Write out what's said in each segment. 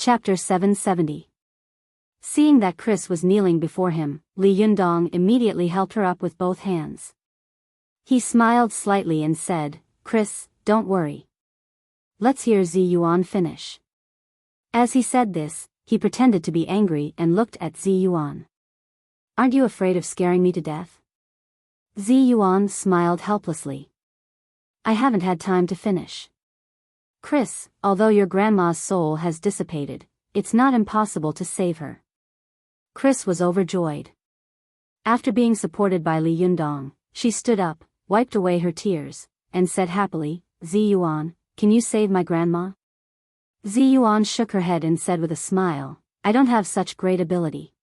Chapter 770. Seeing that Chris was kneeling before him, Li Yundong immediately helped her up with both hands. He smiled slightly and said, "Chris, don't worry. Let's hear Zi Yuan finish." As he said this, he pretended to be angry and looked at Zi Yuan. "Aren't you afraid of scaring me to death?" Zi Yuan smiled helplessly. "I haven't had time to finish. Chris, although your grandma's soul has dissipated, it's not impossible to save her." Chris was overjoyed. After being supported by Li Yundong, she stood up, wiped away her tears, and said happily, "Zi Yuan, can you save my grandma?" Zi Yuan shook her head and said with a smile, "I don't have such great ability.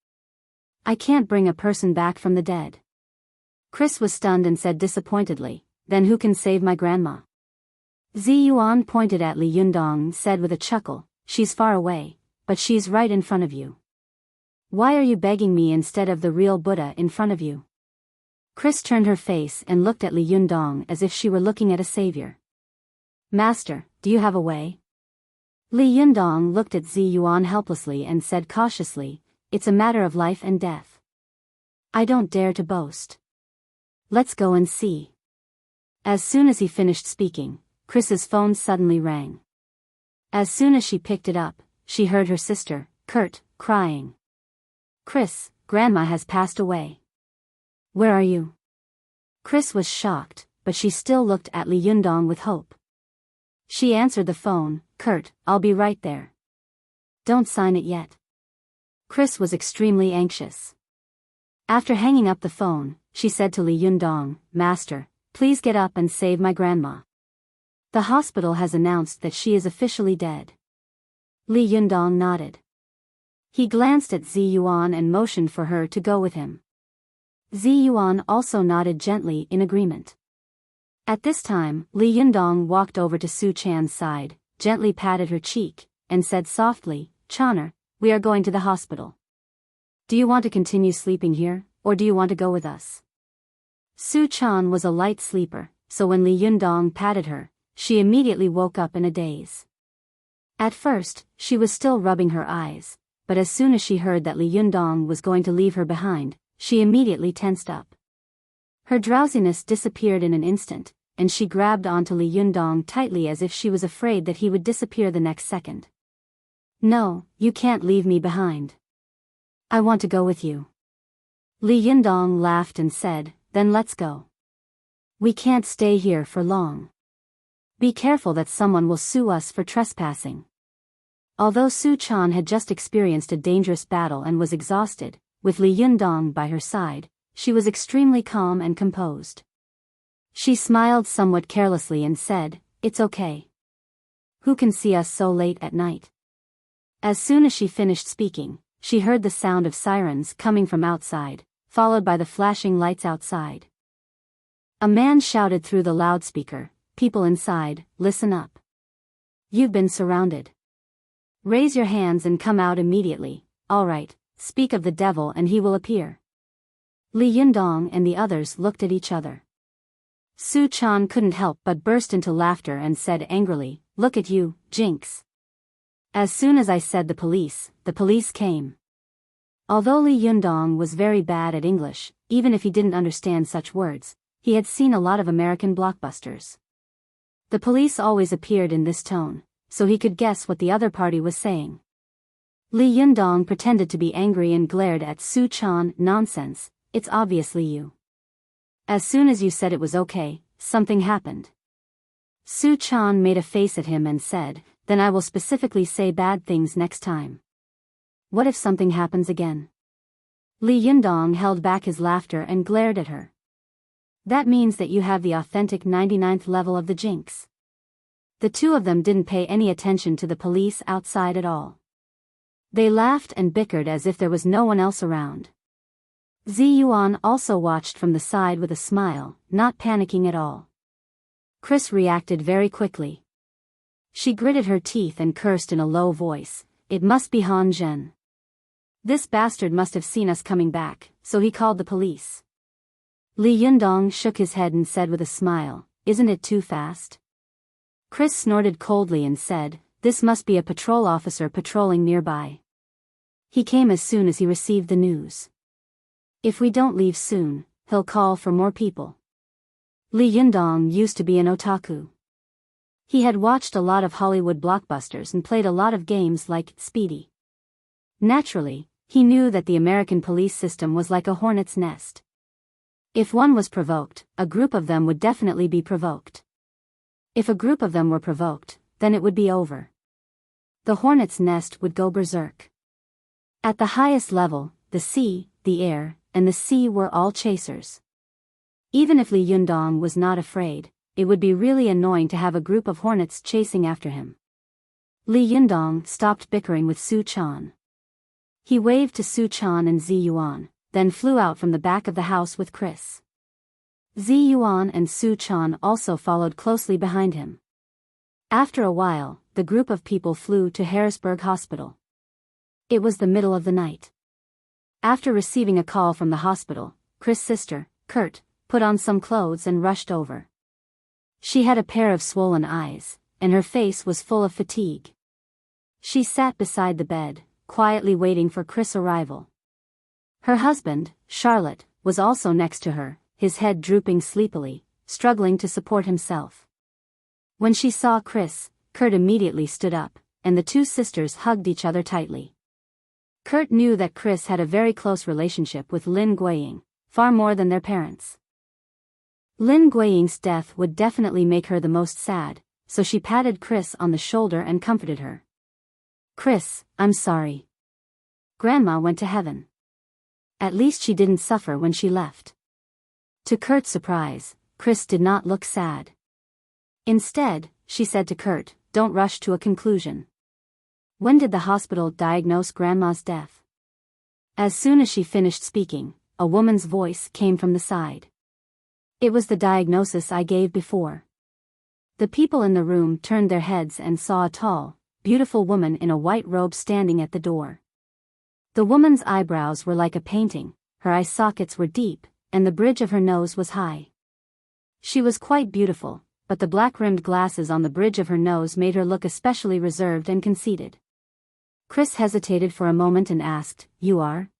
I can't bring a person back from the dead." Chris was stunned and said disappointedly, "Then who can save my grandma?" Zi Yuan pointed at Li Yundong and said with a chuckle, "She's far away, but she's right in front of you. Why are you begging me instead of the real Buddha in front of you?" Chris turned her face and looked at Li Yundong as if she were looking at a savior. "Master, do you have a way?" Li Yundong looked at Zi Yuan helplessly and said cautiously, "It's a matter of life and death. I don't dare to boast. Let's go and see." As soon as he finished speaking, Chris's phone suddenly rang. As soon as she picked it up, she heard her sister, Kurt, crying. "Chris, Grandma has passed away. Where are you?" Chris was shocked, but she still looked at Li Yundong with hope. She answered the phone, "Kurt, I'll be right there. Don't sign it yet." Chris was extremely anxious. After hanging up the phone, she said to Li Yundong, "Master, please get up and save my grandma. The hospital has announced that she is officially dead." Li Yundong nodded. He glanced at Zi Yuan and motioned for her to go with him. Zi Yuan also nodded gently in agreement. At this time, Li Yundong walked over to Su Chan's side, gently patted her cheek, and said softly, "Chan'er, we are going to the hospital. Do you want to continue sleeping here, or do you want to go with us?" Su Chan was a light sleeper, so when Li Yundong patted her, she immediately woke up in a daze. At first, she was still rubbing her eyes, but as soon as she heard that Li Yundong was going to leave her behind, she immediately tensed up. Her drowsiness disappeared in an instant, and she grabbed onto Li Yundong tightly as if she was afraid that he would disappear the next second. "No, you can't leave me behind. I want to go with you." Li Yundong laughed and said, "Then let's go. We can't stay here for long. Be careful that someone will sue us for trespassing." Although Su Chan had just experienced a dangerous battle and was exhausted, with Li Yundong by her side, she was extremely calm and composed. She smiled somewhat carelessly and said, "It's okay. Who can see us so late at night?" As soon as she finished speaking, she heard the sound of sirens coming from outside, followed by the flashing lights outside. A man shouted through the loudspeaker, "People inside, listen up. You've been surrounded. Raise your hands and come out immediately. All right, speak of the devil and he will appear." Li Yundong and the others looked at each other. Su Chan couldn't help but burst into laughter and said angrily, "Look at you, Jinx. As soon as I said the police came." Although Li Yundong was very bad at English, even if he didn't understand such words, he had seen a lot of American blockbusters. The police always appeared in this tone, so he could guess what the other party was saying. Li Yundong pretended to be angry and glared at Su Chan. "Nonsense, it's obviously you. As soon as you said it was okay, something happened." Su Chan made a face at him and said, "Then I will specifically say bad things next time. What if something happens again?" Li Yundong held back his laughter and glared at her. "That means that you have the authentic 99th level of the Jinx." The two of them didn't pay any attention to the police outside at all. They laughed and bickered as if there was no one else around. Zi Yuan also watched from the side with a smile, not panicking at all. Chris reacted very quickly. She gritted her teeth and cursed in a low voice, "It must be Han Zhen. This bastard must have seen us coming back, so he called the police." Li Yundong shook his head and said with a smile, "Isn't it too fast?" Chris snorted coldly and said, This must be a patrol officer patrolling nearby. He came as soon as he received the news. If we don't leave soon, he'll call for more people. Li Yundong used to be an otaku. He had watched a lot of Hollywood blockbusters and played a lot of games like Speedy. Naturally, he knew that the American police system was like a hornet's nest. If one was provoked, a group of them would definitely be provoked. If a group of them were provoked, then it would be over. The hornet's nest would go berserk. At the highest level, the sea, the air, and the sea were all chasers. Even if Li Yundong was not afraid, it would be really annoying to have a group of hornets chasing after him. Li Yundong stopped bickering with Su Chan. He waved to Su Chan and Zi Yuan, then flew out from the back of the house with Chris. Zi Yuan and Su Chan also followed closely behind him. After a while, the group of people flew to Harrisburg Hospital. It was the middle of the night. After receiving a call from the hospital, Chris' sister, Kurt, put on some clothes and rushed over. She had a pair of swollen eyes, and her face was full of fatigue. She sat beside the bed, quietly waiting for Chris' arrival. Her husband, Charlotte, was also next to her, his head drooping sleepily, struggling to support himself. When she saw Chris, Kurt immediately stood up, and the two sisters hugged each other tightly. Kurt knew that Chris had a very close relationship with Lin Guiying, far more than their parents. Lin Guiying's death would definitely make her the most sad, so she patted Chris on the shoulder and comforted her. "Chris, I'm sorry. Grandma went to heaven. At least she didn't suffer when she left." To Kurt's surprise, Chris did not look sad. Instead, she said to Kurt, "Don't rush to a conclusion. When did the hospital diagnose Grandma's death?" As soon as she finished speaking, a woman's voice came from the side. "It was the diagnosis I gave before." The people in the room turned their heads and saw a tall, beautiful woman in a white robe standing at the door. The woman's eyebrows were like a painting, her eye sockets were deep, and the bridge of her nose was high. She was quite beautiful, but the black-rimmed glasses on the bridge of her nose made her look especially reserved and conceited. Chris hesitated for a moment and asked, "You are?"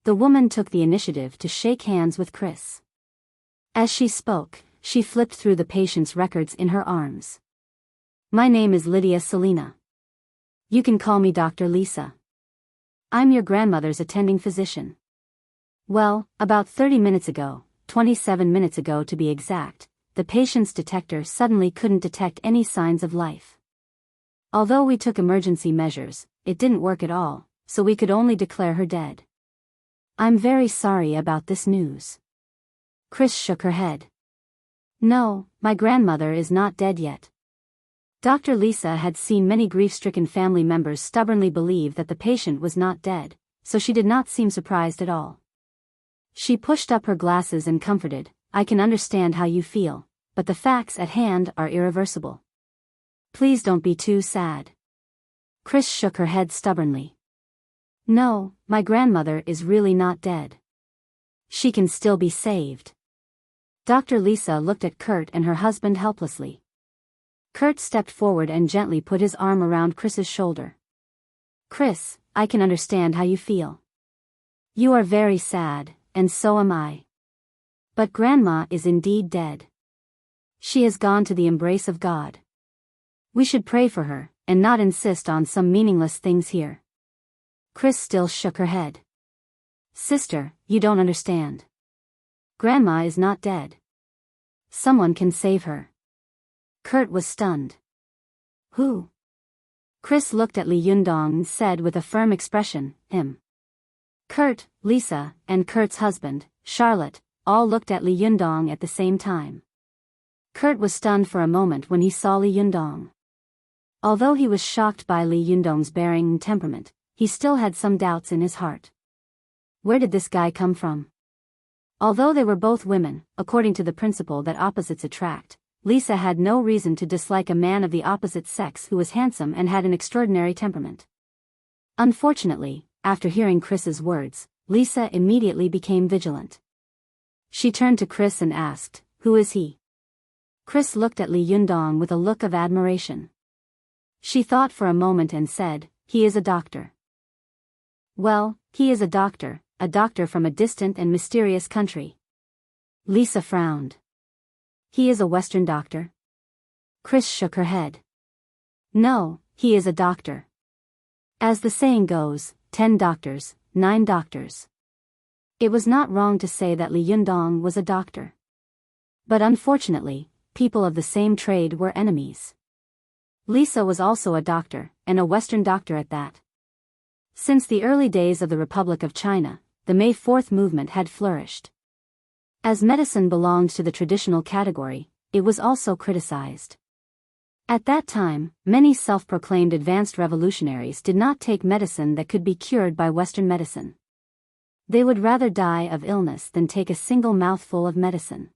The woman took the initiative to shake hands with Chris. As she spoke, she flipped through the patient's records in her arms. "My name is Lydia Selina. You can call me Dr. Lisa. I'm your grandmother's attending physician. Well, about 30 minutes ago, 27 minutes ago to be exact, the patient's detector suddenly couldn't detect any signs of life. Although we took emergency measures, it didn't work at all, so we could only declare her dead. I'm very sorry about this news." Chris shook her head. "No, my grandmother is not dead yet." Dr. Lisa had seen many grief-stricken family members stubbornly believe that the patient was not dead, so she did not seem surprised at all. She pushed up her glasses and comforted, "I can understand how you feel, but the facts at hand are irreversible. Please don't be too sad." Chris shook her head stubbornly. "No, my grandmother is really not dead. She can still be saved." Dr. Lisa looked at Kurt and her husband helplessly. Kurt stepped forward and gently put his arm around Chris's shoulder. "Chris, I can understand how you feel. You are very sad, and so am I. But Grandma is indeed dead. She has gone to the embrace of God. We should pray for her, and not insist on some meaningless things here." Chris still shook her head. "Sister, you don't understand. Grandma is not dead. Someone can save her." Kurt was stunned. "Who?" Chris looked at Li Yundong and said with a firm expression, "Him." Kurt, Lisa, and Kurt's husband, Charlotte, all looked at Li Yundong at the same time. Kurt was stunned for a moment when he saw Li Yundong. Although he was shocked by Li Yundong's bearing and temperament, he still had some doubts in his heart. Where did this guy come from? Although they were both women, according to the principle that opposites attract, Lisa had no reason to dislike a man of the opposite sex who was handsome and had an extraordinary temperament. Unfortunately, after hearing Chris's words, Lisa immediately became vigilant. She turned to Chris and asked, "Who is he?" Chris looked at Li Yundong with a look of admiration. She thought for a moment and said, "He is a doctor." "Well, he is a doctor from a distant and mysterious country." Lisa frowned. "He is a Western doctor?" Chris shook her head. "No, he is a doctor. As the saying goes, 10 doctors, 9 doctors. It was not wrong to say that Li Yundong was a doctor. But unfortunately, people of the same trade were enemies. Lisa was also a doctor, and a Western doctor at that. Since the early days of the Republic of China, the May 4th movement had flourished. As medicine belonged to the traditional category, it was also criticized. At that time, many self-proclaimed advanced revolutionaries did not take medicine that could be cured by Western medicine. They would rather die of illness than take a single mouthful of medicine.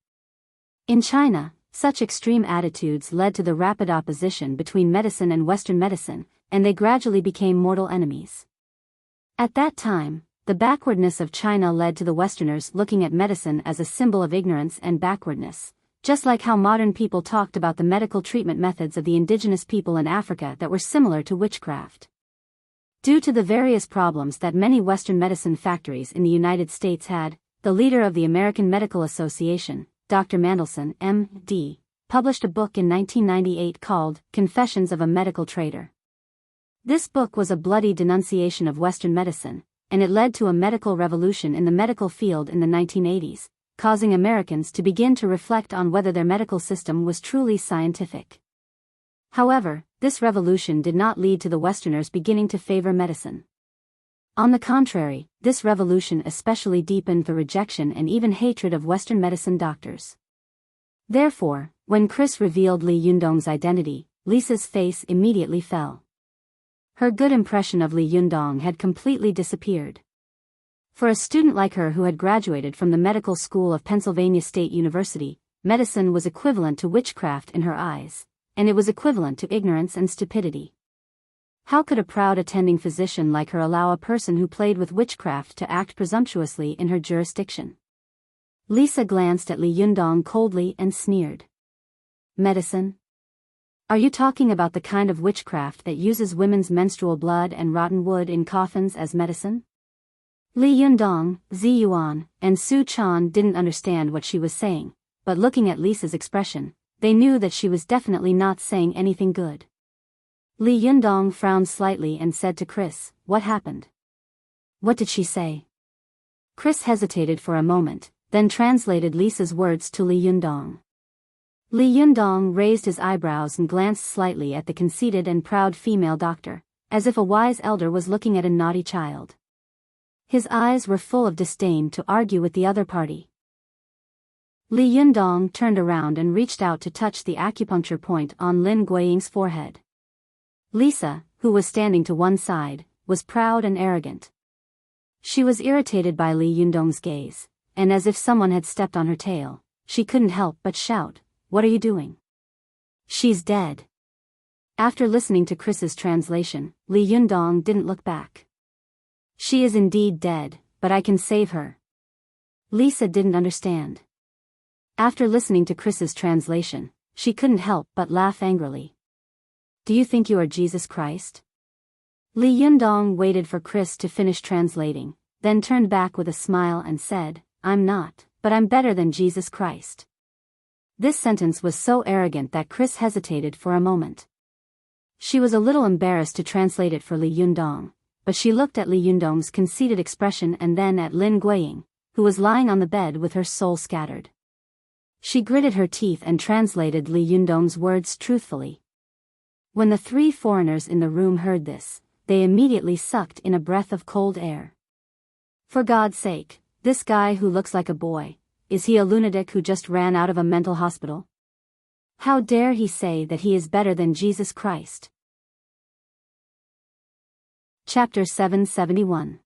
In China, such extreme attitudes led to the rapid opposition between medicine and Western medicine, and they gradually became mortal enemies. At that time, the backwardness of China led to the Westerners looking at medicine as a symbol of ignorance and backwardness, just like how modern people talked about the medical treatment methods of the indigenous people in Africa that were similar to witchcraft. Due to the various problems that many Western medicine factories in the United States had, the leader of the American Medical Association, Dr. Mandelson, M.D., published a book in 1998 called Confessions of a Medical Traitor. This book was a bloody denunciation of Western medicine, and it led to a medical revolution in the medical field in the 1980s, causing Americans to begin to reflect on whether their medical system was truly scientific. However, this revolution did not lead to the Westerners beginning to favor medicine. On the contrary, this revolution especially deepened the rejection and even hatred of Western medicine doctors. Therefore, when Chris revealed Li Yundong's identity, Lisa's face immediately fell. Her good impression of Li Yundong had completely disappeared. For a student like her who had graduated from the medical school of Pennsylvania State University, medicine was equivalent to witchcraft in her eyes, and it was equivalent to ignorance and stupidity. How could a proud attending physician like her allow a person who played with witchcraft to act presumptuously in her jurisdiction? Lisa glanced at Li Yundong coldly and sneered. "Medicine? Are you talking about the kind of witchcraft that uses women's menstrual blood and rotten wood in coffins as medicine?" Li Yundong, Zi Yuan, and Su Chan didn't understand what she was saying, but looking at Lisa's expression, they knew that she was definitely not saying anything good. Li Yundong frowned slightly and said to Chris, "What happened? What did she say?" Chris hesitated for a moment, then translated Lisa's words to Li Yundong. Li Yundong raised his eyebrows and glanced slightly at the conceited and proud female doctor, as if a wise elder was looking at a naughty child. His eyes were full of disdain to argue with the other party. Li Yundong turned around and reached out to touch the acupuncture point on Lin Guiying's forehead. Lisa, who was standing to one side, was proud and arrogant. She was irritated by Li Yundong's gaze, and as if someone had stepped on her tail, she couldn't help but shout, "What are you doing? She's dead." After listening to Chris's translation, Li Yundong didn't look back. "She is indeed dead, but I can save her." Lisa didn't understand. After listening to Chris's translation, she couldn't help but laugh angrily. "Do you think you are Jesus Christ?" Li Yundong waited for Chris to finish translating, then turned back with a smile and said, "I'm not, but I'm better than Jesus Christ." This sentence was so arrogant that Chris hesitated for a moment. She was a little embarrassed to translate it for Li Yundong, but she looked at Li Yundong's conceited expression and then at Lin Guiying, who was lying on the bed with her soul scattered. She gritted her teeth and translated Li Yundong's words truthfully. When the 3 foreigners in the room heard this, they immediately sucked in a breath of cold air. "For God's sake, this guy who looks like a boy, is he a lunatic who just ran out of a mental hospital? How dare he say that he is better than Jesus Christ?" Chapter 771.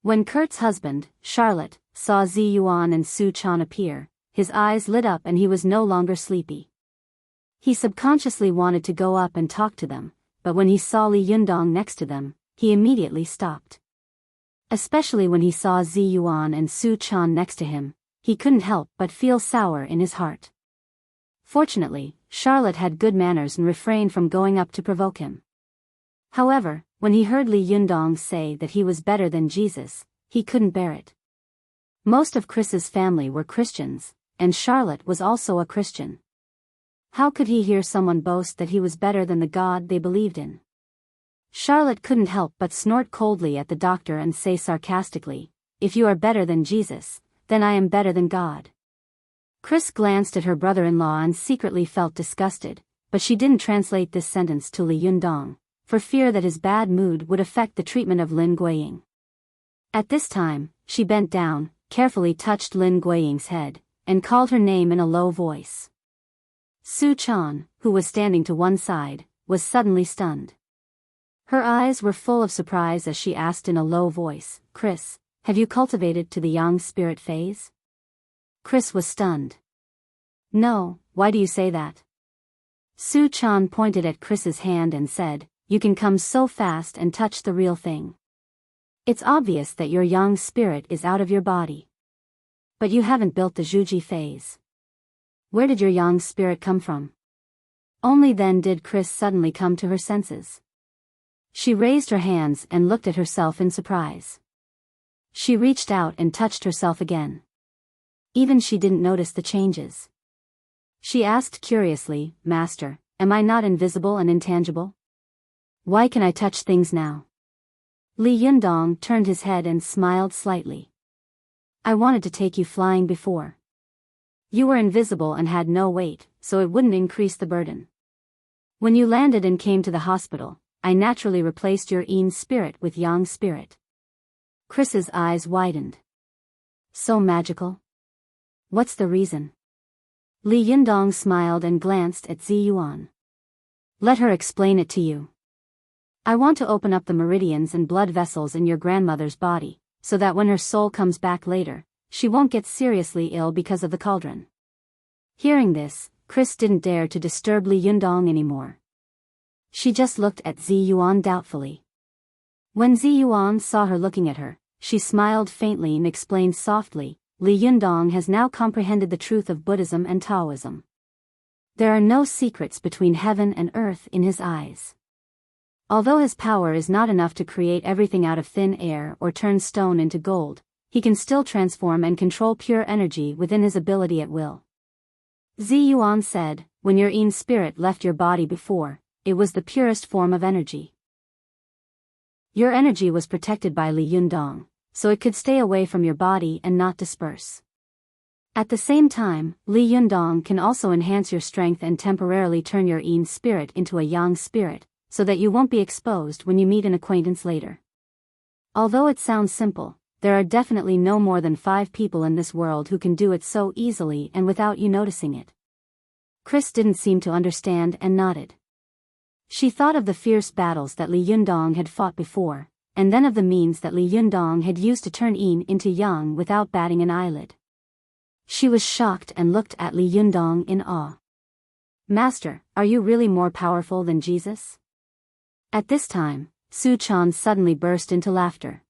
When Kurt's husband, Charlotte, saw Zi Yuan and Su Chan appear, his eyes lit up and he was no longer sleepy. He subconsciously wanted to go up and talk to them, but when he saw Li Yundong next to them, he immediately stopped. Especially when he saw Zi Yuan and Su Chan next to him, he couldn't help but feel sour in his heart. Fortunately, Charlotte had good manners and refrained from going up to provoke him. However, when he heard Li Yundong say that he was better than Jesus, he couldn't bear it. Most of Chris's family were Christians, and Charlotte was also a Christian. How could he hear someone boast that he was better than the God they believed in? Charlotte couldn't help but snort coldly at the doctor and say sarcastically, "If you are better than Jesus, then I am better than God." Chris glanced at her brother-in-law and secretly felt disgusted, but she didn't translate this sentence to Li Yundong, for fear that his bad mood would affect the treatment of Lin Guiying. At this time, she bent down, carefully touched Lin Guiying's head, and called her name in a low voice. Su Chan, who was standing to one side, was suddenly stunned. Her eyes were full of surprise as she asked in a low voice, "Chris, have you cultivated to the yang spirit phase?" Chris was stunned. "No, why do you say that?" Su Chan pointed at Chris's hand and said, "You can come so fast and touch the real thing. It's obvious that your yang spirit is out of your body. But you haven't built the Zhuji phase. Where did your yang spirit come from?" Only then did Chris suddenly come to her senses. She raised her hands and looked at herself in surprise. She reached out and touched herself again. Even she didn't notice the changes. She asked curiously, "Master, am I not invisible and intangible? Why can I touch things now?" Li Yundong turned his head and smiled slightly. "I wanted to take you flying before. You were invisible and had no weight, so it wouldn't increase the burden. When you landed and came to the hospital, I naturally replaced your yin spirit with yang spirit." Chris's eyes widened. "So magical? What's the reason?" Li Yundong smiled and glanced at Zi Yuan. "Let her explain it to you. I want to open up the meridians and blood vessels in your grandmother's body, so that when her soul comes back later, she won't get seriously ill because of the cauldron." Hearing this, Chris didn't dare to disturb Li Yundong anymore. She just looked at Zi Yuan doubtfully. When Zi Yuan saw her looking at her, she smiled faintly and explained softly, "Li Yundong has now comprehended the truth of Buddhism and Taoism. There are no secrets between heaven and earth in his eyes. Although his power is not enough to create everything out of thin air or turn stone into gold, he can still transform and control pure energy within his ability at will." Zi Yuan said, "When your yin spirit left your body before, it was the purest form of energy. Your energy was protected by Li Yundong, so it could stay away from your body and not disperse. At the same time, Li Yundong can also enhance your strength and temporarily turn your yin spirit into a yang spirit, so that you won't be exposed when you meet an acquaintance later. Although it sounds simple, there are definitely no more than 5 people in this world who can do it so easily and without you noticing it." Chris didn't seem to understand and nodded. She thought of the fierce battles that Li Yundong had fought before, and then of the means that Li Yundong had used to turn yin into yang without batting an eyelid. She was shocked and looked at Li Yundong in awe. "Master, are you really more powerful than Jesus?" At this time, Su Chan suddenly burst into laughter.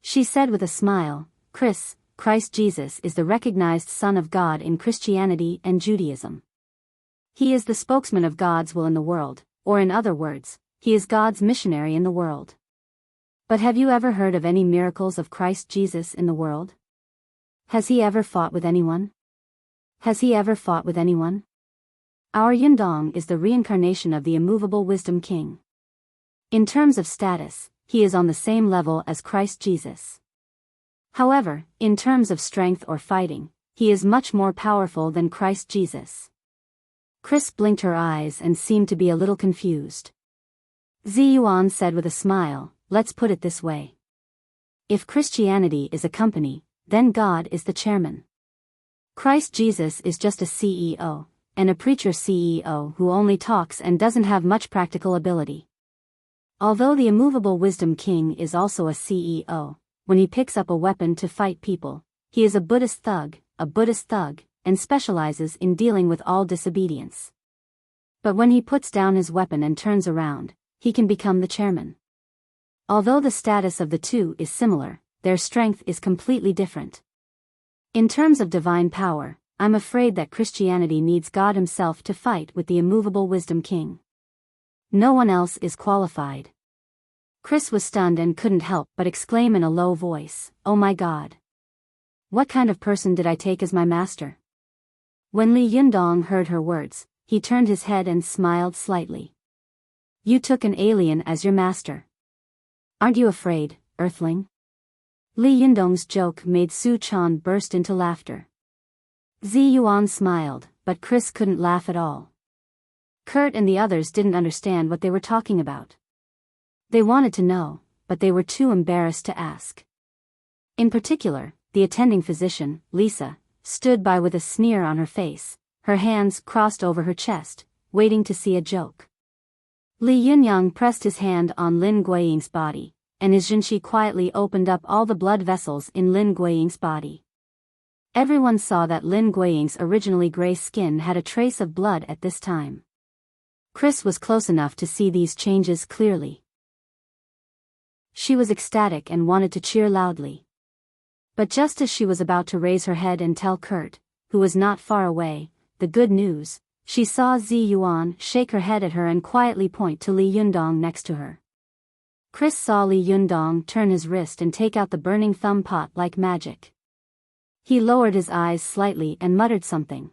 She said with a smile, "Chris, Christ Jesus is the recognized Son of God in Christianity and Judaism. He is the spokesman of God's will in the world, or in other words, he is God's missionary in the world. But have you ever heard of any miracles of Christ Jesus in the world? Has he ever fought with anyone? Has he ever fought with anyone? Our Yundong is the reincarnation of the immovable wisdom king. In terms of status, he is on the same level as Christ Jesus. However, in terms of strength or fighting, he is much more powerful than Christ Jesus." Chris blinked her eyes and seemed to be a little confused. Zi Yuan said with a smile, "Let's put it this way. If Christianity is a company, then God is the chairman. Christ Jesus is just a CEO, and a preacher CEO who only talks and doesn't have much practical ability. Although the immovable wisdom king is also a CEO, when he picks up a weapon to fight people, he is a Buddhist thug, and specializes in dealing with all disobedience. But when he puts down his weapon and turns around, he can become the chairman. Although the status of the two is similar, their strength is completely different. In terms of divine power, I'm afraid that Christianity needs God himself to fight with the immovable Wisdom King. No one else is qualified. Chris was stunned and couldn't help but exclaim in a low voice, "Oh my God! What kind of person did I take as my master?" When Li Yundong heard her words, he turned his head and smiled slightly. "You took an alien as your master. Aren't you afraid, Earthling?" Li Yundong's joke made Su Chan burst into laughter. Zi Yuan smiled, but Chris couldn't laugh at all. Kurt and the others didn't understand what they were talking about. They wanted to know, but they were too embarrassed to ask. In particular, the attending physician, Lisa, stood by with a sneer on her face, her hands crossed over her chest, waiting to see a joke. Li Yunyang pressed his hand on Lin Guiying's body, and his Jinshi quietly opened up all the blood vessels in Lin Guiying's body. Everyone saw that Lin Guiying's originally gray skin had a trace of blood at this time. Chris was close enough to see these changes clearly. She was ecstatic and wanted to cheer loudly. But just as she was about to raise her head and tell Kurt, who was not far away, the good news, she saw Zi Yuan shake her head at her and quietly point to Li Yundong next to her. Chris saw Li Yundong turn his wrist and take out the burning thumb pot like magic. He lowered his eyes slightly and muttered something.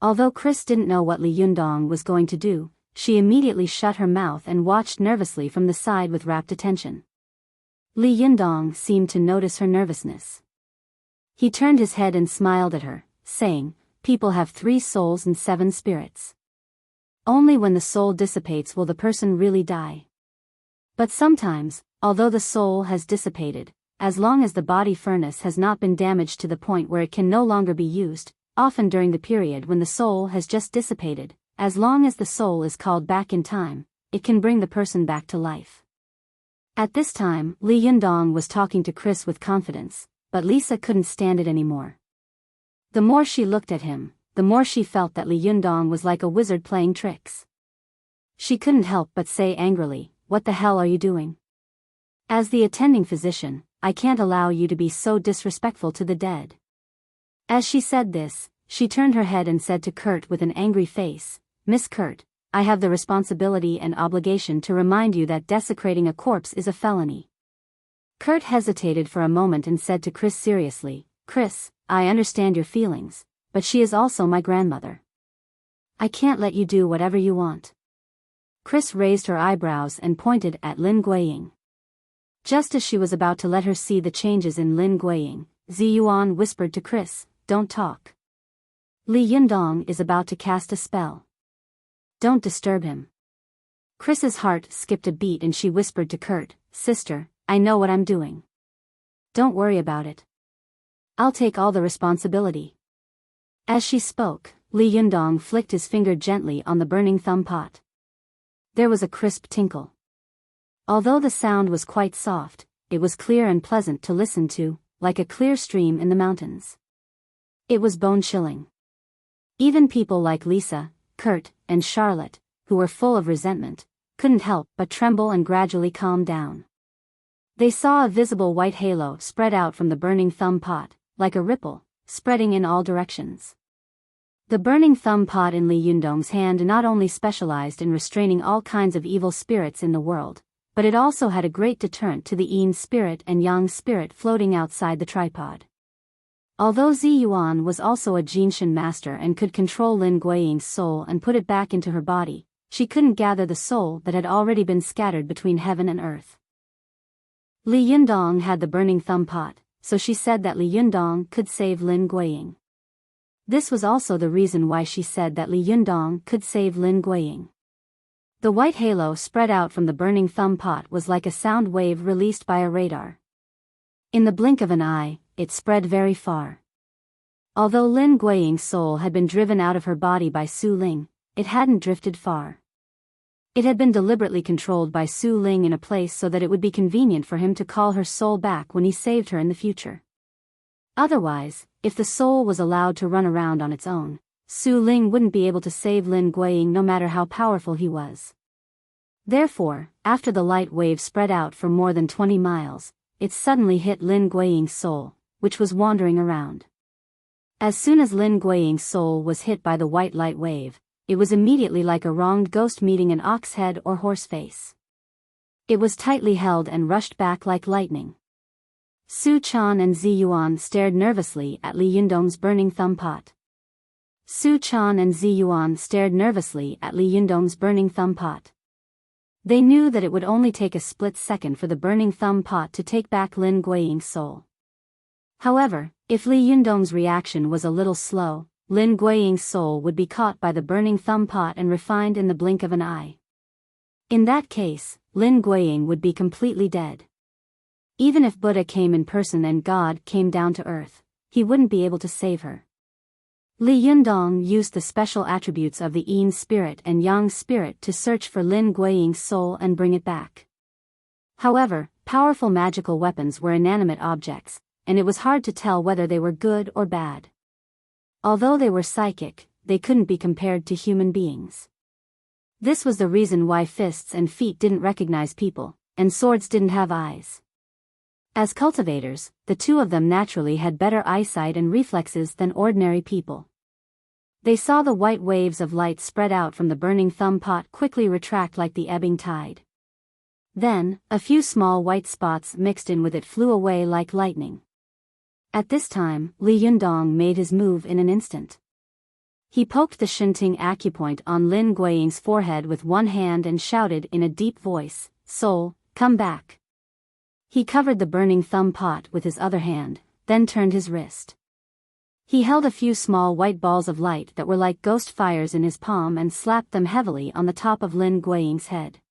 Although Chris didn't know what Li Yundong was going to do, she immediately shut her mouth and watched nervously from the side with rapt attention. Li Yundong seemed to notice her nervousness. He turned his head and smiled at her, saying, "People have 3 souls and 7 spirits. Only when the soul dissipates will the person really die. But sometimes, although the soul has dissipated, as long as the body furnace has not been damaged to the point where it can no longer be used, often during the period when the soul has just dissipated, as long as the soul is called back in time, it can bring the person back to life." At this time, Li Yundong was talking to Chris with confidence, but Lisa couldn't stand it anymore. The more she looked at him, the more she felt that Li Yundong was like a wizard playing tricks. She couldn't help but say angrily, "What the hell are you doing? As the attending physician, I can't allow you to be so disrespectful to the dead." As she said this, she turned her head and said to Kurt with an angry face, "Miss Kurt, I have the responsibility and obligation to remind you that desecrating a corpse is a felony." Kurt hesitated for a moment and said to Chris seriously, "Chris, I understand your feelings, but she is also my grandmother. I can't let you do whatever you want." Chris raised her eyebrows and pointed at Lin Guiying. Just as she was about to let her see the changes in Lin Guiying, Zi Yuan whispered to Chris, "Don't talk. Li Yundong is about to cast a spell. Don't disturb him." Chris's heart skipped a beat and she whispered to Kurt, "Sister, I know what I'm doing. Don't worry about it. I'll take all the responsibility." As she spoke, Li Yundong flicked his finger gently on the burning thumb pot. There was a crisp tinkle. Although the sound was quite soft, it was clear and pleasant to listen to, like a clear stream in the mountains. It was bone-chilling. Even people like Lisa, Kurt, and Charlotte, who were full of resentment, couldn't help but tremble and gradually calm down. They saw a visible white halo spread out from the burning thumb pot, like a ripple, spreading in all directions. The burning thumb pot in Li Yundong's hand not only specialized in restraining all kinds of evil spirits in the world, but it also had a great deterrent to the Yin spirit and Yang spirit floating outside the tripod. Although Zi Yuan was also a Jinshin master and could control Lin Guiying's soul and put it back into her body, she couldn't gather the soul that had already been scattered between heaven and earth. Li Yundong had the burning thumb pot, so she said that Li Yundong could save Lin Guiying. This was also the reason why she said that Li Yundong could save Lin Guiying. The white halo spread out from the burning thumb pot was like a sound wave released by a radar. In the blink of an eye, it spread very far. Although Lin Guiying's soul had been driven out of her body by Su Ling, it hadn't drifted far. It had been deliberately controlled by Su Ling in a place so that it would be convenient for him to call her soul back when he saved her in the future. Otherwise, if the soul was allowed to run around on its own, Su Ling wouldn't be able to save Lin Guiying no matter how powerful he was. Therefore, after the light wave spread out for more than 20 miles, it suddenly hit Lin Guiying's soul, which was wandering around. As soon as Lin Guiying's soul was hit by the white light wave, it was immediately like a wronged ghost meeting an ox head or horse face. It was tightly held and rushed back like lightning. Su Chan and Zi Yuan stared nervously at Li Yundong's burning thumb pot. Su Chan and Zi Yuan stared nervously at Li Yundong's burning thumb pot. They knew that it would only take a split second for the burning thumb pot to take back Lin Guiying's soul. However, if Li Yundong's reaction was a little slow, Lin Guiying's soul would be caught by the burning thumb pot and refined in the blink of an eye. In that case, Lin Guiying would be completely dead. Even if Buddha came in person and God came down to earth, he wouldn't be able to save her. Li Yundong used the special attributes of the Yin spirit and Yang spirit to search for Lin Guiying's soul and bring it back. However, powerful magical weapons were inanimate objects, and it was hard to tell whether they were good or bad. Although they were psychic, they couldn't be compared to human beings. This was the reason why fists and feet didn't recognize people, and swords didn't have eyes. As cultivators, the two of them naturally had better eyesight and reflexes than ordinary people. They saw the white waves of light spread out from the burning thumb pot quickly retract like the ebbing tide. Then, a few small white spots mixed in with it flew away like lightning. At this time, Li Yundong made his move in an instant. He poked the Shinting acupoint on Lin Guiying's forehead with one hand and shouted in a deep voice, "Soul, come back." He covered the burning thumb pot with his other hand, then turned his wrist. He held a few small white balls of light that were like ghost fires in his palm and slapped them heavily on the top of Lin Guiying's head.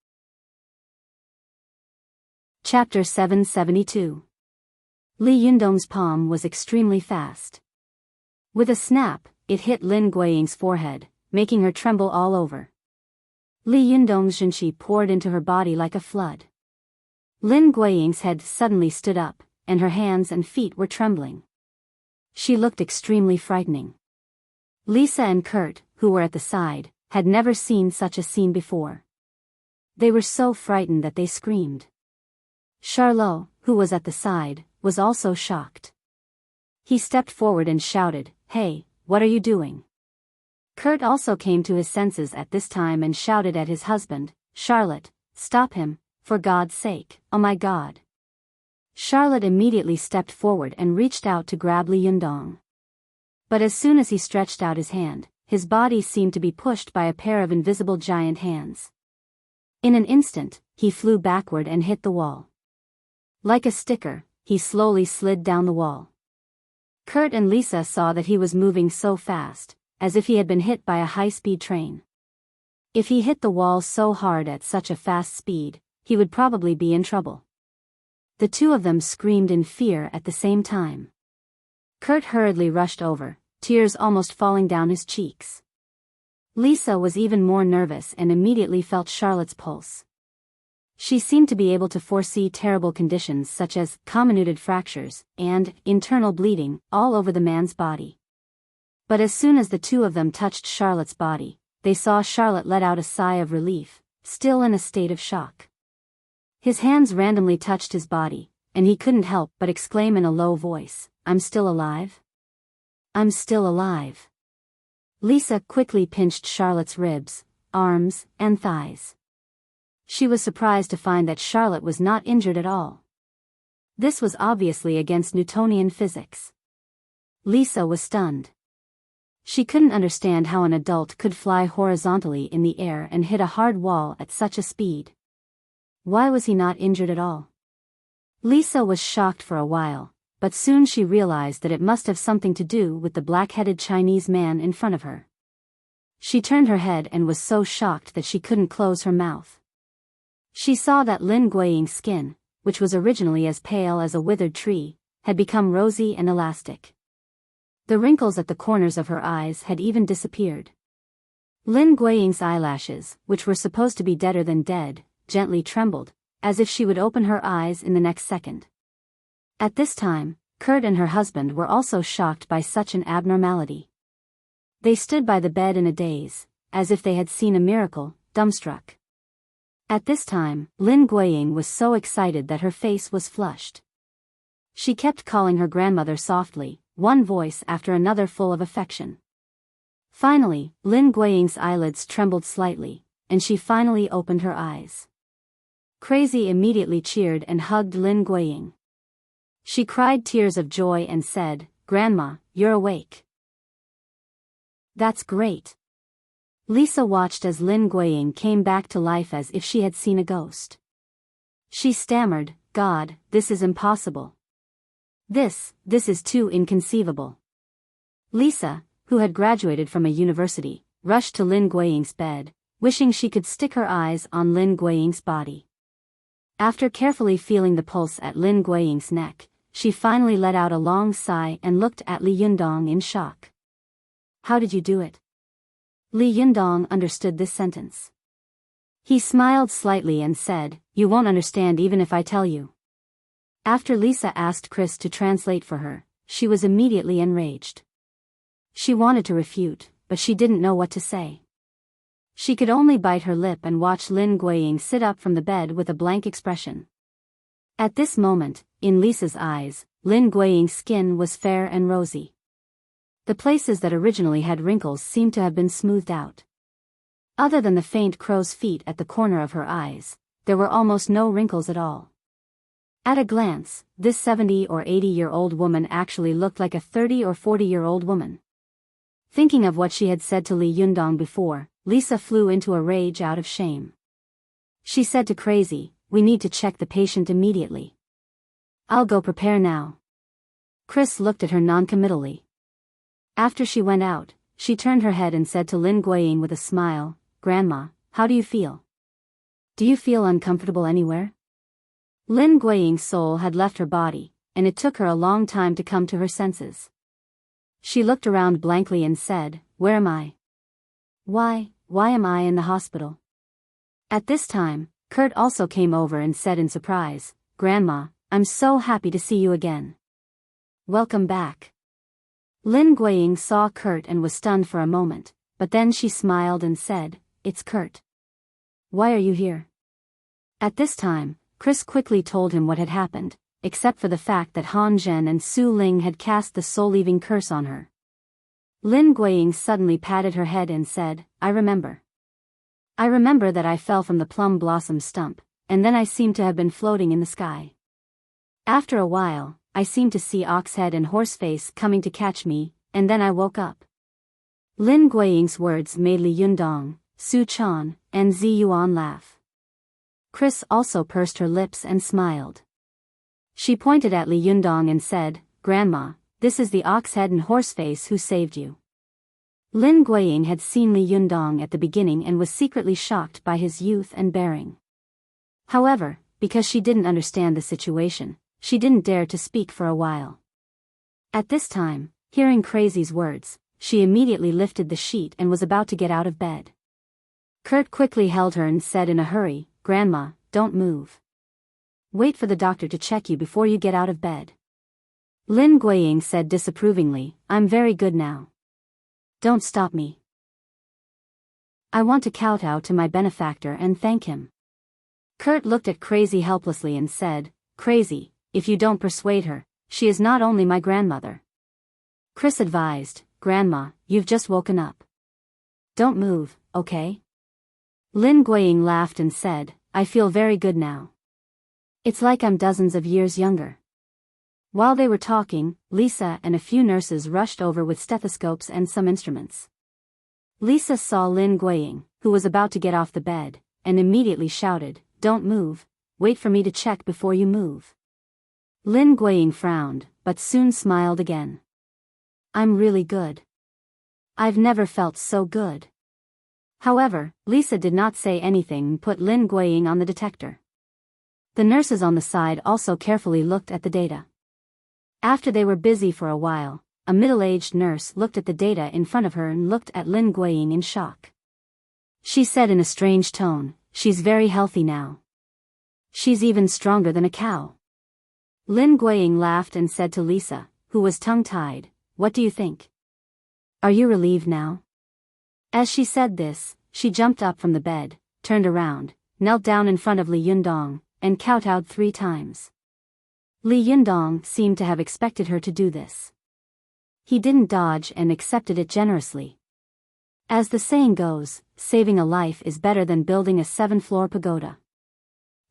Chapter 772. Li Yundong's palm was extremely fast. With a snap, it hit Lin Guiying's forehead, making her tremble all over. Li Yundong's Jinqi poured into her body like a flood. Lin Guiying's head suddenly stood up, and her hands and feet were trembling. She looked extremely frightening. Lisa and Kurt, who were at the side, had never seen such a scene before. They were so frightened that they screamed. Charlot, who was at the side, was also shocked. He stepped forward and shouted, "Hey, what are you doing?" Kurt also came to his senses at this time and shouted at his husband, "Charlotte, stop him, for God's sake, oh my God." Charlotte immediately stepped forward and reached out to grab Li Yundong. But as soon as he stretched out his hand, his body seemed to be pushed by a pair of invisible giant hands. In an instant, he flew backward and hit the wall. Like a sticker, he slowly slid down the wall. Kurt and Lisa saw that he was moving so fast, as if he had been hit by a high-speed train. If he hit the wall so hard at such a fast speed, he would probably be in trouble. The two of them screamed in fear at the same time. Kurt hurriedly rushed over, tears almost falling down his cheeks. Lisa was even more nervous and immediately felt Charlotte's pulse. She seemed to be able to foresee terrible conditions such as comminuted fractures and internal bleeding all over the man's body. But as soon as the two of them touched Charlotte's body, they saw Charlotte let out a sigh of relief, still in a state of shock. His hands randomly touched his body, and he couldn't help but exclaim in a low voice, "I'm still alive? I'm still alive." Lisa quickly pinched Charlotte's ribs, arms, and thighs. She was surprised to find that Charlotte was not injured at all. This was obviously against Newtonian physics. Lisa was stunned. She couldn't understand how an adult could fly horizontally in the air and hit a hard wall at such a speed. Why was he not injured at all? Lisa was shocked for a while, but soon she realized that it must have something to do with the black-headed Chinese man in front of her. She turned her head and was so shocked that she couldn't close her mouth. She saw that Lin Guiying's skin, which was originally as pale as a withered tree, had become rosy and elastic. The wrinkles at the corners of her eyes had even disappeared. Lin Guiying's eyelashes, which were supposed to be deader than dead, gently trembled, as if she would open her eyes in the next second. At this time, Kurt and her husband were also shocked by such an abnormality. They stood by the bed in a daze, as if they had seen a miracle, dumbstruck. At this time, Lin Guiying was so excited that her face was flushed. She kept calling her grandmother softly, one voice after another full of affection. Finally, Lin Guiying's eyelids trembled slightly, and she finally opened her eyes. Crazy immediately cheered and hugged Lin Guiying. She cried tears of joy and said, "Grandma, you're awake." "That's great." Lisa watched as Lin Guiying came back to life as if she had seen a ghost. She stammered, "God, this is impossible. This is too inconceivable." Lisa, who had graduated from a university, rushed to Lin Guiying's bed, wishing she could stick her eyes on Lin Guiying's body. After carefully feeling the pulse at Lin Guiying's neck, she finally let out a long sigh and looked at Li Yundong in shock. "How did you do it?" Li Yundong understood this sentence. He smiled slightly and said, "You won't understand even if I tell you." After Lisa asked Chris to translate for her, she was immediately enraged. She wanted to refute, but she didn't know what to say. She could only bite her lip and watch Lin Guiying sit up from the bed with a blank expression. At this moment, in Lisa's eyes, Lin Guiying's skin was fair and rosy. The places that originally had wrinkles seemed to have been smoothed out. Other than the faint crow's feet at the corner of her eyes, there were almost no wrinkles at all. At a glance, this 70 or 80-year-old woman actually looked like a 30 or 40-year-old woman. Thinking of what she had said to Li Yundong before, Lisa flew into a rage out of shame. She said to Crazy, "We need to check the patient immediately." "I'll go prepare now." Chris looked at her noncommittally. After she went out, she turned her head and said to Lin Guiying with a smile, "Grandma, how do you feel? Do you feel uncomfortable anywhere?" Lin Guiying's soul had left her body, and it took her a long time to come to her senses. She looked around blankly and said, "Where am I? Why am I in the hospital?" At this time, Kurt also came over and said in surprise, "Grandma, I'm so happy to see you again. Welcome back." Lin Guiying saw Kurt and was stunned for a moment, but then she smiled and said, "It's Kurt. Why are you here?" At this time, Chris quickly told him what had happened, except for the fact that Han Zhen and Su Ling had cast the soul-leaving curse on her. Lin Guiying suddenly patted her head and said, "I remember. I remember that I fell from the plum blossom stump, and then I seemed to have been floating in the sky. After a while, I seemed to see Oxhead and Horseface coming to catch me, and then I woke up." Lin Guiying's words made Li Yundong, Su Chan, and Zi Yuan laugh. Chris also pursed her lips and smiled. She pointed at Li Yundong and said, "Grandma, this is the Oxhead and Horseface who saved you." Lin Guiying had seen Li Yundong at the beginning and was secretly shocked by his youth and bearing. However, because she didn't understand the situation, she didn't dare to speak for a while. At this time, hearing Crazy's words, she immediately lifted the sheet and was about to get out of bed. Kurt quickly held her and said in a hurry, "Grandma, don't move. Wait for the doctor to check you before you get out of bed." Lin Guiying said disapprovingly, "I'm very good now. Don't stop me. I want to kowtow to my benefactor and thank him." Kurt looked at Crazy helplessly and said, "Crazy, if you don't persuade her, she is not only my grandmother." Chris advised, "Grandma, you've just woken up. Don't move, okay?" Lin Guiying laughed and said, "I feel very good now. It's like I'm dozens of years younger." While they were talking, Lisa and a few nurses rushed over with stethoscopes and some instruments. Lisa saw Lin Guiying, who was about to get off the bed, and immediately shouted, "Don't move, wait for me to check before you move." Lin Guiying frowned, but soon smiled again. "I'm really good. I've never felt so good." However, Lisa did not say anything and put Lin Guiying on the detector. The nurses on the side also carefully looked at the data. After they were busy for a while, a middle-aged nurse looked at the data in front of her and looked at Lin Guiying in shock. She said in a strange tone, "She's very healthy now. She's even stronger than a cow." Lin Guiying laughed and said to Lisa, who was tongue-tied, "What do you think? Are you relieved now?" As she said this, she jumped up from the bed, turned around, knelt down in front of Li Yundong, and kowtowed 3 times. Li Yundong seemed to have expected her to do this. He didn't dodge and accepted it generously. As the saying goes, saving a life is better than building a 7-floor pagoda.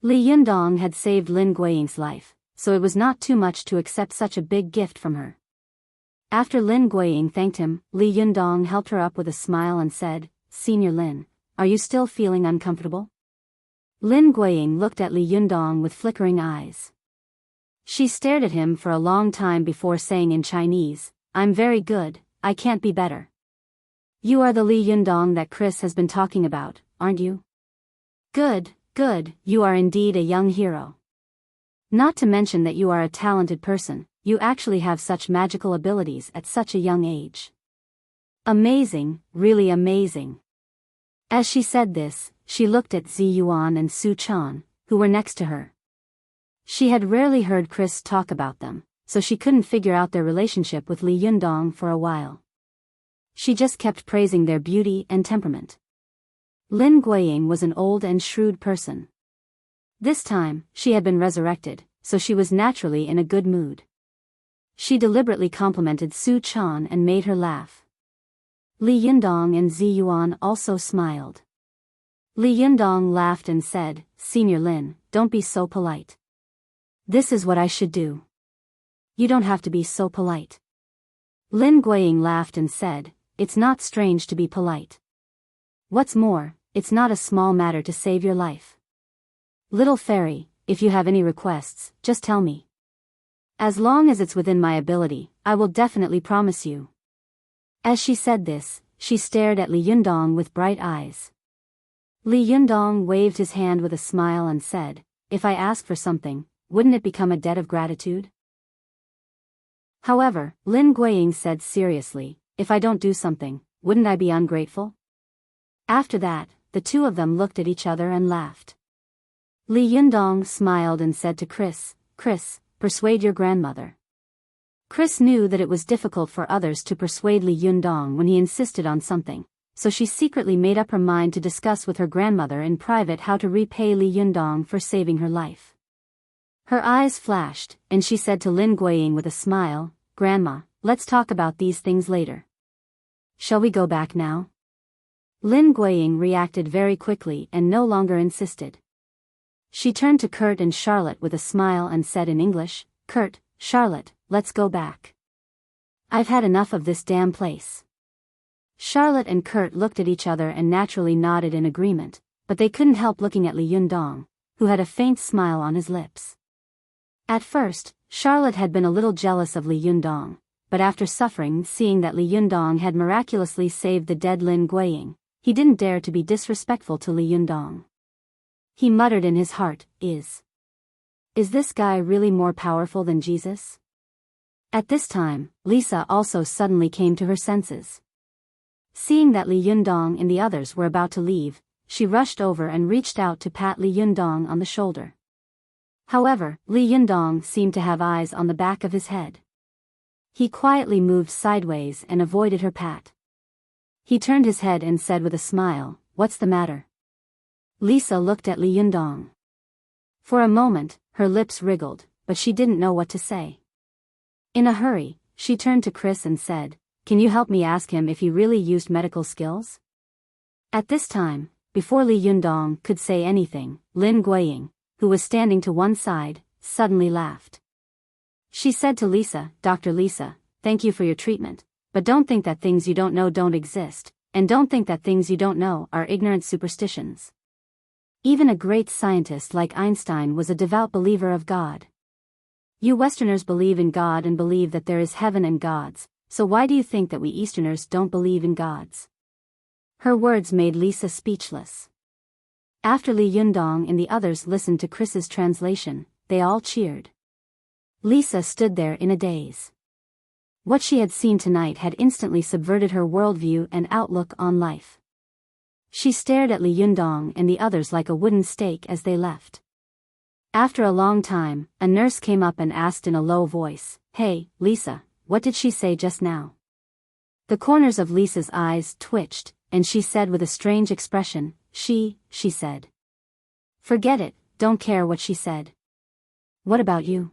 Li Yundong had saved Lin Guiying's life, so it was not too much to accept such a big gift from her. After Lin Guiying thanked him, Li Yundong helped her up with a smile and said, "Senior Lin, are you still feeling uncomfortable?" Lin Guiying looked at Li Yundong with flickering eyes. She stared at him for a long time before saying in Chinese, "I'm very good, I can't be better." "You are the Li Yundong that Chris has been talking about, aren't you?" "Good, good, you are indeed a young hero. Not to mention that you are a talented person, you actually have such magical abilities at such a young age. Amazing, really amazing." As she said this, she looked at Zi Yuan and Su Chan, who were next to her. She had rarely heard Chris talk about them, so she couldn't figure out their relationship with Li Yundong for a while. She just kept praising their beauty and temperament. Lin Guiying was an old and shrewd person. This time, she had been resurrected, so she was naturally in a good mood. She deliberately complimented Su Chan and made her laugh. Li Yundong and Zi Yuan also smiled. Li Yundong laughed and said, "Senior Lin, don't be so polite. This is what I should do." "You don't have to be so polite." Lin Guiying laughed and said, "It's not strange to be polite. What's more, it's not a small matter to save your life. Little fairy, if you have any requests, just tell me. As long as it's within my ability, I will definitely promise you." As she said this, she stared at Li Yundong with bright eyes. Li Yundong waved his hand with a smile and said, "If I ask for something, wouldn't it become a debt of gratitude?" However, Lin Guiying said seriously, "If I don't do something, wouldn't I be ungrateful?" After that, the two of them looked at each other and laughed. Li Yundong smiled and said to Chris, "Chris, persuade your grandmother." Chris knew that it was difficult for others to persuade Li Yundong when he insisted on something, so she secretly made up her mind to discuss with her grandmother in private how to repay Li Yundong for saving her life. Her eyes flashed, and she said to Lin Guiying with a smile, "Grandma, let's talk about these things later. Shall we go back now?" Lin Guiying reacted very quickly and no longer insisted. She turned to Kurt and Charlotte with a smile and said in English, "Kurt, Charlotte, let's go back. I've had enough of this damn place." Charlotte and Kurt looked at each other and naturally nodded in agreement, but they couldn't help looking at Li Yundong, who had a faint smile on his lips. At first, Charlotte had been a little jealous of Li Yundong, but after seeing that Li Yundong had miraculously saved the dead Lin Guiying, he didn't dare to be disrespectful to Li Yundong. He muttered in his heart, Is this guy really more powerful than Jesus?" At this time, Lisa also suddenly came to her senses. Seeing that Li Yundong and the others were about to leave, she rushed over and reached out to pat Li Yundong on the shoulder. However, Li Yundong seemed to have eyes on the back of his head. He quietly moved sideways and avoided her pat. He turned his head and said with a smile, "What's the matter?" Lisa looked at Li Yundong. For a moment, her lips wriggled, but she didn't know what to say. In a hurry, she turned to Chris and said, "Can you help me ask him if he really used medical skills?" At this time, before Li Yundong could say anything, Lin Guiying, who was standing to one side, suddenly laughed. She said to Lisa, "Dr. Lisa, thank you for your treatment, but don't think that things you don't know don't exist, and don't think that things you don't know are ignorant superstitions. Even a great scientist like Einstein was a devout believer of God. You Westerners believe in God and believe that there is heaven and gods, so why do you think that we Easterners don't believe in gods?" Her words made Lisa speechless. After Li Yundong and the others listened to Chris's translation, they all cheered. Lisa stood there in a daze. What she had seen tonight had instantly subverted her worldview and outlook on life. She stared at Li Yundong and the others like a wooden stake as they left. After a long time, a nurse came up and asked in a low voice, "Hey, Lisa, what did she say just now?" The corners of Lisa's eyes twitched, and she said with a strange expression, She said. "Forget it, don't care what she said." "What about you?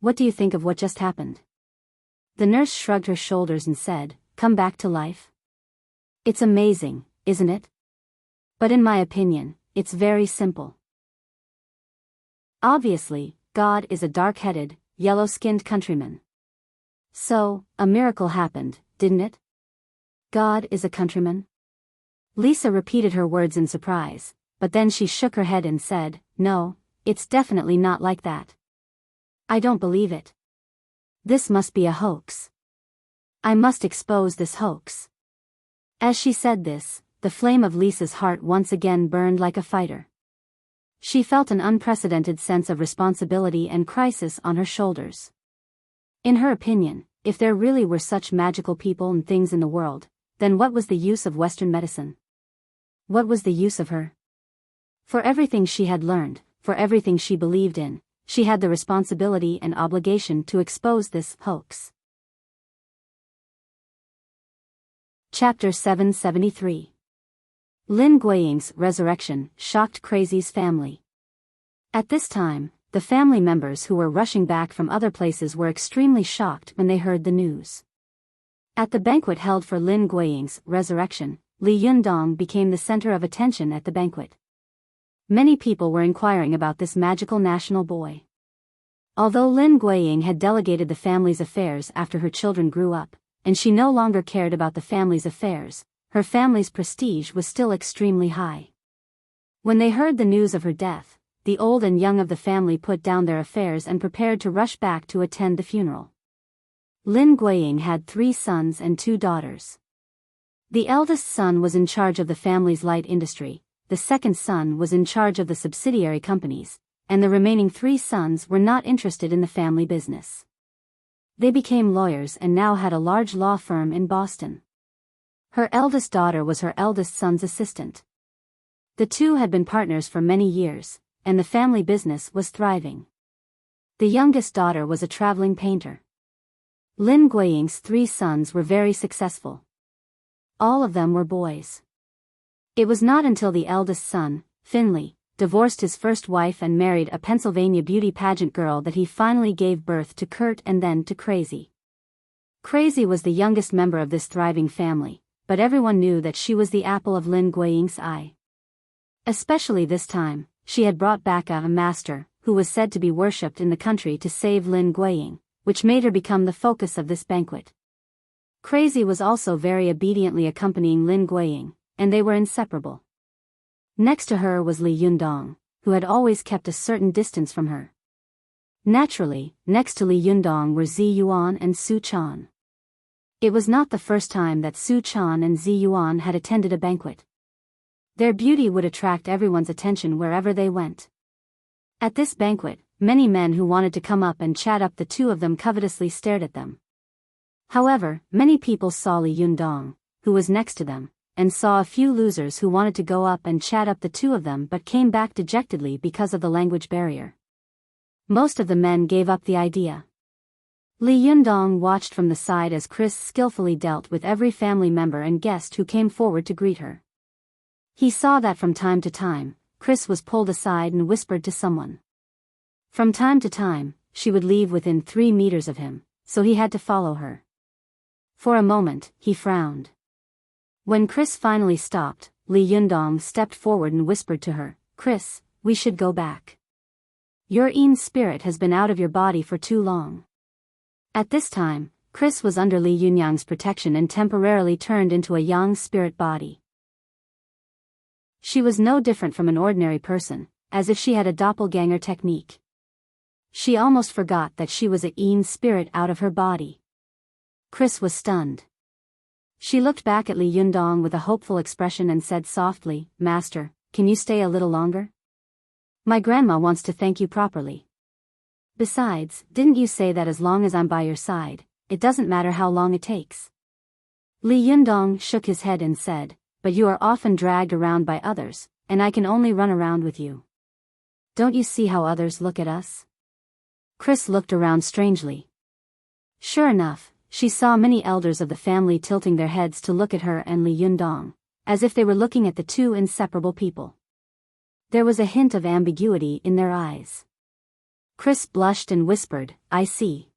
What do you think of what just happened?" The nurse shrugged her shoulders and said, "Come back to life? It's amazing, isn't it? But in my opinion, it's very simple. Obviously, God is a dark-headed, yellow-skinned countryman. So, a miracle happened, didn't it? God is a countryman?" Lisa repeated her words in surprise, but then she shook her head and said, "No, it's definitely not like that. I don't believe it. This must be a hoax. I must expose this hoax." As she said this, the flame of Lisa's heart once again burned like a fighter. She felt an unprecedented sense of responsibility and crisis on her shoulders. In her opinion, if there really were such magical people and things in the world, then what was the use of Western medicine? What was the use of her? For everything she had learned, for everything she believed in, she had the responsibility and obligation to expose this hoax. Chapter 773. Lin Guiying's resurrection shocked Crazy's family. At this time, the family members who were rushing back from other places were extremely shocked when they heard the news. At the banquet held for Lin Guiying's resurrection, Li Yundong became the center of attention at the banquet. Many people were inquiring about this magical national boy. Although Lin Guiying had delegated the family's affairs after her children grew up, and she no longer cared about the family's affairs, her family's prestige was still extremely high. When they heard the news of her death, the old and young of the family put down their affairs and prepared to rush back to attend the funeral. Lin Guiying had 3 sons and 2 daughters. The eldest son was in charge of the family's light industry, the second son was in charge of the subsidiary companies, and the remaining 3 sons were not interested in the family business. They became lawyers and now had a large law firm in Boston. Her eldest daughter was her eldest son's assistant. The two had been partners for many years, and the family business was thriving. The youngest daughter was a traveling painter. Lin Guiying's 3 sons were very successful. All of them were boys. It was not until the eldest son, Finley, divorced his first wife and married a Pennsylvania beauty pageant girl that he finally gave birth to Kurt and then to Crazy. Crazy was the youngest member of this thriving family, but everyone knew that she was the apple of Lin Guiying's eye. Especially this time, she had brought back a master, who was said to be worshipped in the country to save Lin Guiying, which made her become the focus of this banquet. Crazy was also very obediently accompanying Lin Guiying, and they were inseparable. Next to her was Li Yundong, who had always kept a certain distance from her. Naturally, next to Li Yundong were Zi Yuan and Su Chan. It was not the first time that Su Chan and Zi Yuan had attended a banquet. Their beauty would attract everyone's attention wherever they went. At this banquet, many men who wanted to come up and chat up the two of them covetously stared at them. However, many people saw Li Yundong, who was next to them, and saw a few losers who wanted to go up and chat up the two of them but came back dejectedly because of the language barrier. Most of the men gave up the idea. Li Yundong watched from the side as Chris skillfully dealt with every family member and guest who came forward to greet her. He saw that from time to time, Chris was pulled aside and whispered to someone. From time to time, she would leave within 3 meters of him, so he had to follow her. For a moment, he frowned. When Chris finally stopped, Li Yundong stepped forward and whispered to her, "Chris, we should go back. Your Yin spirit has been out of your body for too long." At this time, Chris was under Li Yunyang's protection and temporarily turned into a Yang spirit body. She was no different from an ordinary person, as if she had a doppelganger technique. She almost forgot that she was a Yin spirit out of her body. Chris was stunned. She looked back at Li Yundong with a hopeful expression and said softly, "Master, can you stay a little longer? My grandma wants to thank you properly. Besides, didn't you say that as long as I'm by your side, it doesn't matter how long it takes?" Li Yundong shook his head and said, "But you are often dragged around by others, and I can only run around with you. Don't you see how others look at us?" Chris looked around strangely. Sure enough, she saw many elders of the family tilting their heads to look at her and Li Yundong, as if they were looking at the two inseparable people. There was a hint of ambiguity in their eyes. Chris blushed and whispered, "I see.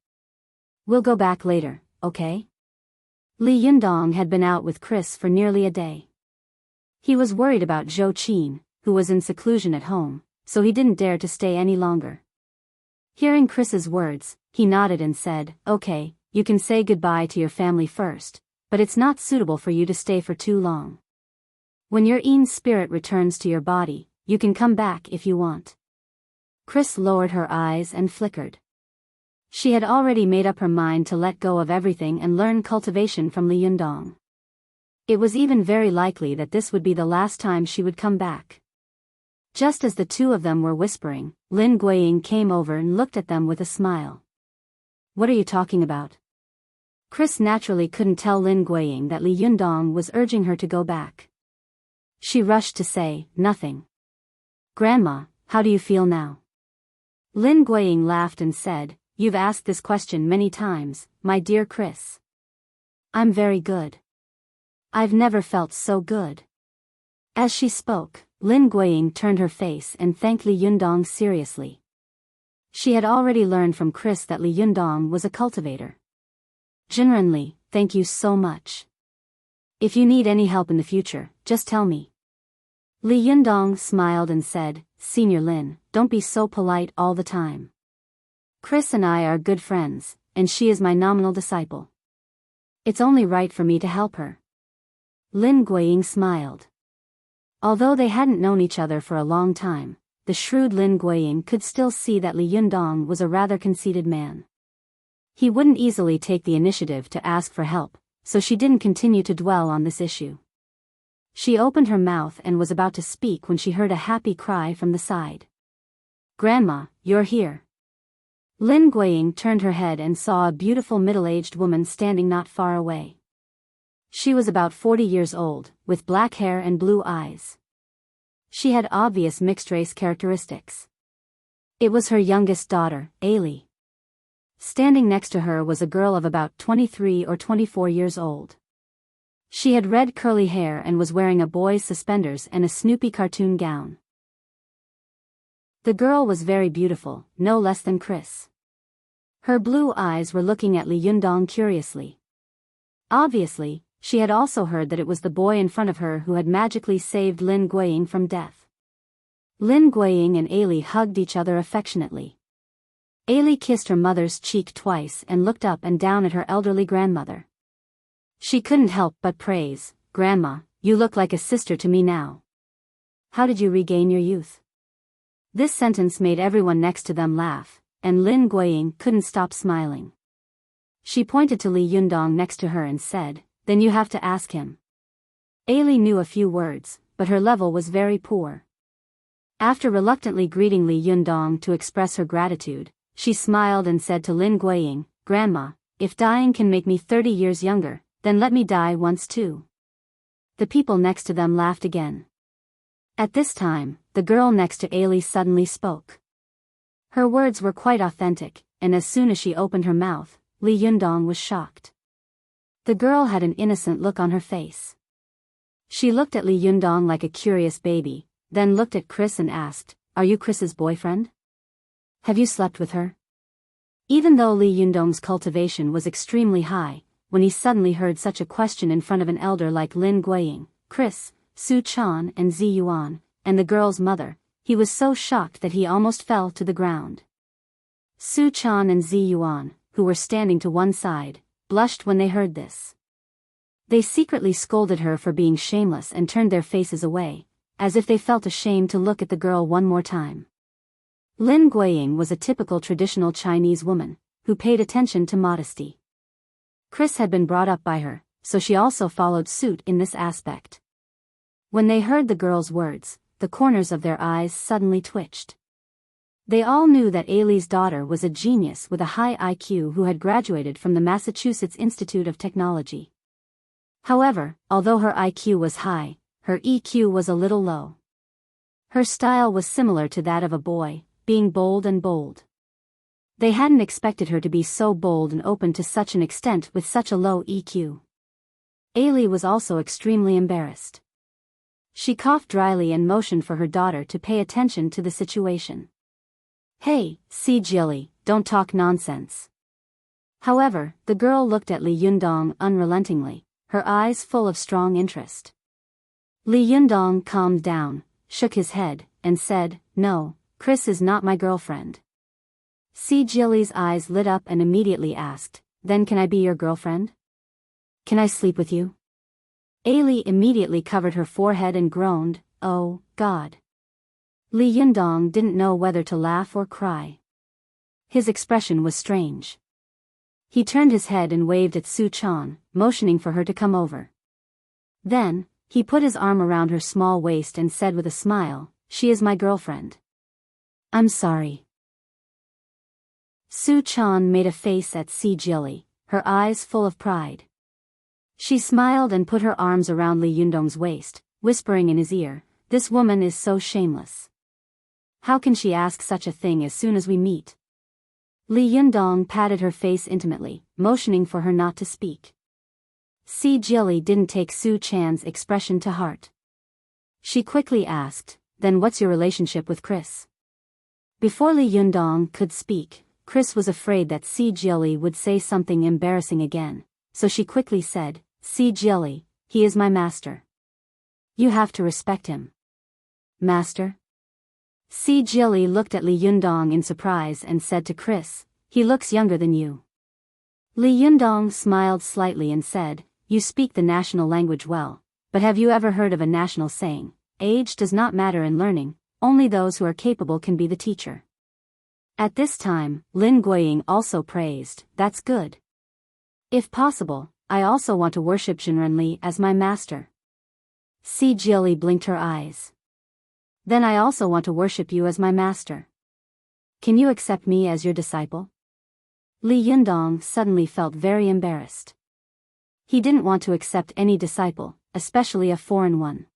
We'll go back later, okay? Li Yundong had been out with Chris for nearly a day. He was worried about Zhou Qin, who was in seclusion at home, so he didn't dare to stay any longer. Hearing Chris's words, he nodded and said, okay, you can say goodbye to your family first, but it's not suitable for you to stay for too long. When your Yin spirit returns to your body, you can come back if you want. Chris lowered her eyes and flickered. She had already made up her mind to let go of everything and learn cultivation from Li Yundong. It was even very likely that this would be the last time she would come back. Just as the two of them were whispering, Lin Guiying came over and looked at them with a smile. What are you talking about? Chris naturally couldn't tell Lin Guiying that Li Yundong was urging her to go back. She rushed to say, nothing. Grandma, how do you feel now? Lin Guiying laughed and said, you've asked this question many times, my dear Chris. I'm very good. I've never felt so good. As she spoke, Lin Guiying turned her face and thanked Li Yundong seriously. She had already learned from Chris that Li Yundong was a cultivator. Genuinely, thank you so much. If you need any help in the future, just tell me. Li Yundong smiled and said, Senior Lin, don't be so polite all the time. Chris and I are good friends, and she is my nominal disciple. It's only right for me to help her. Lin Guiying smiled. Although they hadn't known each other for a long time, the shrewd Lin Guiying could still see that Li Yundong was a rather conceited man. He wouldn't easily take the initiative to ask for help, so she didn't continue to dwell on this issue. She opened her mouth and was about to speak when she heard a happy cry from the side. Grandma, you're here. Lin Guiying turned her head and saw a beautiful middle-aged woman standing not far away. She was about 40 years old, with black hair and blue eyes. She had obvious mixed-race characteristics. It was her youngest daughter, Ailey. Standing next to her was a girl of about 23 or 24 years old. She had red curly hair and was wearing a boy's suspenders and a Snoopy cartoon gown. The girl was very beautiful, no less than Chris. Her blue eyes were looking at Li Yundong curiously. Obviously, she had also heard that it was the boy in front of her who had magically saved Lin Guiying from death. Lin Guiying and Ailey hugged each other affectionately. Ailey kissed her mother's cheek twice and looked up and down at her elderly grandmother. She couldn't help but praise, Grandma, you look like a sister to me now. How did you regain your youth? This sentence made everyone next to them laugh, and Lin Guiying couldn't stop smiling. She pointed to Li Yundong next to her and said, then you have to ask him. Ailey knew a few words, but her level was very poor. After reluctantly greeting Li Yundong to express her gratitude, she smiled and said to Lin Guiying, Grandma, if dying can make me 30 years younger, then let me die once too. The people next to them laughed again. At this time, the girl next to Ailey suddenly spoke. Her words were quite authentic, and as soon as she opened her mouth, Li Yundong was shocked. The girl had an innocent look on her face. She looked at Li Yundong like a curious baby, then looked at Chris and asked, Are you Chris's boyfriend? Have you slept with her? Even though Li Yundong's cultivation was extremely high, when he suddenly heard such a question in front of an elder like Lin Guiying, Chris, Su Chan and Zi Yuan, and the girl's mother, he was so shocked that he almost fell to the ground. Su Chan and Zi Yuan, who were standing to one side, blushed when they heard this. They secretly scolded her for being shameless and turned their faces away, as if they felt ashamed to look at the girl one more time. Lin Guiying was a typical traditional Chinese woman, who paid attention to modesty. Chris had been brought up by her, so she also followed suit in this aspect. When they heard the girl's words, the corners of their eyes suddenly twitched. They all knew that Ailey's daughter was a genius with a high IQ who had graduated from the Massachusetts Institute of Technology. However, although her IQ was high, her EQ was a little low. Her style was similar to that of a boy, being bold and bold. They hadn't expected her to be so bold and open to such an extent with such a low EQ. Ailey was also extremely embarrassed. She coughed dryly and motioned for her daughter to pay attention to the situation. Hey, see Jilly, don't talk nonsense. However, the girl looked at Li Yundong unrelentingly, her eyes full of strong interest. Li Yundong calmed down, shook his head, and said, "No, Chris is not my girlfriend." Si Jili's eyes lit up and immediately asked, "Then can I be your girlfriend? Can I sleep with you?" Ailey immediately covered her forehead and groaned, "Oh, God." Li Yundong didn't know whether to laugh or cry. His expression was strange. He turned his head and waved at Su Chan, motioning for her to come over. Then, he put his arm around her small waist and said with a smile, "She is my girlfriend." "I'm sorry." Su Chan made a face at Si Jili, her eyes full of pride. She smiled and put her arms around Li Yundong's waist, whispering in his ear, "This woman is so shameless. How can she ask such a thing as soon as we meet?" Li Yundong patted her face intimately, motioning for her not to speak. Si Jili didn't take Su Chan's expression to heart. She quickly asked, "Then what's your relationship with Chris?" Before Li Yundong could speak, Chris was afraid that Si Jili would say something embarrassing again, so she quickly said, "Si Jili, he is my master. You have to respect him." "Master?" Si Jili looked at Li Yundong in surprise and said to Chris, "He looks younger than you." Li Yundong smiled slightly and said, "You speak the national language well, but have you ever heard of a national saying, 'Age does not matter in learning, only those who are capable can be the teacher'?" At this time, Lin Guiying also praised, "That's good. If possible, I also want to worship Jinrenli as my master." Si Jili blinked her eyes. "Then I also want to worship you as my master. Can you accept me as your disciple?" Li Yundong suddenly felt very embarrassed. He didn't want to accept any disciple, especially a foreign one.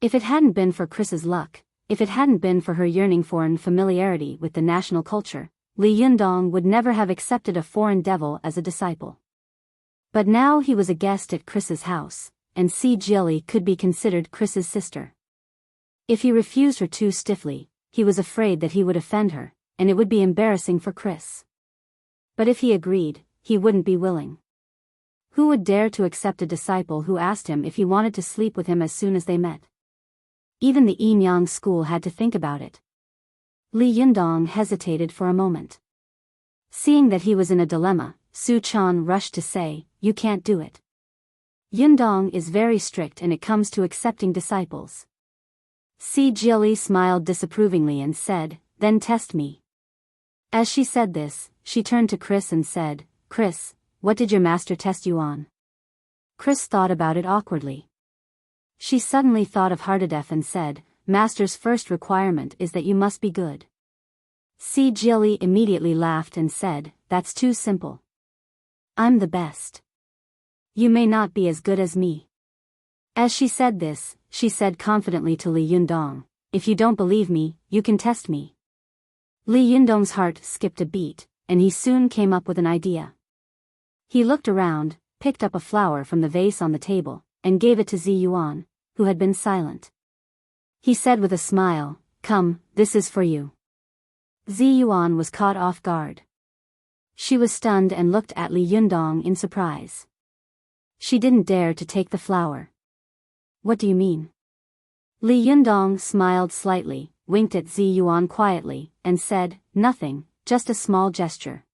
If it hadn't been for Chris's luck, if it hadn't been for her yearning foreign familiarity with the national culture, Li Yundong would never have accepted a foreign devil as a disciple. But now he was a guest at Chris's house, and Si Jili could be considered Chris's sister. If he refused her too stiffly, he was afraid that he would offend her, and it would be embarrassing for Chris. But if he agreed, he wouldn't be willing. Who would dare to accept a disciple who asked him if he wanted to sleep with him as soon as they met? Even the Yinyang school had to think about it. Li Yundong hesitated for a moment. Seeing that he was in a dilemma, Su Chan rushed to say, "You can't do it. Yundong is very strict when it comes to accepting disciples." Si Jili smiled disapprovingly and said, "Then test me." As she said this, she turned to Chris and said, "Chris, what did your master test you on?" Chris thought about it awkwardly. She suddenly thought of Hardadef and said, "Master's first requirement is that you must be good." Si Jili immediately laughed and said, "That's too simple. I'm the best. You may not be as good as me." As she said this, she said confidently to Li Yundong, "If you don't believe me, you can test me." Li Yundong's heart skipped a beat, and he soon came up with an idea. He looked around, picked up a flower from the vase on the table, and gave it to Zi Yuan, who had been silent. He said with a smile, "Come, this is for you." Zi Yuan was caught off guard. She was stunned and looked at Li Yundong in surprise. She didn't dare to take the flower. "What do you mean?" Li Yundong smiled slightly, winked at Zi Yuan quietly, and said, "Nothing, just a small gesture."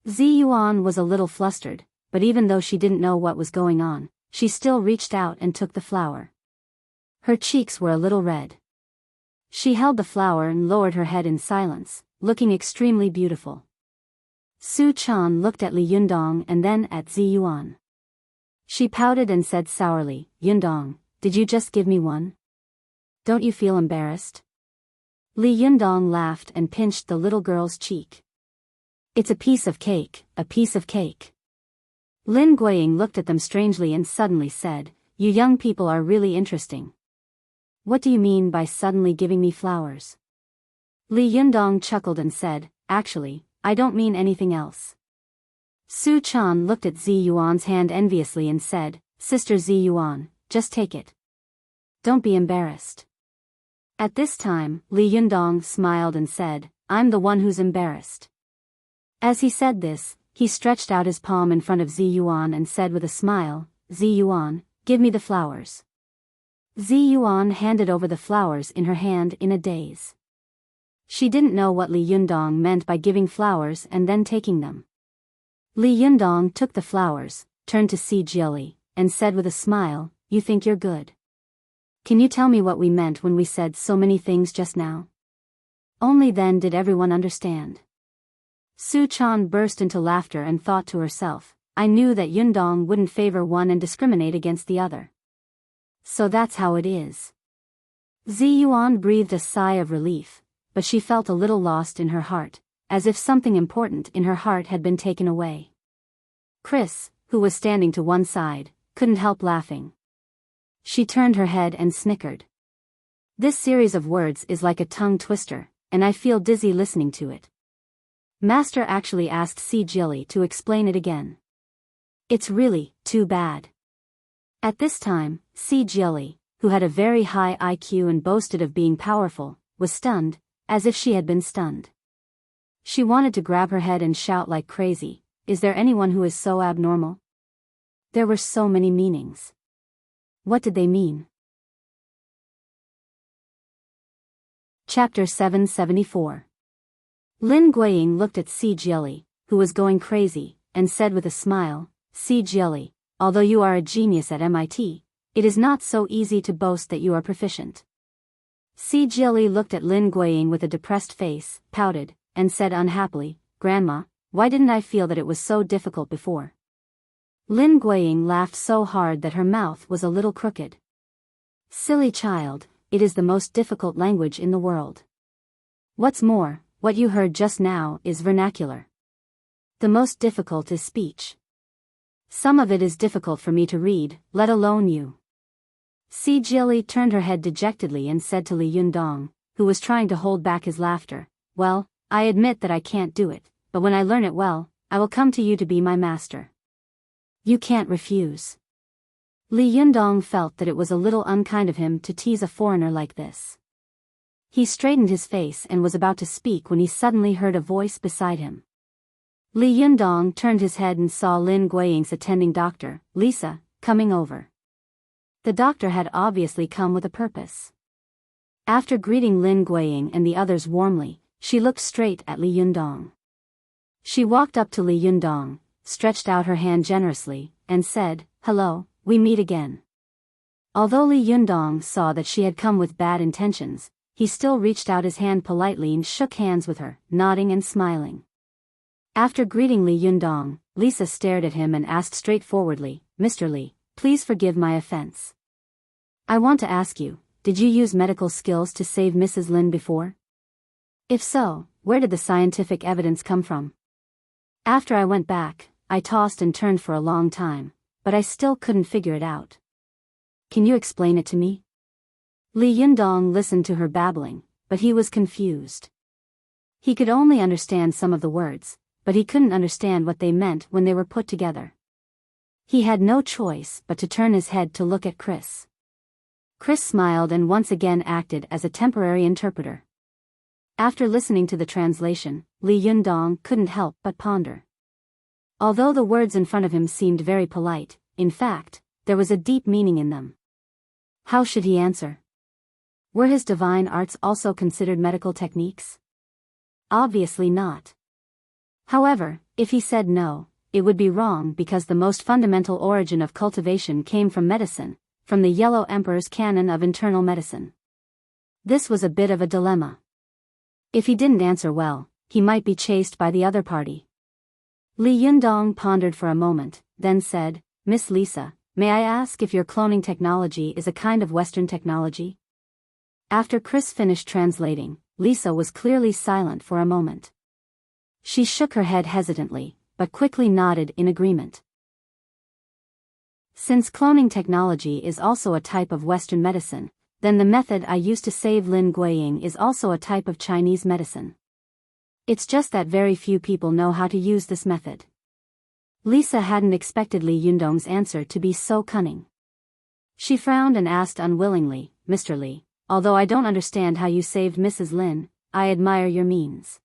Zi Yuan was a little flustered, but even though she didn't know what was going on, she still reached out and took the flower. Her cheeks were a little red. She held the flower and lowered her head in silence, looking extremely beautiful. Su Chan looked at Li Yundong and then at Zi Yuan. She pouted and said sourly, "Yundong, did you just give me one? Don't you feel embarrassed?" Li Yundong laughed and pinched the little girl's cheek. "It's a piece of cake, a piece of cake." Lin Guiying looked at them strangely and suddenly said, "You young people are really interesting. What do you mean by suddenly giving me flowers?" Li Yundong chuckled and said, "Actually, I don't mean anything else." Su Chan looked at Zi Yuan's hand enviously and said, "Sister Zi Yuan, just take it. Don't be embarrassed." At this time, Li Yundong smiled and said, "I'm the one who's embarrassed." As he said this, he stretched out his palm in front of Ziyuan and said with a smile, Ziyuan, give me the flowers. Ziyuan handed over the flowers in her hand in a daze. She didn't know what Li Yundong meant by giving flowers and then taking them. Li Yundong took the flowers, turned to see Jieli, and said with a smile, you think you're good. Can you tell me what we meant when we said so many things just now? Only then did everyone understand. Su Chan burst into laughter and thought to herself, I knew that Yundong wouldn't favor one and discriminate against the other. So that's how it is. Ziyuan breathed a sigh of relief, but she felt a little lost in her heart, as if something important in her heart had been taken away. Chris, who was standing to one side, couldn't help laughing. She turned her head and snickered. This series of words is like a tongue twister, and I feel dizzy listening to it. Master actually asked Si Jili to explain it again. It's really too bad. At this time, Si Jili, who had a very high IQ and boasted of being powerful, was stunned, as if she had been stunned. She wanted to grab her head and shout like crazy, is there anyone who is so abnormal? There were so many meanings. What did they mean? Chapter 774. Lin Guiying looked at Si Jili, who was going crazy, and said with a smile, Si Jili, although you are a genius at MIT, it is not so easy to boast that you are proficient. Si Jili looked at Lin Guiying with a depressed face, pouted, and said unhappily, Grandma, why didn't I feel that it was so difficult before? Lin Guiying laughed so hard that her mouth was a little crooked. Silly child, it is the most difficult language in the world. What's more, what you heard just now is vernacular. The most difficult is speech. Some of it is difficult for me to read, let alone you. Si Jili turned her head dejectedly and said to Li Yundong, who was trying to hold back his laughter, well, I admit that I can't do it, but when I learn it well, I will come to you to be my master. You can't refuse. Li Yundong felt that it was a little unkind of him to tease a foreigner like this. He straightened his face and was about to speak when he suddenly heard a voice beside him. Li Yundong turned his head and saw Lin Guiying's attending doctor, Lisa, coming over. The doctor had obviously come with a purpose. After greeting Lin Guiying and the others warmly, she looked straight at Li Yundong. She walked up to Li Yundong, stretched out her hand generously, and said, Hello, we meet again. Although Li Yundong saw that she had come with bad intentions, he still reached out his hand politely and shook hands with her, nodding and smiling. After greeting Li Yundong, Lisa stared at him and asked straightforwardly, Mr. Li, please forgive my offense. I want to ask you, did you use medical skills to save Mrs. Lin before? If so, where did the scientific evidence come from? After I went back, I tossed and turned for a long time, but I still couldn't figure it out. Can you explain it to me? Li Yundong listened to her babbling, but he was confused. He could only understand some of the words, but he couldn't understand what they meant when they were put together. He had no choice but to turn his head to look at Chris. Chris smiled and once again acted as a temporary interpreter. After listening to the translation, Li Yundong couldn't help but ponder. Although the words in front of him seemed very polite, in fact, there was a deep meaning in them. How should he answer? Were his divine arts also considered medical techniques? Obviously not. However, if he said no, it would be wrong because the most fundamental origin of cultivation came from medicine, from the Yellow Emperor's canon of internal medicine. This was a bit of a dilemma. If he didn't answer well, he might be chased by the other party. Li Yundong pondered for a moment, then said, Miss Lisa, may I ask if your cloning technology is a kind of Western technology? After Chris finished translating, Lisa was clearly silent for a moment. She shook her head hesitantly, but quickly nodded in agreement. Since cloning technology is also a type of Western medicine, then the method I used to save Lin Guiying is also a type of Chinese medicine. It's just that very few people know how to use this method. Lisa hadn't expected Li Yundong's answer to be so cunning. She frowned and asked unwillingly, Mr. Li, although I don't understand how you saved Mrs. Lin, I admire your means.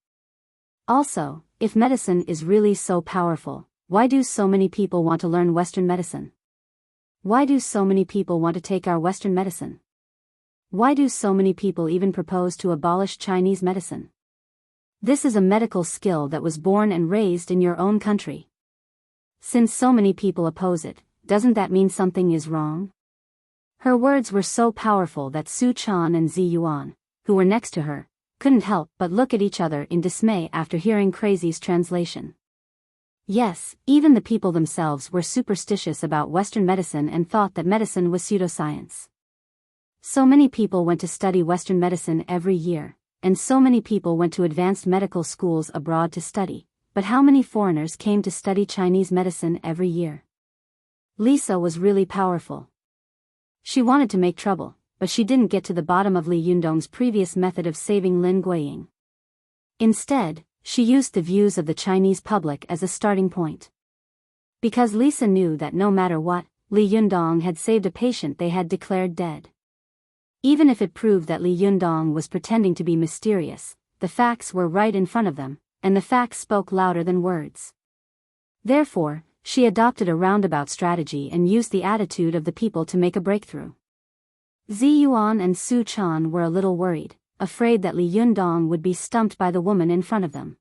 Also, If medicine is really so powerful, why do so many people want to learn Western medicine? Why do so many people want to take our Western medicine? Why do so many people even propose to abolish Chinese medicine? This is a medical skill that was born and raised in your own country. Since so many people oppose it, doesn't that mean something is wrong? Her words were so powerful that Su Chan and Zi Yuan, who were next to her, couldn't help but look at each other in dismay after hearing Crazy's translation. Yes, even the people themselves were superstitious about Western medicine and thought that medicine was pseudoscience. So many people went to study Western medicine every year, and so many people went to advanced medical schools abroad to study, but how many foreigners came to study Chinese medicine every year? Lisa was really powerful. She wanted to make trouble, but she didn't get to the bottom of Li Yundong's previous method of saving Lin Guiying. Instead, she used the views of the Chinese public as a starting point. Because Lisa knew that no matter what, Li Yundong had saved a patient they had declared dead. Even if it proved that Li Yundong was pretending to be mysterious, the facts were right in front of them, and the facts spoke louder than words. Therefore, she adopted a roundabout strategy and used the attitude of the people to make a breakthrough. Zi Yuan and Su Chan were a little worried, afraid that Li Yundong would be stumped by the woman in front of them.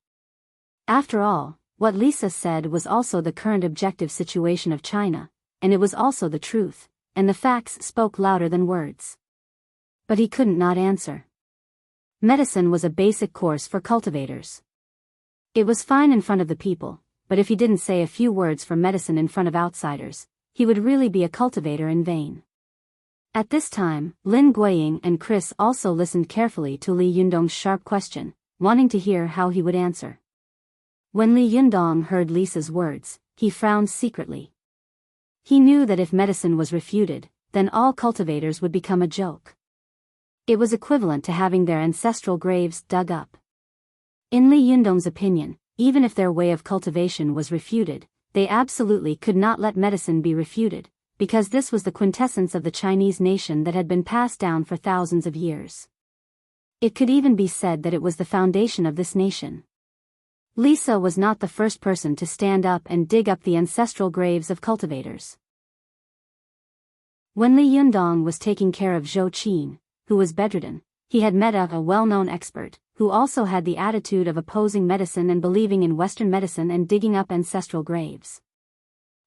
After all, what Lisa said was also the current objective situation of China, and it was also the truth, and the facts spoke louder than words. But he couldn't not answer. Medicine was a basic course for cultivators. It was fine in front of the people, but if he didn't say a few words for medicine in front of outsiders, he would really be a cultivator in vain. At this time, Lin Guiying and Chris also listened carefully to Li Yundong's sharp question, wanting to hear how he would answer. When Li Yundong heard Lisa's words, he frowned secretly. He knew that if medicine was refuted, then all cultivators would become a joke. It was equivalent to having their ancestral graves dug up. In Li Yundong's opinion, even if their way of cultivation was refuted, they absolutely could not let medicine be refuted, because this was the quintessence of the Chinese nation that had been passed down for thousands of years. It could even be said that it was the foundation of this nation. Lisa was not the first person to stand up and dig up the ancestral graves of cultivators. When Li Yundong was taking care of Zhou Qin, who was bedridden, he had met a well-known expert, who also had the attitude of opposing medicine and believing in Western medicine and digging up ancestral graves.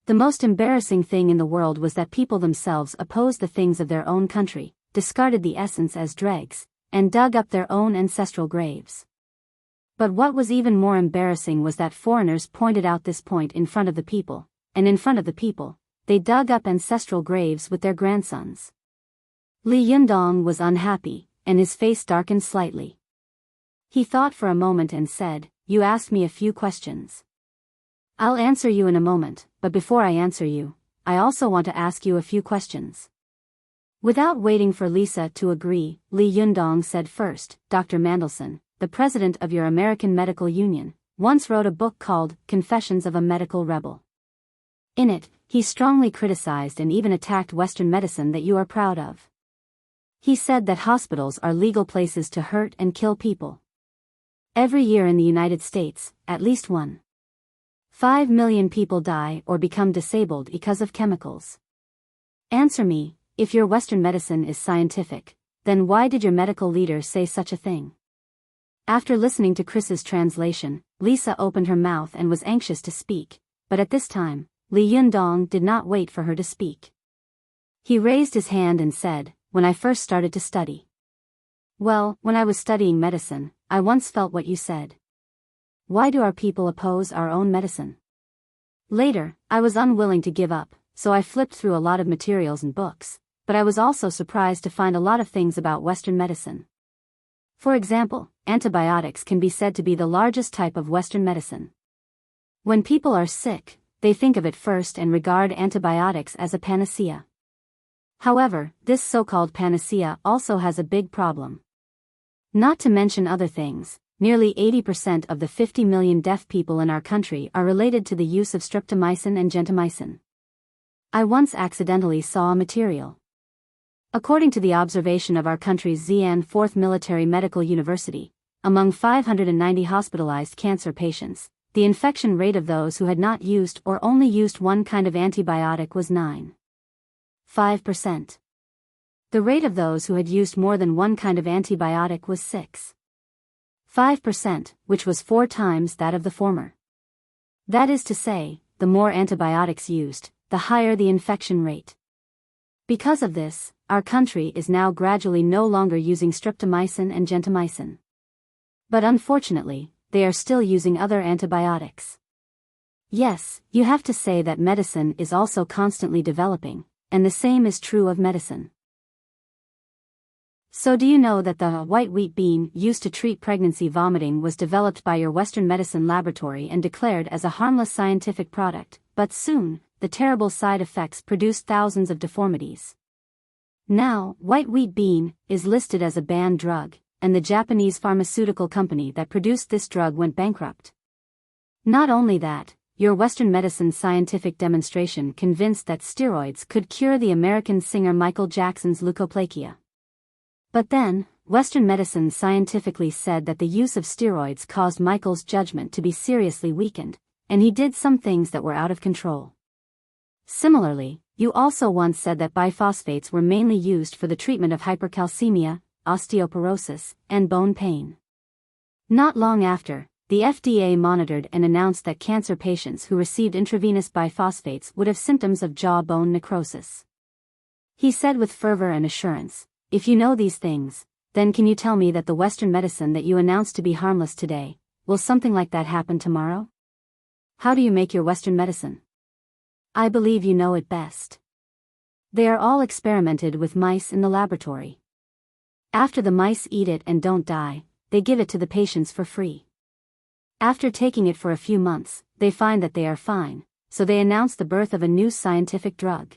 The most embarrassing thing in the world was that people themselves opposed the things of their own country, discarded the essence as dregs, and dug up their own ancestral graves. But what was even more embarrassing was that foreigners pointed out this point in front of the people, and in front of the people, they dug up ancestral graves with their grandsons. Li Yundong was unhappy, and his face darkened slightly. He thought for a moment and said, "You asked me a few questions. I'll answer you in a moment, but before I answer you, I also want to ask you a few questions." Without waiting for Lisa to agree, Li Yundong said first, "Dr. Mandelson, the president of your American Medical Union, once wrote a book called Confessions of a Medical Rebel. In it, he strongly criticized and even attacked Western medicine that you are proud of. He said that hospitals are legal places to hurt and kill people. Every year in the United States, at least 1.5 million people die or become disabled because of chemicals. Answer me, if your Western medicine is scientific, then why did your medical leader say such a thing?" After listening to Chris's translation, Lisa opened her mouth and was anxious to speak, but at this time, Li Yundong did not wait for her to speak. He raised his hand and said, "When I first started to study. Well, when I was studying medicine, I once felt what you said. Why do our people oppose our own medicine? Later, I was unwilling to give up, so I flipped through a lot of materials and books, but I was also surprised to find a lot of things about Western medicine. For example, antibiotics can be said to be the largest type of Western medicine. When people are sick, they think of it first and regard antibiotics as a panacea. However, this so-called panacea also has a big problem. Not to mention other things, nearly 80% of the 50 million deaf people in our country are related to the use of streptomycin and gentamicin. I once accidentally saw a material. According to the observation of our country's Xi'an 4th Military Medical University, among 590 hospitalized cancer patients, the infection rate of those who had not used or only used one kind of antibiotic was 9.5%. The rate of those who had used more than one kind of antibiotic was 6.5%, which was 4 times that of the former. That is to say, the more antibiotics used, the higher the infection rate. Because of this, our country is now gradually no longer using streptomycin and gentamicin. But unfortunately, they are still using other antibiotics. Yes, you have to say that medicine is also constantly developing, and the same is true of medicine. So do you know that the white wheat bean used to treat pregnancy vomiting was developed by your Western medicine laboratory and declared as a harmless scientific product, but soon, the terrible side effects produced thousands of deformities. Now, white wheat bean is listed as a banned drug, and the Japanese pharmaceutical company that produced this drug went bankrupt. Not only that, your Western medicine scientific demonstration convinced that steroids could cure the American singer Michael Jackson's leukoplakia. But then, Western medicine scientifically said that the use of steroids caused Michael's judgment to be seriously weakened, and he did some things that were out of control. Similarly, you also once said that biphosphates were mainly used for the treatment of hypercalcemia, osteoporosis, and bone pain. Not long after, the FDA monitored and announced that cancer patients who received intravenous biphosphates would have symptoms of jaw-bone necrosis. He said with fervor and assurance, "If you know these things, then can you tell me that the Western medicine that you announced to be harmless today, will something like that happen tomorrow? How do you make your Western medicine? I believe you know it best. They are all experimented with mice in the laboratory. After the mice eat it and don't die, they give it to the patients for free. After taking it for a few months, they find that they are fine, so they announce the birth of a new scientific drug.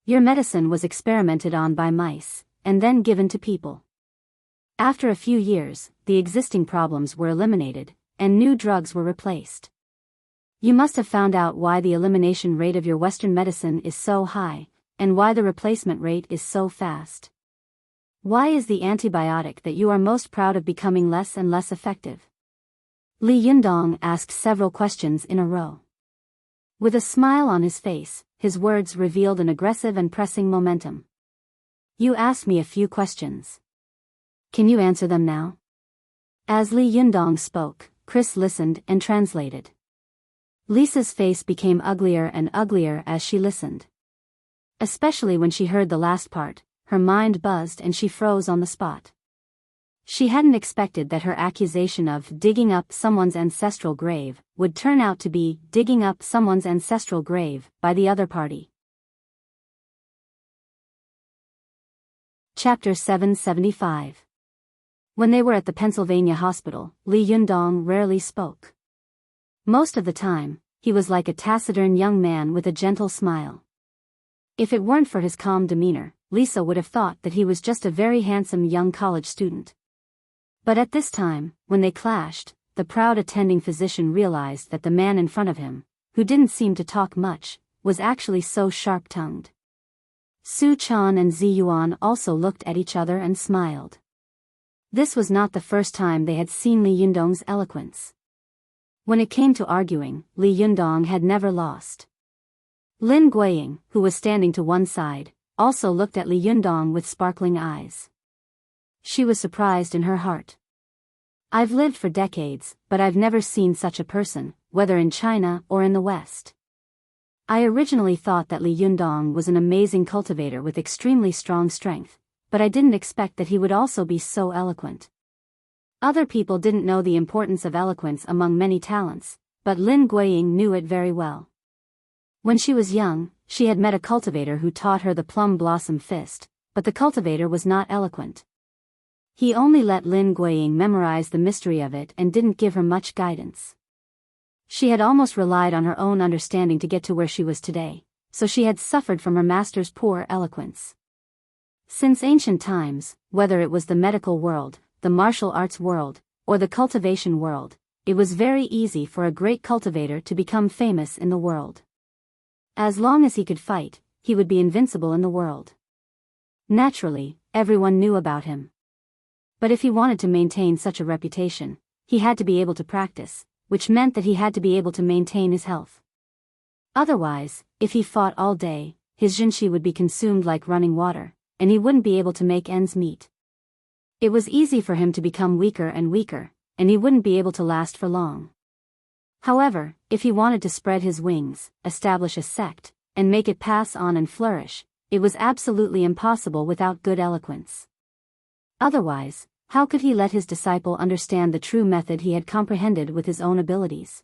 Your medicine was experimented on by mice, and then given to people. After a few years, the existing problems were eliminated, and new drugs were replaced. You must have found out why the elimination rate of your Western medicine is so high, and why the replacement rate is so fast. Why is the antibiotic that you are most proud of becoming less and less effective?" Li Yundong asked several questions in a row. With a smile on his face, his words revealed an aggressive and pressing momentum. "You asked me a few questions. Can you answer them now?" As Li Yundong spoke, Chris listened and translated. Lisa's face became uglier and uglier as she listened. Especially when she heard the last part, her mind buzzed and she froze on the spot. She hadn't expected that her accusation of digging up someone's ancestral grave would turn out to be digging up someone's ancestral grave by the other party. Chapter 775. When they were at the Pennsylvania hospital, Li Yundong rarely spoke. Most of the time, he was like a taciturn young man with a gentle smile. If it weren't for his calm demeanor, Lisa would have thought that he was just a very handsome young college student. But at this time, when they clashed, the proud attending physician realized that the man in front of him, who didn't seem to talk much, was actually so sharp-tongued. Su Chan and Zi Yuan also looked at each other and smiled. This was not the first time they had seen Li Yundong's eloquence. When it came to arguing, Li Yundong had never lost. Lin Guiying, who was standing to one side, also looked at Li Yundong with sparkling eyes. She was surprised in her heart. "I've lived for decades, but I've never seen such a person, whether in China or in the West. I originally thought that Li Yundong was an amazing cultivator with extremely strong strength, but I didn't expect that he would also be so eloquent." Other people didn't know the importance of eloquence among many talents, but Lin Guiying knew it very well. When she was young, she had met a cultivator who taught her the plum blossom fist, but the cultivator was not eloquent. He only let Lin Guiying memorize the mystery of it and didn't give her much guidance. She had almost relied on her own understanding to get to where she was today, so she had suffered from her master's poor eloquence. Since ancient times, whether it was the medical world, the martial arts world, or the cultivation world, it was very easy for a great cultivator to become famous in the world. As long as he could fight, he would be invincible in the world. Naturally, everyone knew about him. But if he wanted to maintain such a reputation, he had to be able to practice, which meant that he had to be able to maintain his health. Otherwise, if he fought all day, his jinshi would be consumed like running water, and he wouldn't be able to make ends meet. It was easy for him to become weaker and weaker, and he wouldn't be able to last for long. However, if he wanted to spread his wings, establish a sect, and make it pass on and flourish, it was absolutely impossible without good eloquence. Otherwise, how could he let his disciple understand the true method he had comprehended with his own abilities?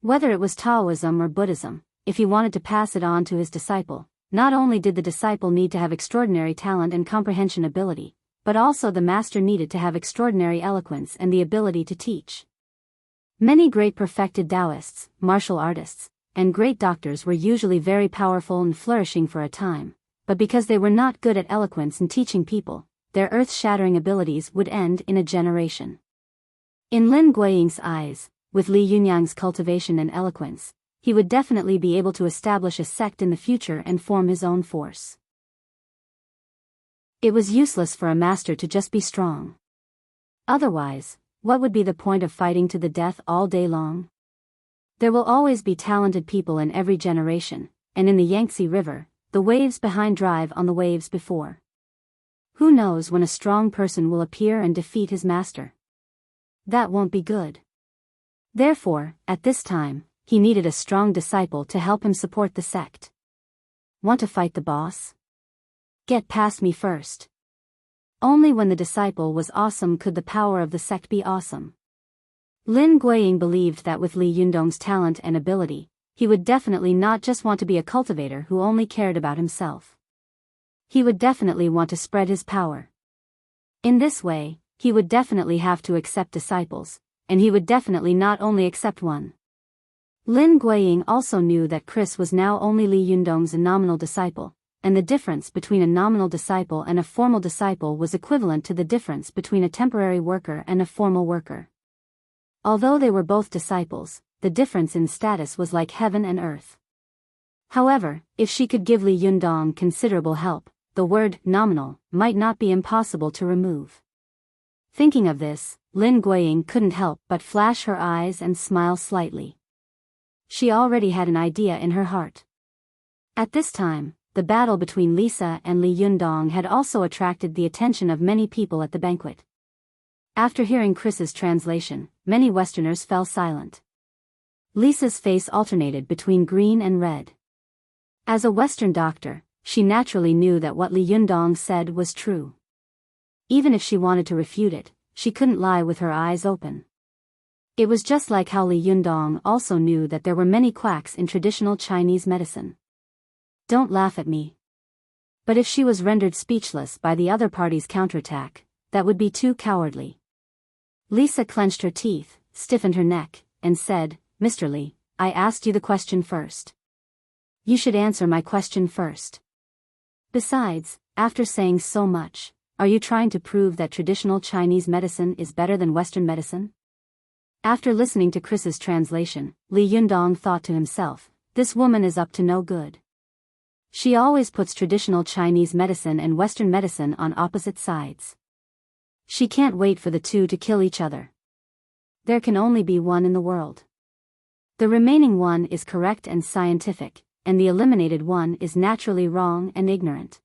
Whether it was Taoism or Buddhism, if he wanted to pass it on to his disciple, not only did the disciple need to have extraordinary talent and comprehension ability, but also the master needed to have extraordinary eloquence and the ability to teach. Many great perfected Taoists, martial artists, and great doctors were usually very powerful and flourishing for a time, but because they were not good at eloquence and teaching people, their earth-shattering abilities would end in a generation. In Lin Guiying's eyes, with Li Yunyang's cultivation and eloquence, he would definitely be able to establish a sect in the future and form his own force. It was useless for a master to just be strong. Otherwise, what would be the point of fighting to the death all day long? There will always be talented people in every generation, and in the Yangtze River, the waves behind drive on the waves before. Who knows when a strong person will appear and defeat his master? That won't be good. Therefore, at this time, he needed a strong disciple to help him support the sect. Want to fight the boss? Get past me first. Only when the disciple was awesome could the power of the sect be awesome. Lin Guiying believed that with Li Yundong's talent and ability, he would definitely not just want to be a cultivator who only cared about himself. He would definitely want to spread his power. In this way, he would definitely have to accept disciples, and he would definitely not only accept one. Lin Guiying also knew that Chris was now only Li Yundong's nominal disciple, and the difference between a nominal disciple and a formal disciple was equivalent to the difference between a temporary worker and a formal worker. Although they were both disciples, the difference in status was like heaven and earth. However, if she could give Li Yundong considerable help, the word nominal might not be impossible to remove. Thinking of this, Lin Guiying couldn't help but flash her eyes and smile slightly. She already had an idea in her heart. At this time, the battle between Lisa and Li Yundong had also attracted the attention of many people at the banquet. After hearing Chris's translation, many Westerners fell silent. Lisa's face alternated between green and red. As a Western doctor, she naturally knew that what Li Yundong said was true. Even if she wanted to refute it, she couldn't lie with her eyes open. It was just like how Li Yundong also knew that there were many quacks in traditional Chinese medicine. Don't laugh at me. But if she was rendered speechless by the other party's counterattack, that would be too cowardly. Lisa clenched her teeth, stiffened her neck, and said, "Mr. Li, I asked you the question first. You should answer my question first. Besides, after saying so much, are you trying to prove that traditional Chinese medicine is better than Western medicine?" After listening to Chris's translation, Li Yundong thought to himself, this woman is up to no good. She always puts traditional Chinese medicine and Western medicine on opposite sides. She can't wait for the two to kill each other. There can only be one in the world. The remaining one is correct and scientific, and the eliminated one is naturally wrong and ignorant.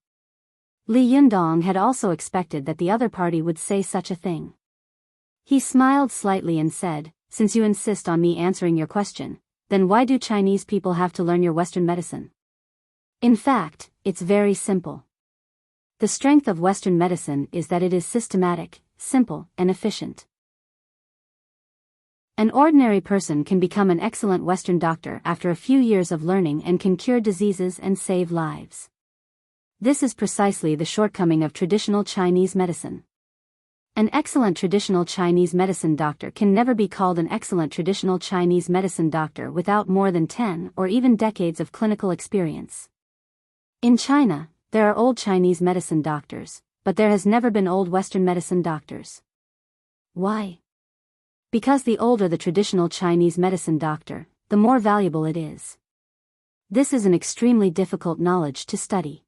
Li Yundong had also expected that the other party would say such a thing. He smiled slightly and said, "Since you insist on me answering your question, then why do Chinese people have to learn your Western medicine? In fact, it's very simple. The strength of Western medicine is that it is systematic, simple, and efficient. An ordinary person can become an excellent Western doctor after a few years of learning and can cure diseases and save lives. This is precisely the shortcoming of traditional Chinese medicine. An excellent traditional Chinese medicine doctor can never be called an excellent traditional Chinese medicine doctor without more than 10 or even decades of clinical experience. In China, there are old Chinese medicine doctors, but there has never been old Western medicine doctors. Why? Because the older the traditional Chinese medicine doctor, the more valuable it is. This is an extremely difficult knowledge to study.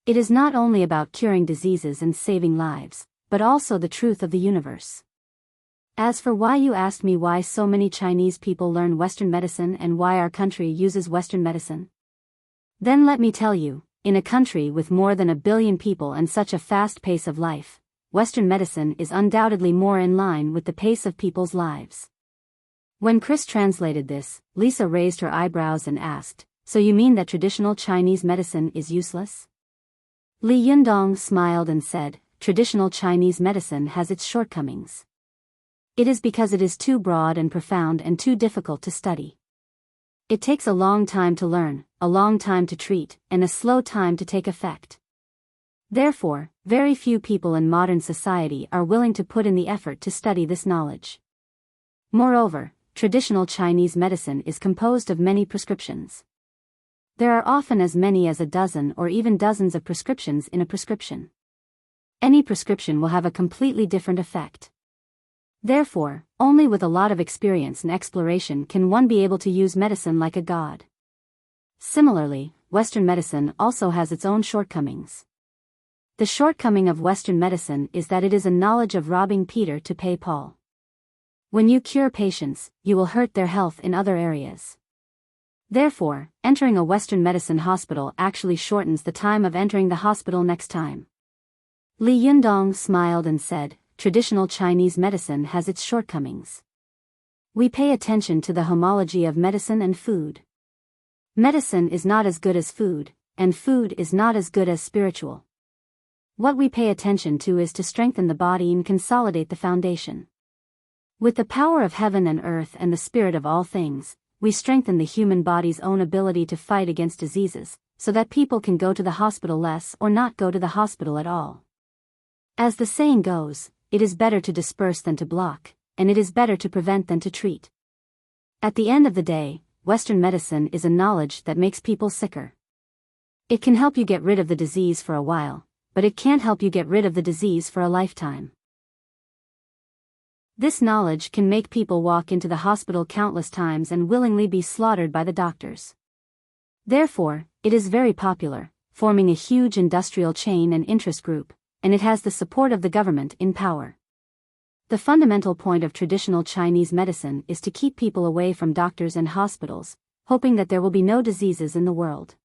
It is not only about curing diseases and saving lives, but also the truth of the universe. As for why you asked me why so many Chinese people learn Western medicine and why our country uses Western medicine, then let me tell you, in a country with more than 1 billion people and such a fast pace of life, Western medicine is undoubtedly more in line with the pace of people's lives. When Chris translated this, Lisa raised her eyebrows and asked, "So you mean that traditional Chinese medicine is useless?" Li Yundong smiled and said, "Traditional Chinese medicine has its shortcomings. It is because it is too broad and profound and too difficult to study. It takes a long time to learn, a long time to treat, and a slow time to take effect. Therefore, very few people in modern society are willing to put in the effort to study this knowledge. Moreover, traditional Chinese medicine is composed of many prescriptions. There are often as many as a dozen or even dozens of prescriptions in a prescription. Any prescription will have a completely different effect. Therefore, only with a lot of experience and exploration can one be able to use medicine like a god. Similarly, Western medicine also has its own shortcomings. The shortcoming of Western medicine is that it is a knowledge of robbing Peter to pay Paul. When you cure patients, you will hurt their health in other areas. Therefore, entering a Western medicine hospital actually shortens the time of entering the hospital next time." Li Yundong smiled and said, "Traditional Chinese medicine has its shortcomings. We pay attention to the homology of medicine and food. Medicine is not as good as food, and food is not as good as spiritual. What we pay attention to is to strengthen the body and consolidate the foundation. With the power of heaven and earth and the spirit of all things, we strengthen the human body's own ability to fight against diseases, so that people can go to the hospital less or not go to the hospital at all. As the saying goes, it is better to disperse than to block, and it is better to prevent than to treat. At the end of the day, Western medicine is a knowledge that makes people sicker. It can help you get rid of the disease for a while, but it can't help you get rid of the disease for a lifetime. This knowledge can make people walk into the hospital countless times and willingly be slaughtered by the doctors. Therefore, it is very popular, forming a huge industrial chain and interest group, and it has the support of the government in power. The fundamental point of traditional Chinese medicine is to keep people away from doctors and hospitals, hoping that there will be no diseases in the world.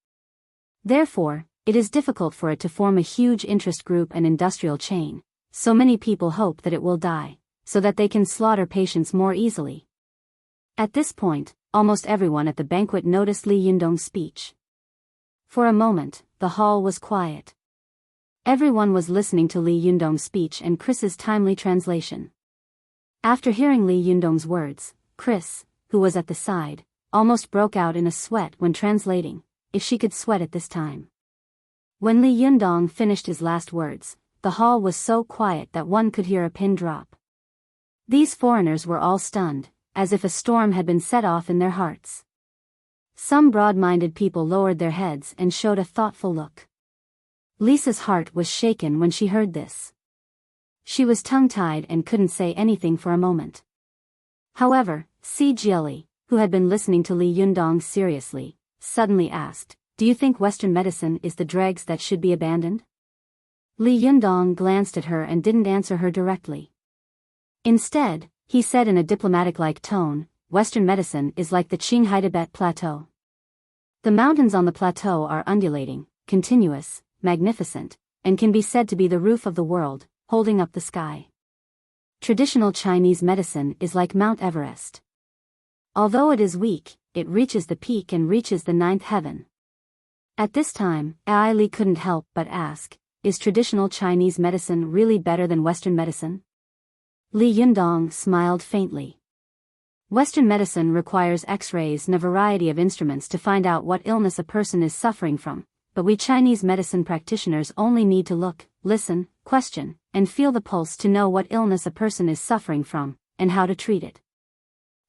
Therefore, it is difficult for it to form a huge interest group and industrial chain, so many people hope that it will die, so that they can slaughter patients more easily. At this point, almost everyone at the banquet noticed Li Yundong's speech. For a moment, the hall was quiet. Everyone was listening to Li Yundong's speech and Chris's timely translation. After hearing Li Yundong's words, Chris, who was at the side, almost broke out in a sweat when translating, if she could sweat at this time. When Li Yundong finished his last words, the hall was so quiet that one could hear a pin drop. These foreigners were all stunned, as if a storm had been set off in their hearts. Some broad-minded people lowered their heads and showed a thoughtful look. Lisa's heart was shaken when she heard this. She was tongue-tied and couldn't say anything for a moment. However, Si Jieli, who had been listening to Li Yundong seriously, suddenly asked, "Do you think Western medicine is the dregs that should be abandoned?" Li Yundong glanced at her and didn't answer her directly. Instead, he said in a diplomatic-like tone, "Western medicine is like the Qinghai Tibet Plateau. The mountains on the plateau are undulating, continuous, magnificent, and can be said to be the roof of the world, holding up the sky. Traditional Chinese medicine is like Mount Everest. Although it is weak, it reaches the peak and reaches the 9th heaven." At this time, Ai Li couldn't help but ask, "Is traditional Chinese medicine really better than Western medicine?" Li Yundong smiled faintly. Western medicine requires X-rays and a variety of instruments to find out what illness a person is suffering from, but we Chinese medicine practitioners only need to look, listen, question, and feel the pulse to know what illness a person is suffering from, and how to treat it.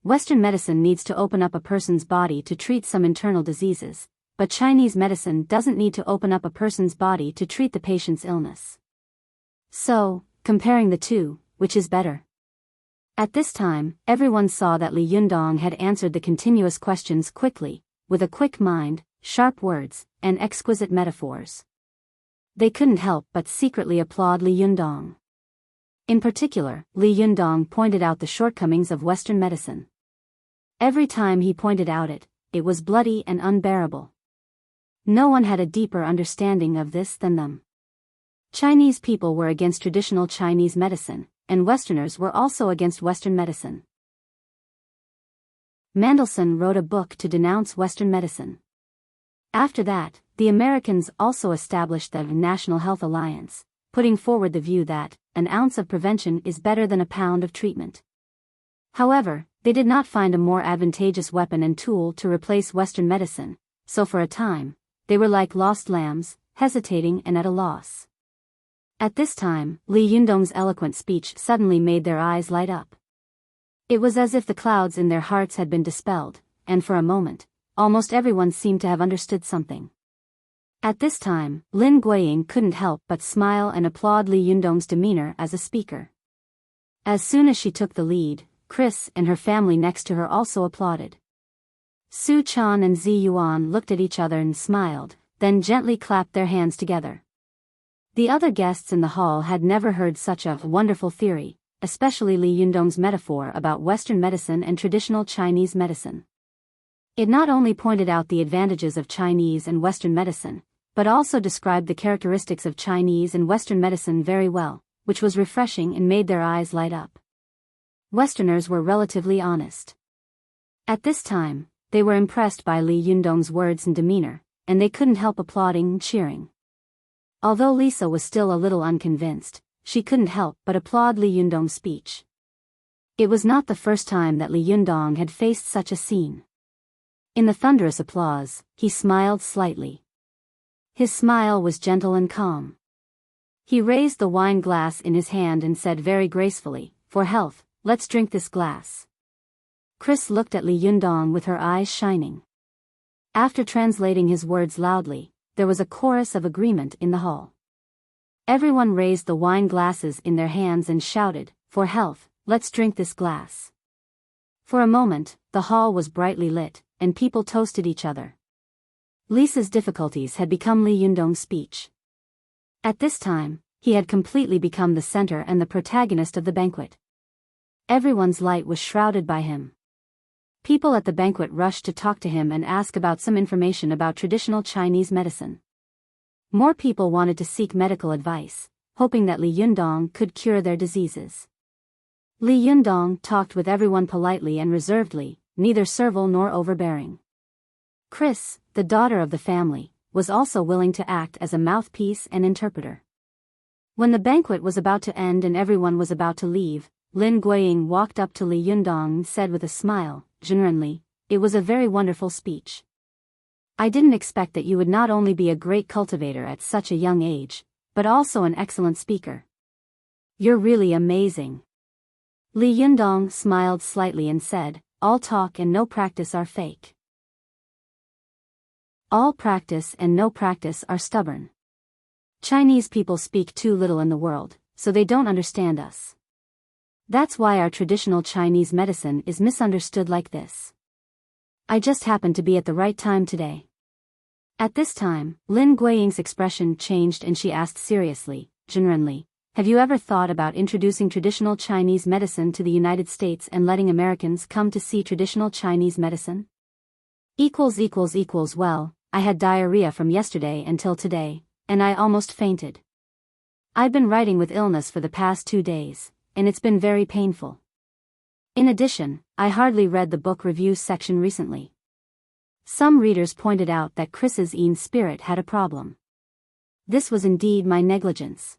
Western medicine needs to open up a person's body to treat some internal diseases, but Chinese medicine doesn't need to open up a person's body to treat the patient's illness. So, comparing the two, which is better? At this time, everyone saw that Li Yundong had answered the continuous questions quickly, with a quick mind, sharp words, and exquisite metaphors. They couldn't help but secretly applaud Li Yundong. In particular, Li Yundong pointed out the shortcomings of Western medicine. Every time he pointed out it was bloody and unbearable. No one had a deeper understanding of this than them. Chinese people were against traditional Chinese medicine, and Westerners were also against Western medicine. Mandelson wrote a book to denounce Western medicine. After that, the Americans also established the National Health Alliance, putting forward the view that an ounce of prevention is better than a pound of treatment. However, they did not find a more advantageous weapon and tool to replace Western medicine, so for a time, they were like lost lambs, hesitating and at a loss. At this time, Li Yundong's eloquent speech suddenly made their eyes light up. It was as if the clouds in their hearts had been dispelled, and for a moment, almost everyone seemed to have understood something. At this time, Lin Guiying couldn't help but smile and applaud Li Yundong's demeanor as a speaker. As soon as she took the lead, Chris and her family next to her also applauded. Su Chan and Zi Yuan looked at each other and smiled, then gently clapped their hands together. The other guests in the hall had never heard such a wonderful theory, especially Li Yundong's metaphor about Western medicine and traditional Chinese medicine. It not only pointed out the advantages of Chinese and Western medicine, but also described the characteristics of Chinese and Western medicine very well, which was refreshing and made their eyes light up. Westerners were relatively honest. At this time, they were impressed by Li Yundong's words and demeanor, and they couldn't help applauding and cheering. Although Lisa was still a little unconvinced, she couldn't help but applaud Li Yundong's speech. It was not the first time that Li Yundong had faced such a scene. In the thunderous applause, he smiled slightly. His smile was gentle and calm. He raised the wine glass in his hand and said very gracefully, "For health, let's drink this glass." Chris looked at Li Yundong with her eyes shining. After translating his words loudly, there was a chorus of agreement in the hall. Everyone raised the wine glasses in their hands and shouted, "For health, let's drink this glass." For a moment, the hall was brightly lit, and people toasted each other. Lisa's difficulties had become Li Yundong's speech. At this time, he had completely become the center and the protagonist of the banquet. Everyone's light was shrouded by him. People at the banquet rushed to talk to him and ask about some information about traditional Chinese medicine. More people wanted to seek medical advice, hoping that Li Yundong could cure their diseases. Li Yundong talked with everyone politely and reservedly, neither servile nor overbearing. Chris, the daughter of the family, was also willing to act as a mouthpiece and interpreter. When the banquet was about to end and everyone was about to leave, Lin Guiying walked up to Li Yundong and said with a smile, "Genuinely, it was a very wonderful speech. I didn't expect that you would not only be a great cultivator at such a young age, but also an excellent speaker. You're really amazing." Li Yundong smiled slightly and said, "All talk and no practice are fake. All practice and no practice are stubborn. Chinese people speak too little in the world, so they don't understand us. That's why our traditional Chinese medicine is misunderstood like this. I just happened to be at the right time today." At this time, Lin Guiying's expression changed and she asked seriously, "Genuinely, have you ever thought about introducing traditional Chinese medicine to the United States and letting Americans come to see traditional Chinese medicine?" Well, I had diarrhea from yesterday until today, and I almost fainted. I've been writing with illness for the past 2 days, and it's been very painful. In addition, I hardly read the book review section recently. Some readers pointed out that Chris's spirit had a problem. This was indeed my negligence.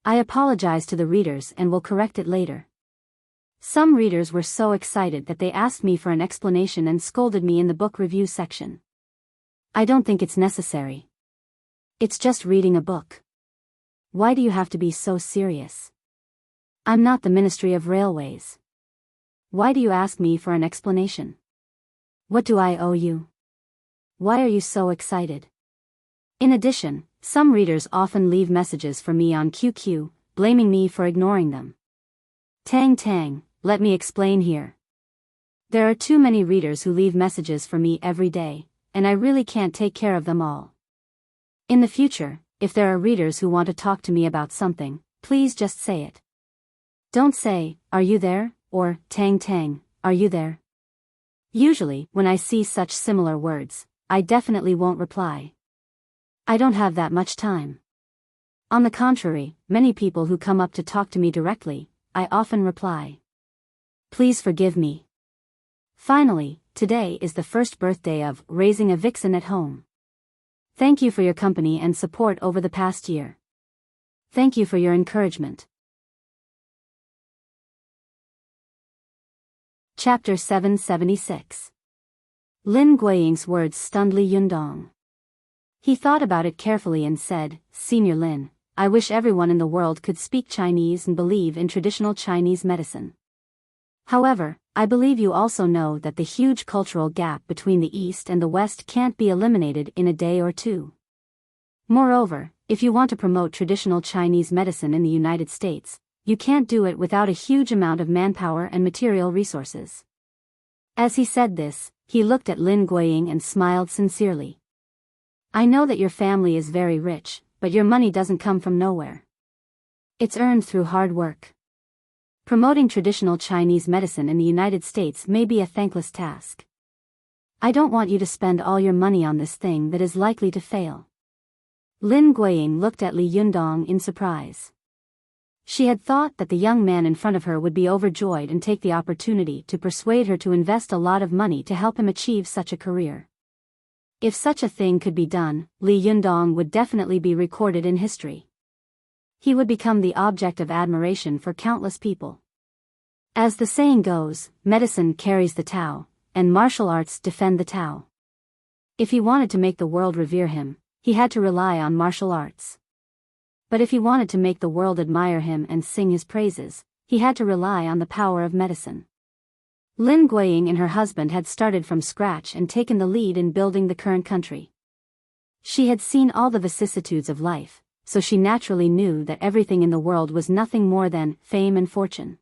I apologize to the readers and will correct it later. Some readers were so excited that they asked me for an explanation and scolded me in the book review section. I don't think it's necessary. It's just reading a book. Why do you have to be so serious? I'm not the Ministry of Railways. Why do you ask me for an explanation? What do I owe you? Why are you so excited? In addition, some readers often leave messages for me on QQ, blaming me for ignoring them. Tang, let me explain here. There are too many readers who leave messages for me every day, and I really can't take care of them all. In the future, if there are readers who want to talk to me about something, please just say it. Don't say, "Are you there?" or "Tang Tang, are you there?" Usually, when I see such similar words, I definitely won't reply. I don't have that much time. On the contrary, many people who come up to talk to me directly, I often reply. Please forgive me. Finally, today is the first birthday of raising a vixen at home. Thank you for your company and support over the past year. Thank you for your encouragement. Chapter 776. Lin Guiying's words stunned Li Yundong. He thought about it carefully and said, Senior Lin, I wish everyone in the world could speak Chinese and believe in traditional Chinese medicine. However, I believe you also know that the huge cultural gap between the East and the West can't be eliminated in a day or two. Moreover, if you want to promote traditional Chinese medicine in the United States, you can't do it without a huge amount of manpower and material resources. As he said this, he looked at Lin Guiying and smiled sincerely. I know that your family is very rich, but your money doesn't come from nowhere. It's earned through hard work. Promoting traditional Chinese medicine in the United States may be a thankless task. I don't want you to spend all your money on this thing that is likely to fail. Lin Guiying looked at Li Yundong in surprise. She had thought that the young man in front of her would be overjoyed and take the opportunity to persuade her to invest a lot of money to help him achieve such a career. If such a thing could be done, Li Yundong would definitely be recorded in history. He would become the object of admiration for countless people. As the saying goes, medicine carries the Tao, and martial arts defend the Tao. If he wanted to make the world revere him, he had to rely on martial arts. But if he wanted to make the world admire him and sing his praises, he had to rely on the power of medicine. Lin Guiying and her husband had started from scratch and taken the lead in building the current country. She had seen all the vicissitudes of life, so she naturally knew that everything in the world was nothing more than fame and fortune.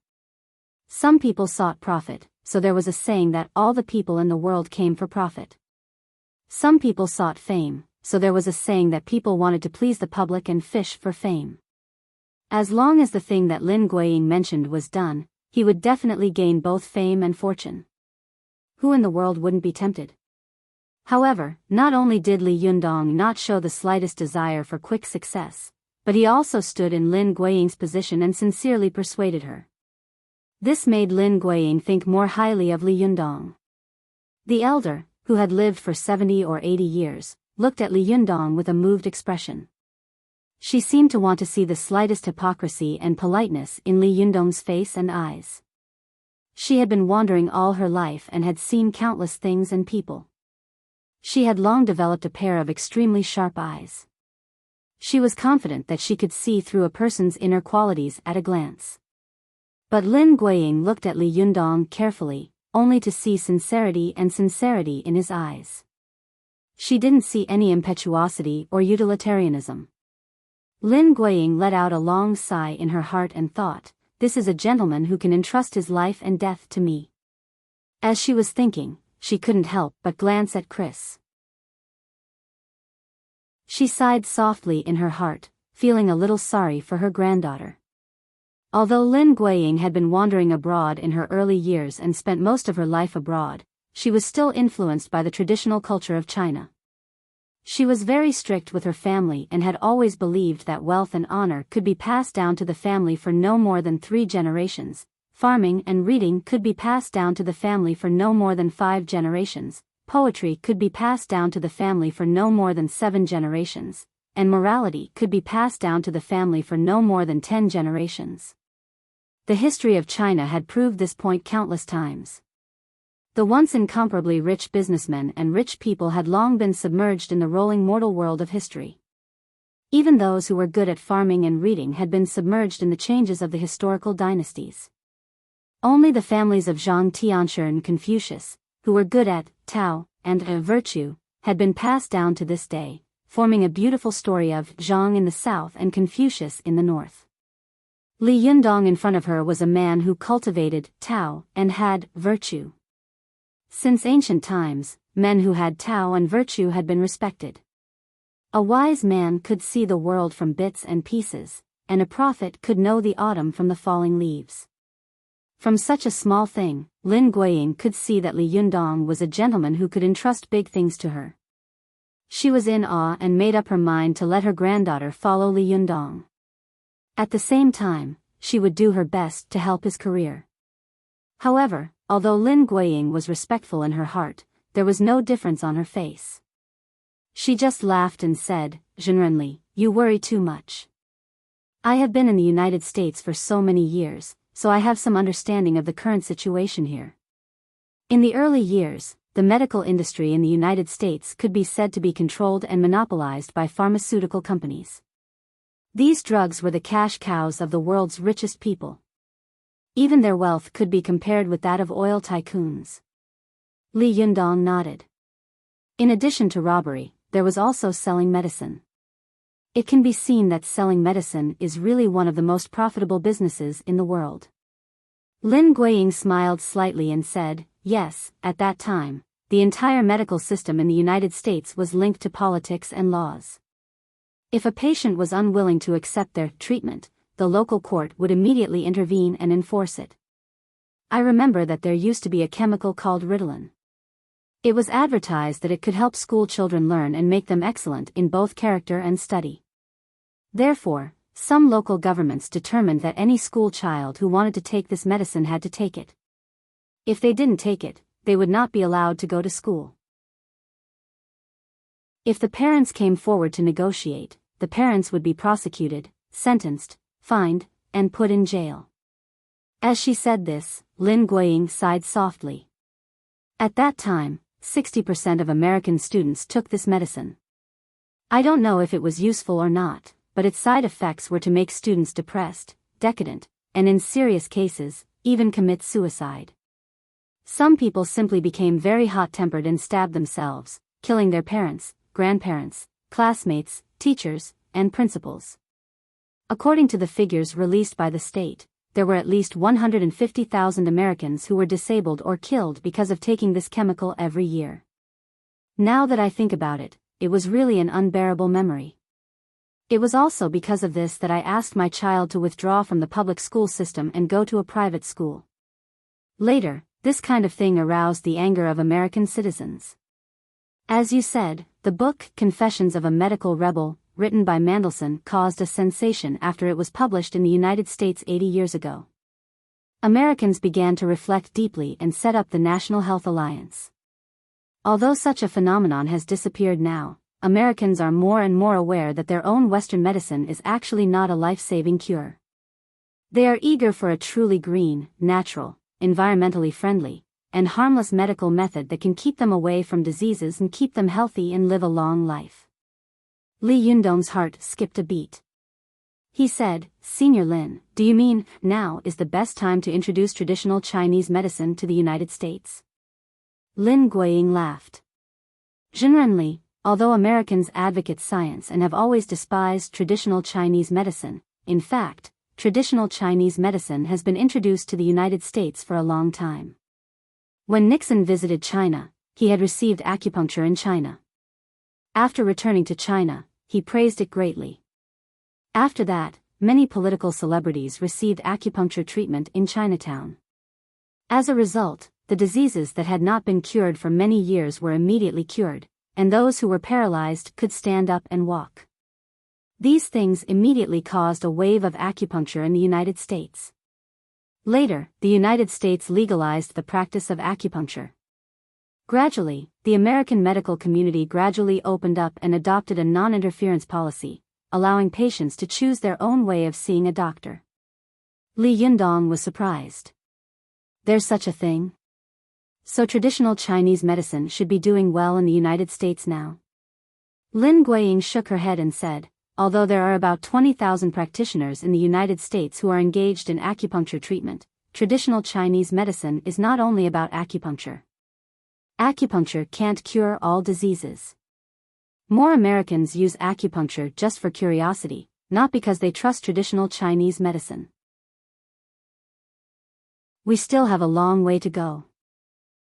Some people sought profit, so there was a saying that all the people in the world came for profit. Some people sought fame, so there was a saying that people wanted to please the public and fish for fame. As long as the thing that Lin Guiying mentioned was done, he would definitely gain both fame and fortune. Who in the world wouldn't be tempted? However, not only did Li Yundong not show the slightest desire for quick success, but he also stood in Lin Guiying's position and sincerely persuaded her. This made Lin Guiying think more highly of Li Yundong. The elder, who had lived for 70 or 80 years, looked at Li Yundong with a moved expression. She seemed to want to see the slightest hypocrisy and politeness in Li Yundong's face and eyes. She had been wandering all her life and had seen countless things and people. She had long developed a pair of extremely sharp eyes. She was confident that she could see through a person's inner qualities at a glance. But Lin Guiying looked at Li Yundong carefully, only to see sincerity in his eyes. She didn't see any impetuosity or utilitarianism. Lin Guiying let out a long sigh in her heart and thought, this is a gentleman who can entrust his life and death to me. As she was thinking, she couldn't help but glance at Chris. She sighed softly in her heart, feeling a little sorry for her granddaughter. Although Lin Guiying had been wandering abroad in her early years and spent most of her life abroad, she was still influenced by the traditional culture of China. She was very strict with her family and had always believed that wealth and honor could be passed down to the family for no more than 3 generations, farming and reading could be passed down to the family for no more than 5 generations, poetry could be passed down to the family for no more than 7 generations, and morality could be passed down to the family for no more than 10 generations. The history of China had proved this point countless times. The once incomparably rich businessmen and rich people had long been submerged in the rolling mortal world of history. Even those who were good at farming and reading had been submerged in the changes of the historical dynasties. Only the families of Zhang Tianshi and Confucius, who were good at Tao and virtue, had been passed down to this day, forming a beautiful story of Zhang in the south and Confucius in the north. Li Yundong in front of her was a man who cultivated Tao and had virtue. Since ancient times, men who had Tao and virtue had been respected. A wise man could see the world from bits and pieces, and a prophet could know the autumn from the falling leaves. From such a small thing, Lin Guiying could see that Li Yundong was a gentleman who could entrust big things to her. She was in awe and made up her mind to let her granddaughter follow Li Yundong. At the same time, she would do her best to help his career. However, although Lin Guiying was respectful in her heart, there was no difference on her face. She just laughed and said, "Zhenrenli, you worry too much. I have been in the United States for so many years, so I have some understanding of the current situation here. In the early years, the medical industry in the United States could be said to be controlled and monopolized by pharmaceutical companies. These drugs were the cash cows of the world's richest people. Even their wealth could be compared with that of oil tycoons." Li Yundong nodded. In addition to robbery, there was also selling medicine. It can be seen that selling medicine is really one of the most profitable businesses in the world. Lin Guiying smiled slightly and said, "Yes, at that time, the entire medical system in the United States was linked to politics and laws. If a patient was unwilling to accept their treatment, the local court would immediately intervene and enforce it. I remember that there used to be a chemical called Ritalin. It was advertised that it could help school children learn and make them excellent in both character and study. Therefore, some local governments determined that any school child who wanted to take this medicine had to take it. If they didn't take it, they would not be allowed to go to school. If the parents came forward to negotiate, the parents would be prosecuted, sentenced, fined, and put in jail." As she said this, Lin Guiying sighed softly. At that time, 60% of American students took this medicine. I don't know if it was useful or not, but its side effects were to make students depressed, decadent, and in serious cases, even commit suicide. Some people simply became very hot-tempered and stabbed themselves, killing their parents, grandparents, classmates, teachers, and principals. According to the figures released by the state, there were at least 150,000 Americans who were disabled or killed because of taking this chemical every year. Now that I think about it, it was really an unbearable memory. It was also because of this that I asked my child to withdraw from the public school system and go to a private school. Later, this kind of thing aroused the anger of American citizens. As you said, the book Confessions of a Medical Rebel, written by Mandelson, caused a sensation after it was published in the United States 80 years ago. Americans began to reflect deeply and set up the National Health Alliance. Although such a phenomenon has disappeared now, Americans are more and more aware that their own Western medicine is actually not a life-saving cure. They are eager for a truly green, natural, environmentally friendly, and harmless medical method that can keep them away from diseases and keep them healthy and live a long life. Li Yundong's heart skipped a beat. He said, "Senior Lin, do you mean, now is the best time to introduce traditional Chinese medicine to the United States?" Lin Guiying laughed. "Zhenrenli, although Americans advocate science and have always despised traditional Chinese medicine, in fact, traditional Chinese medicine has been introduced to the United States for a long time. When Nixon visited China, he had received acupuncture in China. After returning to China, he praised it greatly. After that, many political celebrities received acupuncture treatment in Chinatown. As a result, the diseases that had not been cured for many years were immediately cured, and those who were paralyzed could stand up and walk. These things immediately caused a wave of acupuncture in the United States. Later, the United States legalized the practice of acupuncture. Gradually, the American medical community gradually opened up and adopted a non-interference policy, allowing patients to choose their own way of seeing a doctor." Li Yundong was surprised. "There's such a thing? So traditional Chinese medicine should be doing well in the United States now?" Lin Guiying shook her head and said, "Although there are about 20,000 practitioners in the United States who are engaged in acupuncture treatment, traditional Chinese medicine is not only about acupuncture. Acupuncture can't cure all diseases. More Americans use acupuncture just for curiosity, not because they trust traditional Chinese medicine. We still have a long way to go."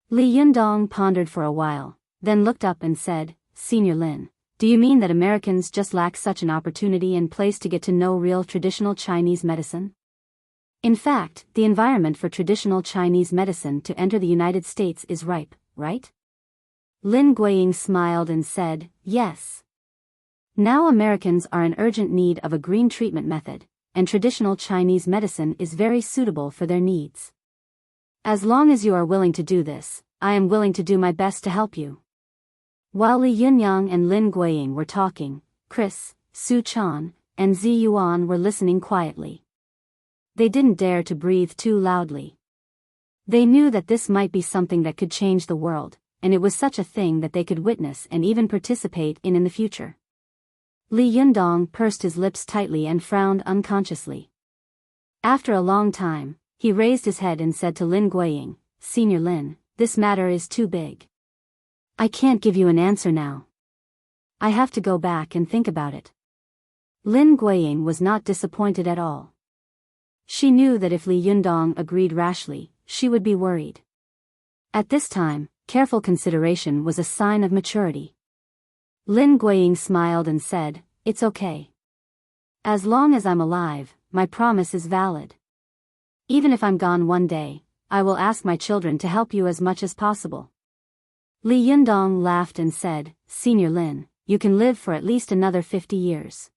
Li Yundong pondered for a while, then looked up and said, "Senior Lin, Do you mean that Americans just lack such an opportunity and place to get to know real traditional Chinese medicine? In fact, the environment for traditional Chinese medicine to enter the United States is ripe, right? Lin Guiying smiled and said, yes. Now Americans are in urgent need of a green treatment method, and traditional Chinese medicine is very suitable for their needs. As long as you are willing to do this, I am willing to do my best to help you. While Li Yunyang and Lin Guiying were talking, Chris, Su Chan, and Zi Yuan were listening quietly. They didn't dare to breathe too loudly. They knew that this might be something that could change the world, and it was such a thing that they could witness and even participate in the future. Li Yundong pursed his lips tightly and frowned unconsciously. After a long time, he raised his head and said to Lin Guiying, Senior Lin, this matter is too big. I can't give you an answer now. I have to go back and think about it. Lin Guiying was not disappointed at all. She knew that if Li Yundong agreed rashly, she would be worried. At this time, careful consideration was a sign of maturity. Lin Guiying smiled and said, it's okay. As long as I'm alive, my promise is valid. Even if I'm gone one day, I will ask my children to help you as much as possible. Li Yundong laughed and said, Senior Lin, you can live for at least another 50 years.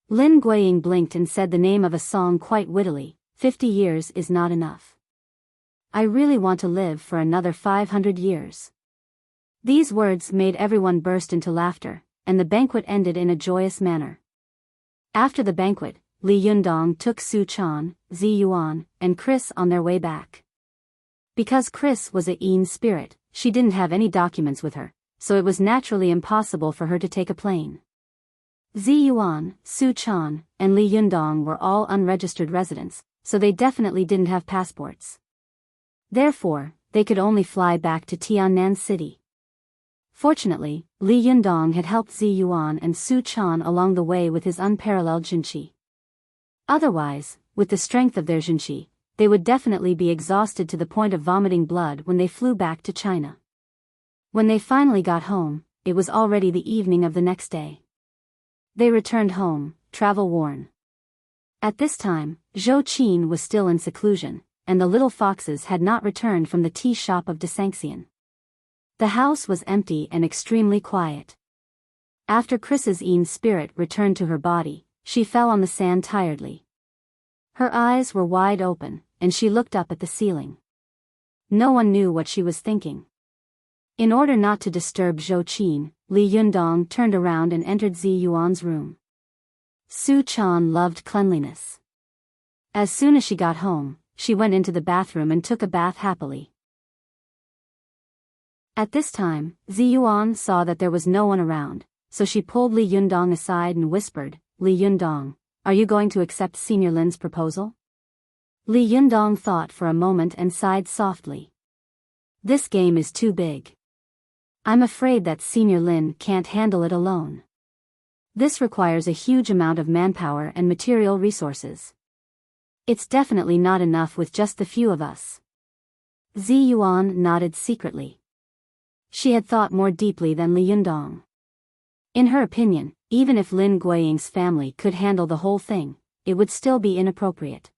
Lin Guiying blinked and said the name of a song quite wittily, 50 years is not enough. I really want to live for another 500 years. These words made everyone burst into laughter, and the banquet ended in a joyous manner. After the banquet, Li Yundong took Su Chan, Zi Yuan, and Chris on their way back. Because Chris was a Yin spirit, she didn't have any documents with her, so it was naturally impossible for her to take a plane. Zi Yuan, Su Chan, and Li Yundong were all unregistered residents, so they definitely didn't have passports. Therefore, they could only fly back to Tiannan City. Fortunately, Li Yundong had helped Zi Yuan and Su Chan along the way with his unparalleled jinqi. Otherwise, with the strength of their jinqi, they would definitely be exhausted to the point of vomiting blood when they flew back to China. When they finally got home, it was already the evening of the next day. They returned home, travel-worn. At this time, Zhou Qin was still in seclusion, and the little foxes had not returned from the tea shop of Desanxian. The house was empty and extremely quiet. After Chris's Yin spirit returned to her body, she fell on the sand tiredly. Her eyes were wide open, and she looked up at the ceiling. No one knew what she was thinking. In order not to disturb Zhou Qin, Li Yundong turned around and entered Zi Yuan's room. Su Chan loved cleanliness. As soon as she got home, she went into the bathroom and took a bath happily. At this time, Zi Yuan saw that there was no one around, so she pulled Li Yundong aside and whispered, Li Yundong, are you going to accept Senior Lin's proposal? Li Yundong thought for a moment and sighed softly. This game is too big. I'm afraid that Senior Lin can't handle it alone. This requires a huge amount of manpower and material resources. It's definitely not enough with just the few of us. Zi Yuan nodded secretly. She had thought more deeply than Li Yundong. In her opinion, even if Lin Guiying's family could handle the whole thing, it would still be inappropriate.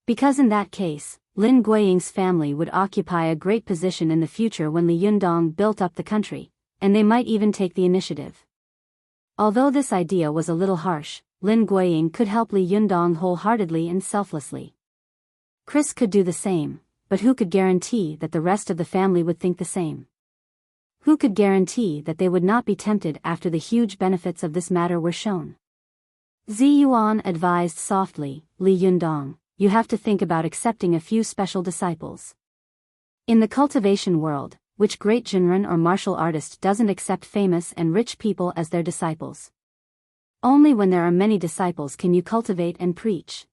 Because in that case, Lin Guiying's family would occupy a great position in the future when Li Yundong built up the country, and they might even take the initiative. Although this idea was a little harsh, Lin Guiying could help Li Yundong wholeheartedly and selflessly. Chris could do the same, but who could guarantee that the rest of the family would think the same? Who could guarantee that they would not be tempted after the huge benefits of this matter were shown? Zi Yuan advised softly, Li Yundong, you have to think about accepting a few special disciples. In the cultivation world, which great Jinren or martial artist doesn't accept famous and rich people as their disciples? Only when there are many disciples can you cultivate and preach.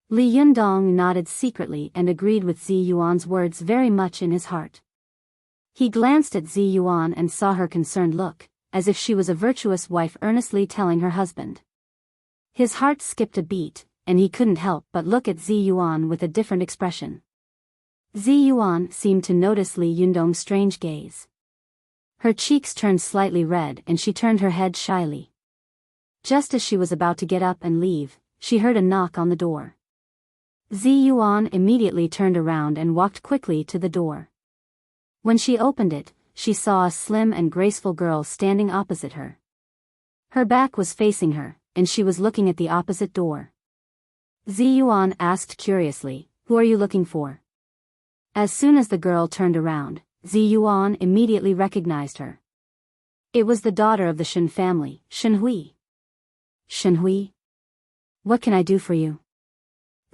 Li Yundong nodded secretly and agreed with Zi Yuan's words very much in his heart. He glanced at Zi Yuan and saw her concerned look, as if she was a virtuous wife earnestly telling her husband. His heart skipped a beat, and he couldn't help but look at Zi Yuan with a different expression. Zi Yuan seemed to notice Li Yundong's strange gaze. Her cheeks turned slightly red and she turned her head shyly. Just as she was about to get up and leave, she heard a knock on the door. Ziyuan immediately turned around and walked quickly to the door. When she opened it, she saw a slim and graceful girl standing opposite her. Her back was facing her, and she was looking at the opposite door. Ziyuan asked curiously, "Who are you looking for?" As soon as the girl turned around, Ziyuan immediately recognized her. It was the daughter of the Shen family, Shenhui. "Shenhui? What can I do for you?"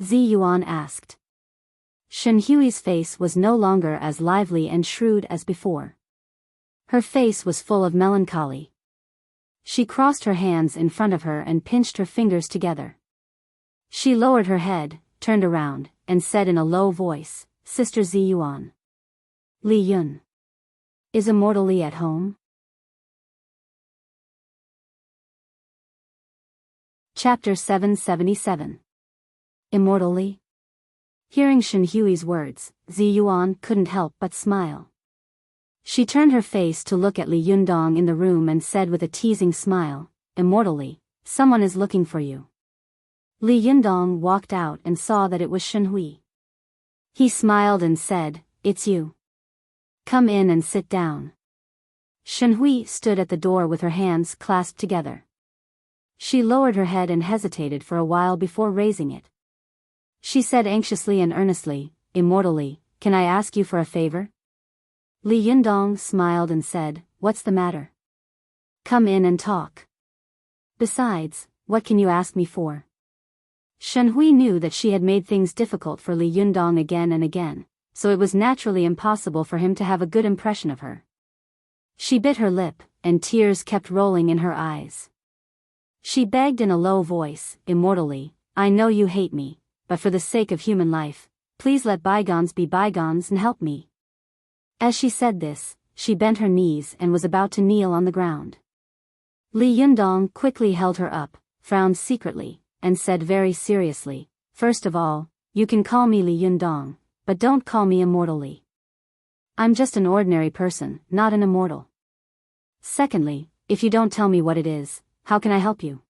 Ziyuan asked. Shenhui's face was no longer as lively and shrewd as before. Her face was full of melancholy. She crossed her hands in front of her and pinched her fingers together. She lowered her head, turned around, and said in a low voice, "Sister Ziyuan. Li Yun. Is Immortal Li at home?" Chapter 777. Immortal Li? Hearing Shenhui's words, Ziyuan couldn't help but smile. She turned her face to look at Li Yundong in the room and said with a teasing smile, "Immortal Li, someone is looking for you." Li Yundong walked out and saw that it was Shenhui. He smiled and said, "It's you. Come in and sit down." Shenhui stood at the door with her hands clasped together. She lowered her head and hesitated for a while before raising it. She said anxiously and earnestly, "Immortal Li, can I ask you for a favor?" Li Yundong smiled and said, "What's the matter? Come in and talk. Besides, what can you ask me for?" Shenhui knew that she had made things difficult for Li Yundong again and again, so it was naturally impossible for him to have a good impression of her. She bit her lip, and tears kept rolling in her eyes. She begged in a low voice, "Immortal Li, I know you hate me, but for the sake of human life, please let bygones be bygones and help me." As she said this, she bent her knees and was about to kneel on the ground. Li Yundong quickly held her up, frowned secretly, and said very seriously, "First of all, you can call me Li Yundong, but don't call me Immortal Li. I'm just an ordinary person, not an immortal. Secondly, if you don't tell me what it is, how can I help you?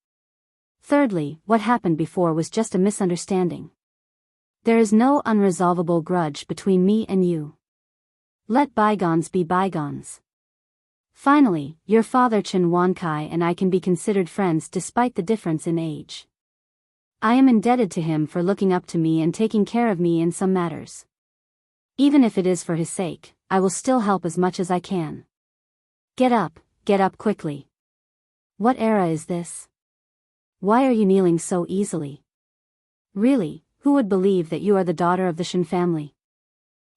Thirdly, what happened before was just a misunderstanding. There is no unresolvable grudge between me and you. Let bygones be bygones. Finally, your father Chen Wankai and I can be considered friends despite the difference in age. I am indebted to him for looking up to me and taking care of me in some matters. Even if it is for his sake, I will still help as much as I can. Get up quickly. What era is this? Why are you kneeling so easily? Really, who would believe that you are the daughter of the Shen family?"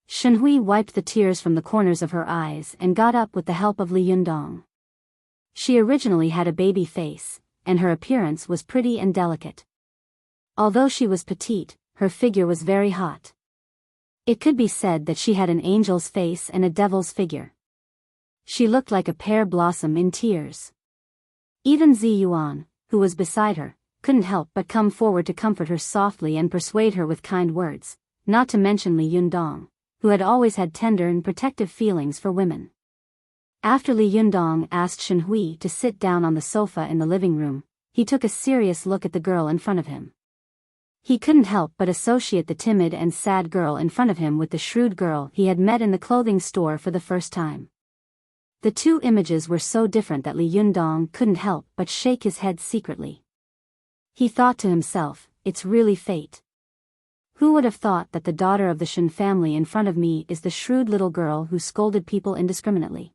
Shenhui wiped the tears from the corners of her eyes and got up with the help of Li Yundong. She originally had a baby face, and her appearance was pretty and delicate. Although she was petite, her figure was very hot. It could be said that she had an angel's face and a devil's figure. She looked like a pear blossom in tears. Even Ziyuan, who was beside her, couldn't help but come forward to comfort her softly and persuade her with kind words, not to mention Li Yundong, who had always had tender and protective feelings for women. After Li Yundong asked Shenhui to sit down on the sofa in the living room, he took a serious look at the girl in front of him. He couldn't help but associate the timid and sad girl in front of him with the shrewd girl he had met in the clothing store for the first time. The two images were so different that Li Yundong couldn't help but shake his head secretly. He thought to himself, "It's really fate. Who would have thought that the daughter of the Shen family in front of me is the shrewd little girl who scolded people indiscriminately?"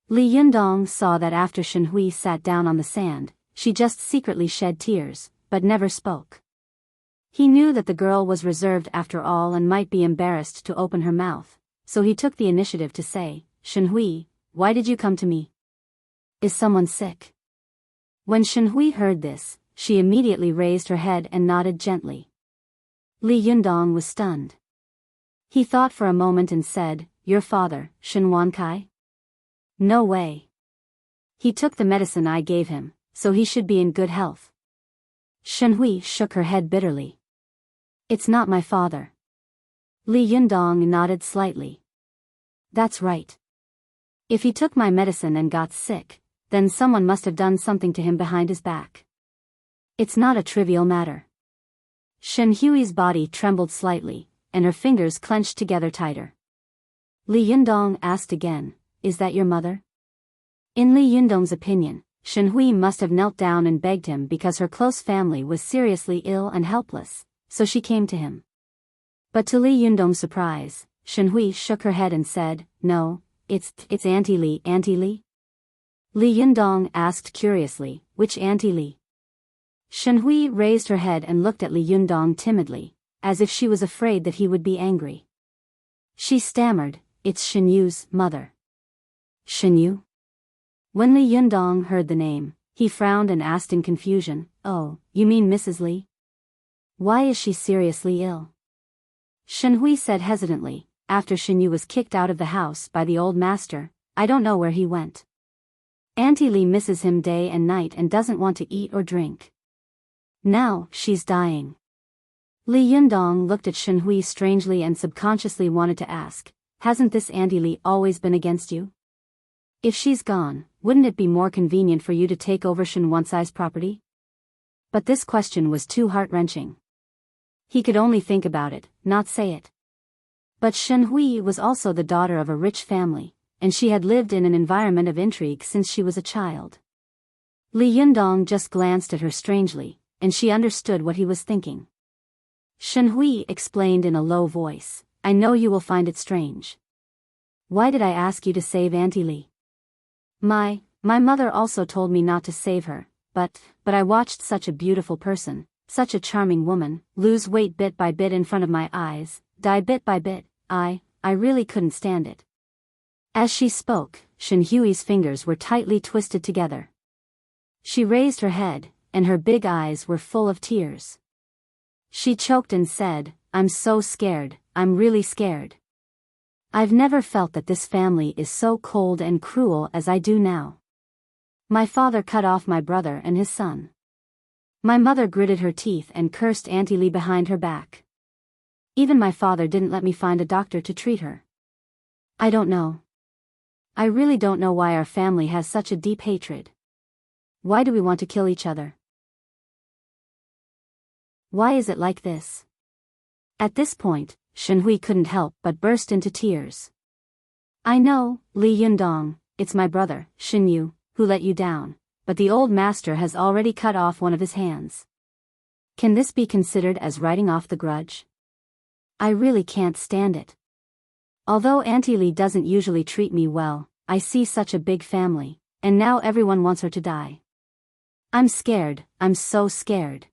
Li Yundong saw that after Shenhui sat down on the sand, she just secretly shed tears, but never spoke. He knew that the girl was reserved after all and might be embarrassed to open her mouth, so he took the initiative to say, "Shenhui, why did you come to me? Is someone sick?" When Shenhui heard this, she immediately raised her head and nodded gently. Li Yundong was stunned. He thought for a moment and said, "Your father, Shen Wankai? No way. He took the medicine I gave him, so he should be in good health." Shenhui shook her head bitterly. "It's not my father." Li Yundong nodded slightly. "That's right. If he took my medicine and got sick, then someone must have done something to him behind his back. It's not a trivial matter. Shen Hui's body trembled slightly, and her fingers clenched together tighter. Li Yundong asked again, "Is that your mother?" In Li Yundong's opinion, Shen Hui must have knelt down and begged him because her close family was seriously ill and helpless, so she came to him. But to Li Yundong's surprise, Shen Hui shook her head and said, "No, it's Auntie Li." "Auntie Li?" Li Yundong asked curiously, "Which Auntie Li?" Shen Hui raised her head and looked at Li Yundong timidly, as if she was afraid that he would be angry. She stammered, "It's Shen Yu's mother." "Shen Yu?" When Li Yundong heard the name, he frowned and asked in confusion, "Oh, you mean Mrs. Li? Why is she seriously ill?" Shen Hui said hesitantly, "After Shen Yu was kicked out of the house by the old master, I don't know where he went. Auntie Li misses him day and night and doesn't want to eat or drink. Now, she's dying." Li Yundong looked at Shen Hui strangely and subconsciously wanted to ask, "Hasn't this Auntie Li always been against you? If she's gone, wouldn't it be more convenient for you to take over Shen Wansai's property?" But this question was too heart-wrenching. He could only think about it, not say it. But Shen Hui was also the daughter of a rich family, and she had lived in an environment of intrigue since she was a child. Li Yundong just glanced at her strangely, and she understood what he was thinking. Shen Hui explained in a low voice, "I know you will find it strange. Why did I ask you to save Auntie Li? My mother also told me not to save her, but I watched such a beautiful person, such a charming woman, lose weight bit by bit in front of my eyes, die bit by bit. I really couldn't stand it." As she spoke, Shen Hui's fingers were tightly twisted together. She raised her head, and her big eyes were full of tears. She choked and said, "I'm so scared, I'm really scared. I've never felt that this family is so cold and cruel as I do now. My father cut off my brother and his son. My mother gritted her teeth and cursed Auntie Li behind her back. Even my father didn't let me find a doctor to treat her. I don't know. I really don't know why our family has such a deep hatred. Why do we want to kill each other? Why is it like this?" At this point, Shen Hui couldn't help but burst into tears. "I know, Li Yundong, it's my brother, Shen Yu, who let you down, but the old master has already cut off one of his hands. Can this be considered as writing off the grudge? I really can't stand it. Although Auntie Li doesn't usually treat me well, I see such a big family, and now everyone wants her to die. I'm scared, I'm so scared.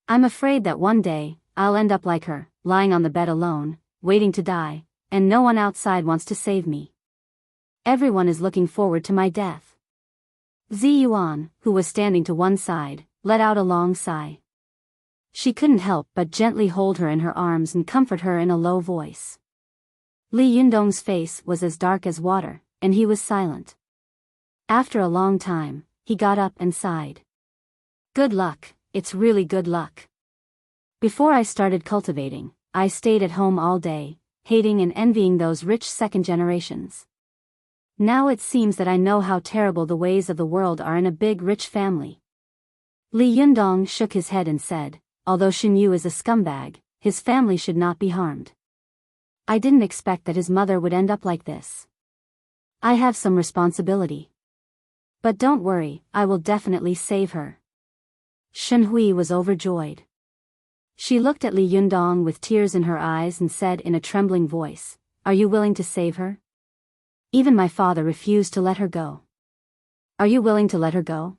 I'm afraid that one day, I'll end up like her, lying on the bed alone, waiting to die, and no one outside wants to save me. Everyone is looking forward to my death." Zi Yuan, who was standing to one side, let out a long sigh. She couldn't help but gently hold her in her arms and comfort her in a low voice. Li Yundong's face was as dark as water, and he was silent. After a long time, he got up and sighed. "Good luck, it's really good luck. Before I started cultivating, I stayed at home all day, hating and envying those rich second generations. Now it seems that I know how terrible the ways of the world are in a big rich family." Li Yundong shook his head and said, "Although Shen Yu is a scumbag, his family should not be harmed. I didn't expect that his mother would end up like this. I have some responsibility. But don't worry, I will definitely save her." Shen Hui was overjoyed. She looked at Li Yundong with tears in her eyes and said in a trembling voice, "Are you willing to save her? Even my father refused to let her go. Are you willing to let her go?"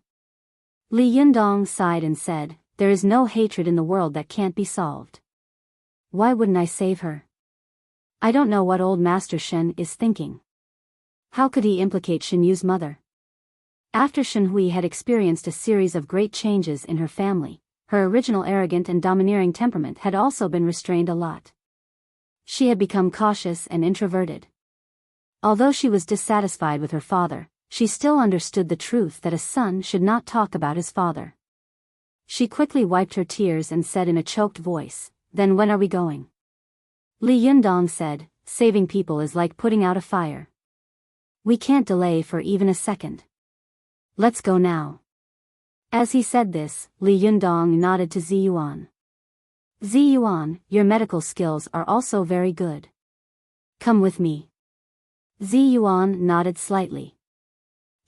Li Yundong sighed and said, "There is no hatred in the world that can't be solved. Why wouldn't I save her? I don't know what old Master Shen is thinking. How could he implicate Shen Yu's mother?" After Shen Hui had experienced a series of great changes in her family, her original arrogant and domineering temperament had also been restrained a lot. She had become cautious and introverted. Although she was dissatisfied with her father, she still understood the truth that a son should not talk about his father. She quickly wiped her tears and said in a choked voice, "Then when are we going?" Li Yundong said, "Saving people is like putting out a fire. We can't delay for even a second. Let's go now. As he said this, Li Yundong nodded to Ziyuan. Ziyuan, your medical skills are also very good. Come with me. Ziyuan nodded slightly.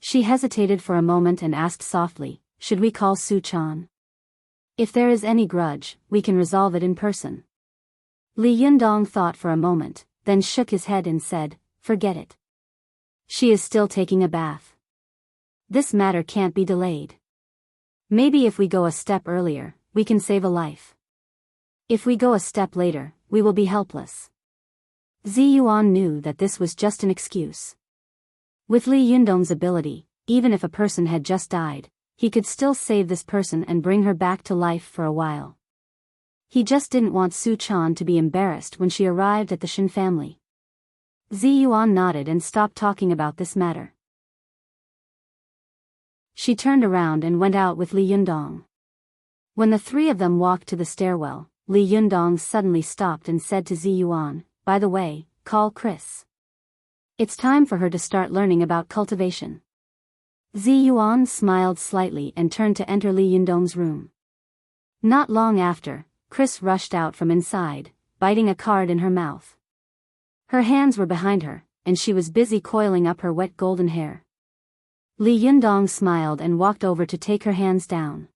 She hesitated for a moment and asked softly, should we call Su-chan? If there is any grudge, we can resolve it in person. Li Yundong thought for a moment, then shook his head and said, forget it. She is still taking a bath. This matter can't be delayed. Maybe if we go a step earlier, we can save a life. If we go a step later, we will be helpless. Ziyuan knew that this was just an excuse. With Li Yundong's ability, even if a person had just died, he could still save this person and bring her back to life for a while. He just didn't want Su-chan to be embarrassed when she arrived at the Shin family. Ziyuan nodded and stopped talking about this matter. She turned around and went out with Li Yundong. When the three of them walked to the stairwell, Li Yundong suddenly stopped and said to Ziyuan, by the way, call Chris. It's time for her to start learning about cultivation. Ziyuan smiled slightly and turned to enter Li Yundong's room. Not long after, Chris rushed out from inside, biting a card in her mouth. Her hands were behind her, and she was busy coiling up her wet golden hair. Li Yundong smiled and walked over to take her hands down.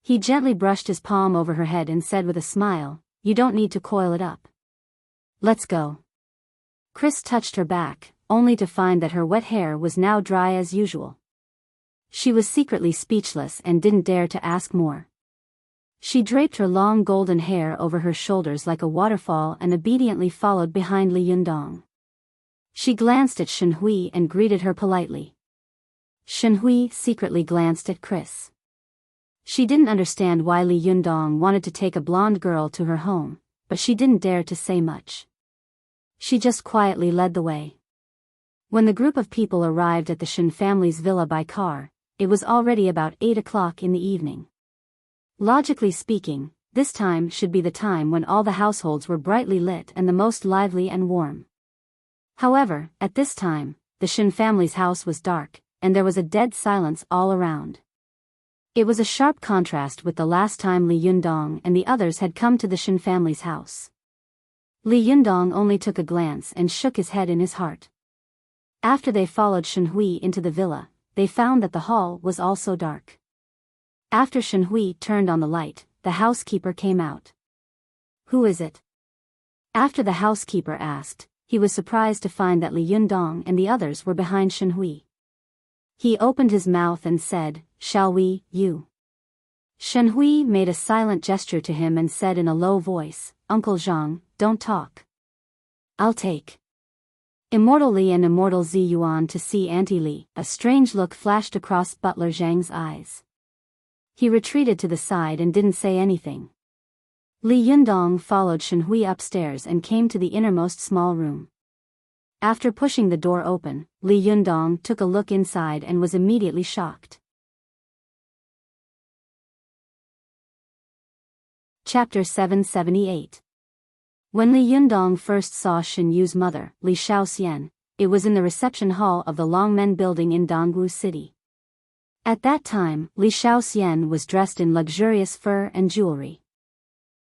He gently brushed his palm over her head and said with a smile, you don't need to coil it up. Let's go. Chris touched her back, only to find that her wet hair was now dry as usual. She was secretly speechless and didn't dare to ask more. She draped her long golden hair over her shoulders like a waterfall and obediently followed behind Li Yundong. She glanced at Shenhui and greeted her politely. Shenhui secretly glanced at Chris. She didn't understand why Li Yundong wanted to take a blonde girl to her home, but she didn't dare to say much. She just quietly led the way. When the group of people arrived at the Shin family's villa by car, it was already about 8 o'clock in the evening. Logically speaking, this time should be the time when all the households were brightly lit and the most lively and warm. However, at this time, the Shin family's house was dark, and there was a dead silence all around. It was a sharp contrast with the last time Li Yundong and the others had come to the Shin family's house. Li Yundong only took a glance and shook his head in his heart. After they followed Shenhui into the villa, they found that the hall was also dark. After Shenhui turned on the light, the housekeeper came out. Who is it? After the housekeeper asked, he was surprised to find that Li Yundong and the others were behind Shenhui. He opened his mouth and said, shall we, you? Shenhui made a silent gesture to him and said in a low voice, Uncle Zhang, don't talk. I'll take. Immortal Li and Immortal Ziyuan to see Auntie Li. A strange look flashed across Butler Zhang's eyes. He retreated to the side and didn't say anything. Li Yundong followed Shenhui upstairs and came to the innermost small room. After pushing the door open, Li Yundong took a look inside and was immediately shocked. Chapter 778. When Li Yundong first saw Shin Yu's mother, Li Shaoxian, it was in the reception hall of the Longmen building in Dongwu City. At that time, Li Shaoxian was dressed in luxurious fur and jewelry.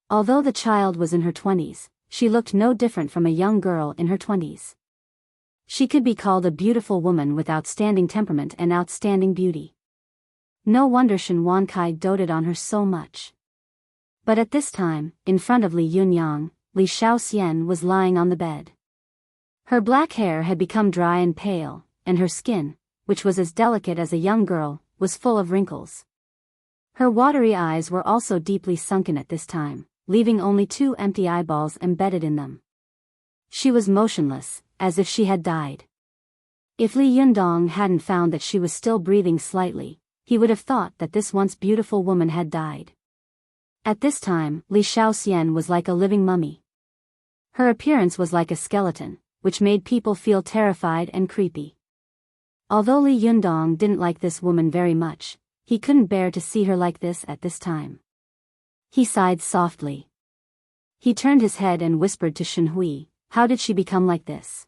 Although the child was in her 20s, she looked no different from a young girl in her 20s. She could be called a beautiful woman with outstanding temperament and outstanding beauty. No wonder Shin Wankai doted on her so much. But at this time, in front of Li Yunyang, Li Shaoxian was lying on the bed. Her black hair had become dry and pale, and her skin, which was as delicate as a young girl, was full of wrinkles. Her watery eyes were also deeply sunken at this time, leaving only 2 empty eyeballs embedded in them. She was motionless, as if she had died. If Li Yundong hadn't found that she was still breathing slightly, he would have thought that this once beautiful woman had died. At this time, Li Shaoxian was like a living mummy. Her appearance was like a skeleton, which made people feel terrified and creepy. Although Li Yundong didn't like this woman very much, he couldn't bear to see her like this at this time. He sighed softly. He turned his head and whispered to Shenhui, how did she become like this?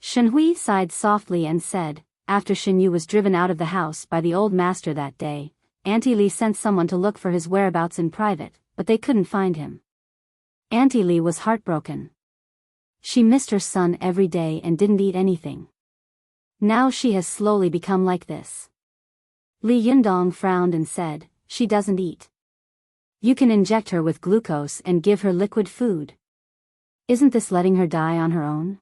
Shenhui sighed softly and said, after Shenyu was driven out of the house by the old master that day, Auntie Li sent someone to look for his whereabouts in private, but they couldn't find him. Auntie Li was heartbroken. She missed her son every day and didn't eat anything. Now she has slowly become like this. Li Yundong frowned and said, she doesn't eat. You can inject her with glucose and give her liquid food. Isn't this letting her die on her own?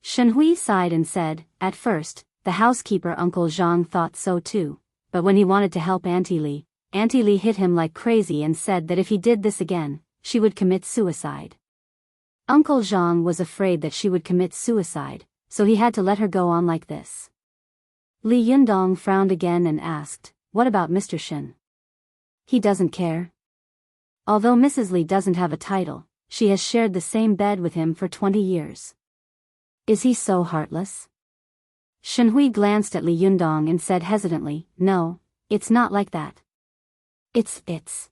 Shenhui sighed and said, at first, the housekeeper Uncle Zhang thought so too, but when he wanted to help Auntie Li hit him like crazy and said that if he did this again, she would commit suicide. Uncle Zhang was afraid that she would commit suicide, so he had to let her go on like this. Li Yundong frowned again and asked, what about Mr. Shen? He doesn't care. Although Mrs. Li doesn't have a title, she has shared the same bed with him for 20 years. Is he so heartless? Shenhui glanced at Li Yundong and said hesitantly, no, it's not like that. It's.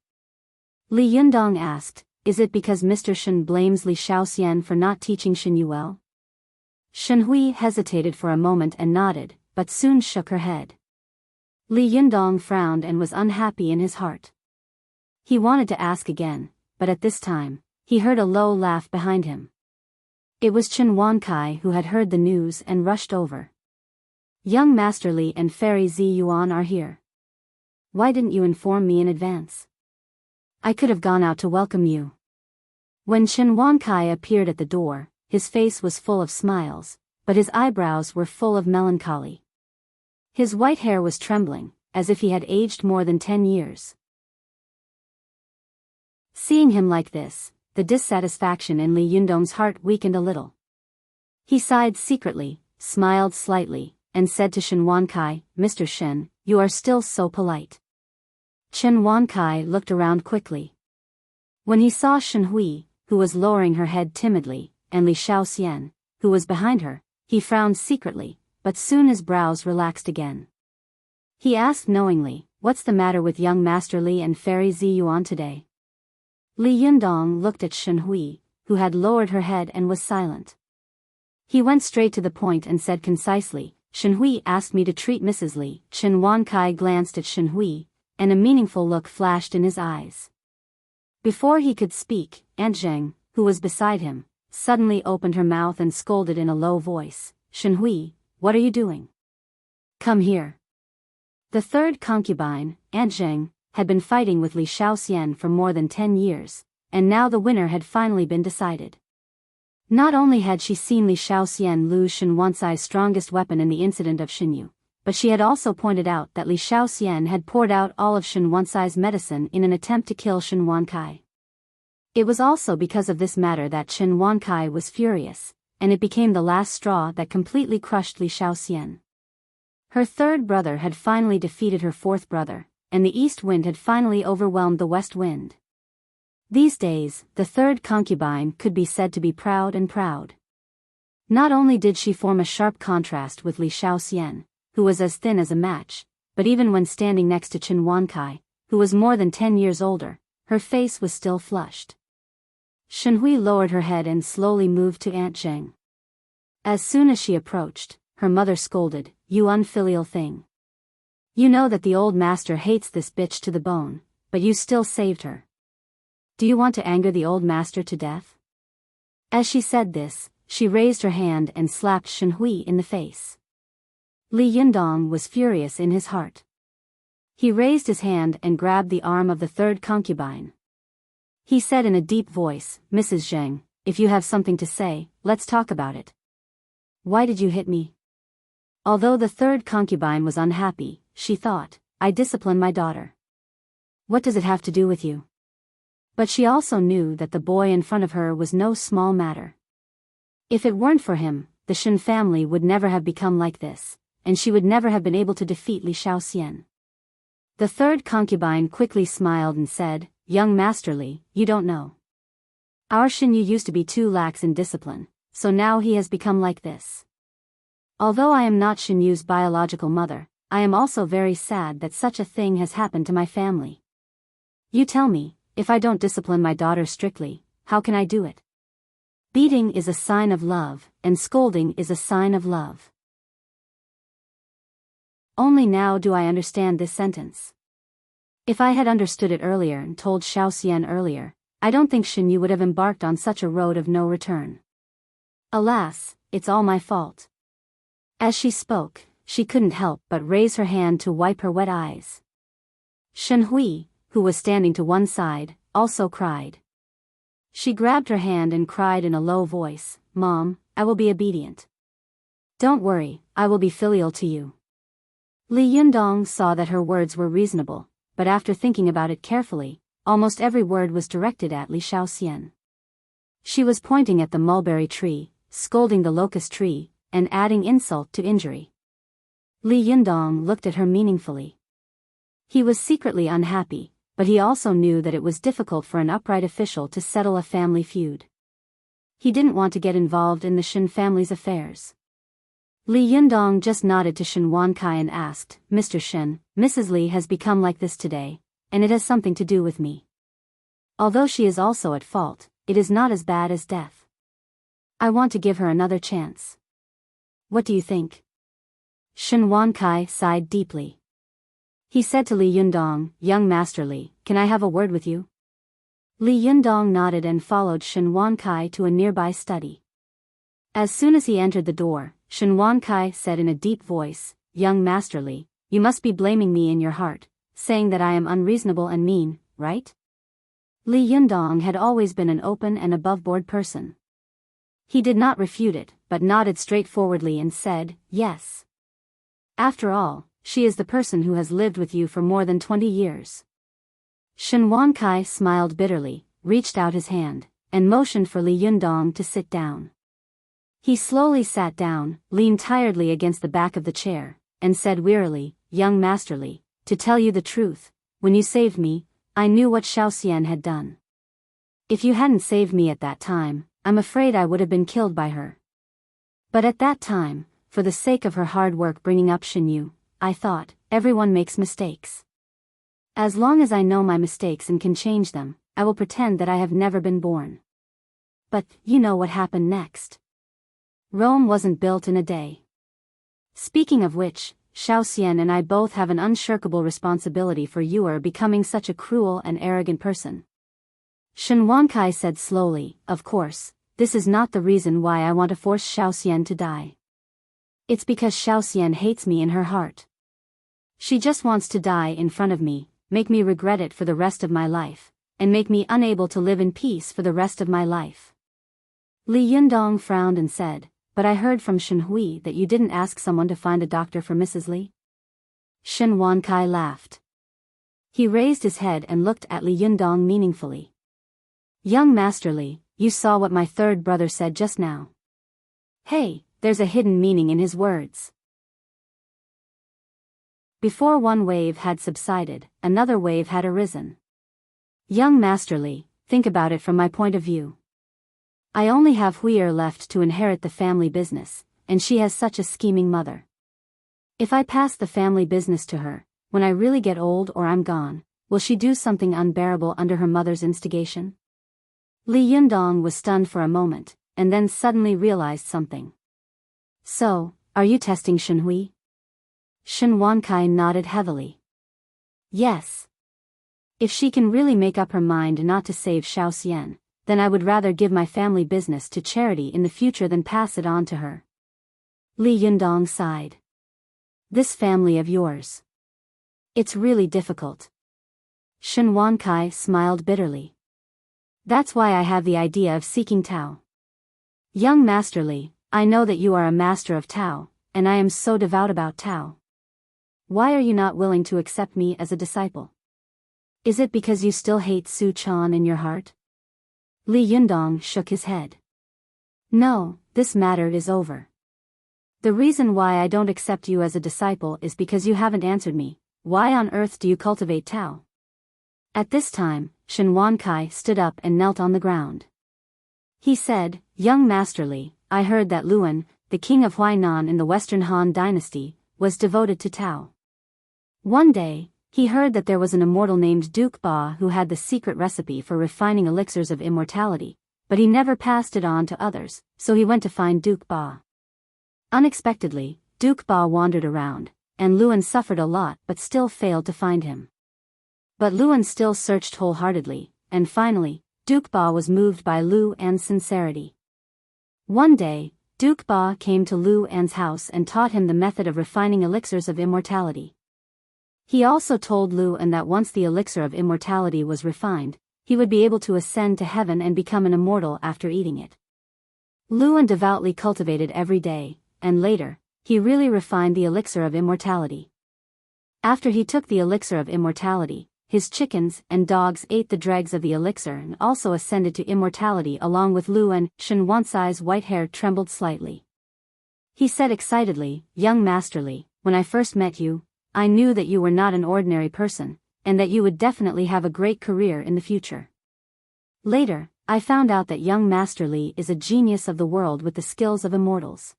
Li Yundong asked, is it because Mr. Shen blames Li Shaoxian for not teaching Shenyu well? Shenhui hesitated for a moment and nodded, but soon shook her head. Li Yundong frowned and was unhappy in his heart. He wanted to ask again, but at this time, he heard a low laugh behind him. It was Chen Wankai who had heard the news and rushed over. Young Master Li and Fairy Zi Yuan are here. Why didn't you inform me in advance? I could have gone out to welcome you. When Chen Wankai appeared at the door, his face was full of smiles, but his eyebrows were full of melancholy. His white hair was trembling, as if he had aged more than 10 years. Seeing him like this, the dissatisfaction in Li Yundong's heart weakened a little. He sighed secretly, smiled slightly, and said to Chen Wankai, Mr. Shen, you are still so polite. Chen Wankai looked around quickly. When he saw Shenhui, who was lowering her head timidly, and Li Shaoxian, who was behind her, he frowned secretly, but soon his brows relaxed again. He asked knowingly, what's the matter with young Master Li and Fairy Zi Yuan today? Li Yundong looked at Shenhui, who had lowered her head and was silent. He went straight to the point and said concisely, Shenhui asked me to treat Mrs. Li. Chen Wankai glanced at Shenhui, and a meaningful look flashed in his eyes. Before he could speak, Aunt Zheng, who was beside him, suddenly opened her mouth and scolded in a low voice, Shenhui, what are you doing? Come here. The third concubine, Aunt Zheng, had been fighting with Li Shaoxian for more than 10 years, and now the winner had finally been decided. Not only had she seen Li Shaoxian lose Shen Wancai's strongest weapon in the incident of Shenyu, but she had also pointed out that Li Shaoxian had poured out all of Shen Wancai's medicine in an attempt to kill Shen Wankai. It was also because of this matter that Shen Wankai was furious, and it became the last straw that completely crushed Li Shaoxian. Her third brother had finally defeated her fourth brother, and the east wind had finally overwhelmed the west wind. These days, the third concubine could be said to be proud and proud. Not only did she form a sharp contrast with Li Shaoxian, who was as thin as a match, but even when standing next to Chen Wankai, who was more than 10 years older, her face was still flushed. Shenhui lowered her head and slowly moved to Aunt Zheng. As soon as she approached, her mother scolded, you unfilial thing. You know that the old master hates this bitch to the bone, but you still saved her. Do you want to anger the old master to death? As she said this, she raised her hand and slapped Shenhui in the face. Li Yundong was furious in his heart. He raised his hand and grabbed the arm of the third concubine. He said in a deep voice, Mrs. Zheng, if you have something to say, let's talk about it. Why did you hit me? Although the third concubine was unhappy, she thought, I discipline my daughter. What does it have to do with you? But she also knew that the boy in front of her was no small matter. If it weren't for him, the Shen family would never have become like this, and she would never have been able to defeat Li Shaoxian. The third concubine quickly smiled and said, Young Master Li, you don't know. Our Shenyu used to be too lax in discipline, so now he has become like this. Although I am not Shenyu's biological mother, I am also very sad that such a thing has happened to my family. You tell me, if I don't discipline my daughter strictly, how can I do it? Beating is a sign of love, and scolding is a sign of love. Only now do I understand this sentence. If I had understood it earlier and told Xiao Xian earlier, I don't think Shen Yu would have embarked on such a road of no return. Alas, it's all my fault. As she spoke, she couldn't help but raise her hand to wipe her wet eyes. Shen Hui, who was standing to one side, also cried. She grabbed her hand and cried in a low voice, "Mom, I will be obedient. Don't worry, I will be filial to you." Li Yundong saw that her words were reasonable, but after thinking about it carefully, almost every word was directed at Li Shaoxian. She was pointing at the mulberry tree, scolding the locust tree, and adding insult to injury. Li Yundong looked at her meaningfully. He was secretly unhappy, but he also knew that it was difficult for an upright official to settle a family feud. He didn't want to get involved in the Shen family's affairs. Li Yundong just nodded to Shen Wankai and asked, "Mr. Shen, Mrs. Li has become like this today, and it has something to do with me. Although she is also at fault, it is not as bad as death. I want to give her another chance. What do you think?" Shen Wankai sighed deeply. He said to Li Yundong, "Young Master Li, can I have a word with you?" Li Yundong nodded and followed Shen Wankai to a nearby study. As soon as he entered the door, Shen Wankai said in a deep voice, "Young Master Li, you must be blaming me in your heart, saying that I am unreasonable and mean, right?" Li Yundong had always been an open and above-board person. He did not refute it, but nodded straightforwardly and said, "Yes. After all, she is the person who has lived with you for more than 20 years. Shen Wankai smiled bitterly, reached out his hand, and motioned for Li Yundong to sit down. He slowly sat down, leaned tiredly against the back of the chair, and said wearily, "Young Master Li, to tell you the truth, when you saved me, I knew what Xiao Xian had done. If you hadn't saved me at that time, I'm afraid I would have been killed by her. But at that time, for the sake of her hard work bringing up Shen Yu, I thought, everyone makes mistakes. As long as I know my mistakes and can change them, I will pretend that I have never been born. But, you know what happened next. Rome wasn't built in a day. Speaking of which, Xiao Xian and I both have an unshirkable responsibility for your becoming such a cruel and arrogant person." Shen Wankai said slowly, "Of course, this is not the reason why I want to force Xiao Xian to die. It's because Xiao Xian hates me in her heart. She just wants to die in front of me, make me regret it for the rest of my life, and make me unable to live in peace for the rest of my life." Li Yundong frowned and said, "But I heard from Shen Hui that you didn't ask someone to find a doctor for Mrs. Li?" Shen Wankai laughed. He raised his head and looked at Li Yundong meaningfully. "Young Master Li, you saw what my third brother said just now. Hey, there's a hidden meaning in his words." Before one wave had subsided, another wave had arisen. "Young Master Li, think about it from my point of view. I only have Hui'er left to inherit the family business, and she has such a scheming mother. If I pass the family business to her, when I really get old or I'm gone, will she do something unbearable under her mother's instigation?" Li Yundong was stunned for a moment, and then suddenly realized something. "So, are you testing Shen Hui?" Shen Wankai nodded heavily. "Yes. If she can really make up her mind not to save Xiao Xian, then I would rather give my family business to charity in the future than pass it on to her." Li Yundong sighed. "This family of yours. It's really difficult." Shen Wankai smiled bitterly. "That's why I have the idea of seeking Tao. Young Master Li, I know that you are a master of Tao, and I am so devout about Tao. Why are you not willing to accept me as a disciple? Is it because you still hate Su Chan in your heart?" Li Yundong shook his head. "No, this matter is over. The reason why I don't accept you as a disciple is because you haven't answered me. Why on earth do you cultivate Tao?" At this time, Shen Wankai stood up and knelt on the ground. He said, "Young Master Li, I heard that Luan, the king of Huainan in the Western Han dynasty, was devoted to Tao. One day, he heard that there was an immortal named Duke Ba who had the secret recipe for refining elixirs of immortality, but he never passed it on to others, so he went to find Duke Ba. Unexpectedly, Duke Ba wandered around, and Luan suffered a lot but still failed to find him. But Luan still searched wholeheartedly, and finally, Duke Ba was moved by Luan's sincerity. One day, Duke Ba came to Luan's house and taught him the method of refining elixirs of immortality. He also told Luan that once the elixir of immortality was refined, he would be able to ascend to heaven and become an immortal after eating it. Luan devoutly cultivated every day, and later, he really refined the elixir of immortality. After he took the elixir of immortality, his chickens and dogs ate the dregs of the elixir and also ascended to immortality along with Luan. Shen Wancai's white hair trembled slightly. He said excitedly, "Young Master Li, when I first met you, I knew that you were not an ordinary person, and that you would definitely have a great career in the future. Later, I found out that young Master Li is a genius of the world with the skills of immortals.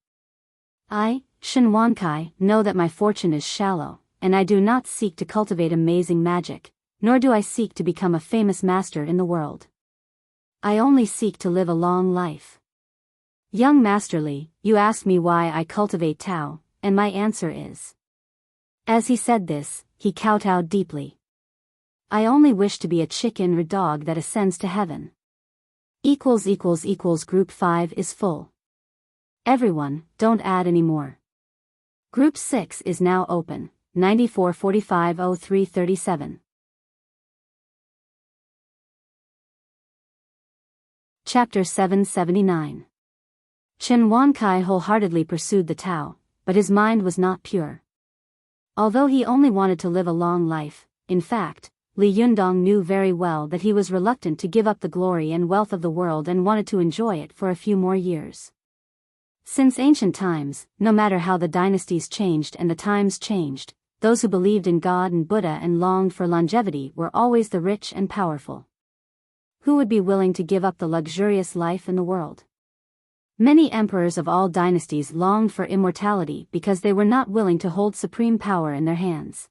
I, Shen Wancai, know that my fortune is shallow, and I do not seek to cultivate amazing magic, nor do I seek to become a famous master in the world. I only seek to live a long life. Young Master Li, you ask me why I cultivate Tao, and my answer is..." As he said this, he kowtowed deeply. "I only wish to be a chicken or dog that ascends to heaven." Group 5 is full. Everyone, don't add any more. Group 6 is now open, 94450337. Chapter 779. Shen Wancai wholeheartedly pursued the Tao, but his mind was not pure. Although he only wanted to live a long life, in fact, Li Yundong knew very well that he was reluctant to give up the glory and wealth of the world and wanted to enjoy it for a few more years. Since ancient times, no matter how the dynasties changed and the times changed, those who believed in God and Buddha and longed for longevity were always the rich and powerful. Who would be willing to give up the luxurious life in the world? Many emperors of all dynasties longed for immortality because they were not willing to hold supreme power in their hands.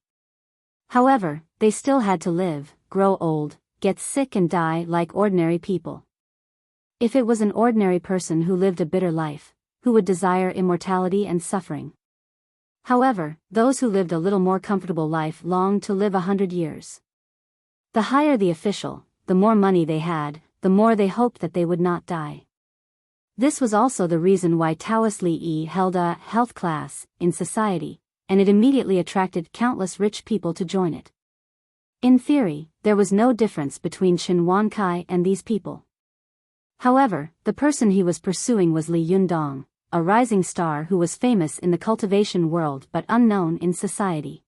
However, they still had to live, grow old, get sick and die like ordinary people. If it was an ordinary person who lived a bitter life, who would desire immortality and suffering? However, those who lived a little more comfortable life longed to live 100 years. The higher the official, the more money they had, the more they hoped that they would not die. This was also the reason why Taoist Li Yi held a health class in society, and it immediately attracted countless rich people to join it. In theory, there was no difference between Shen Wancai and these people. However, the person he was pursuing was Li Yundong, a rising star who was famous in the cultivation world but unknown in society.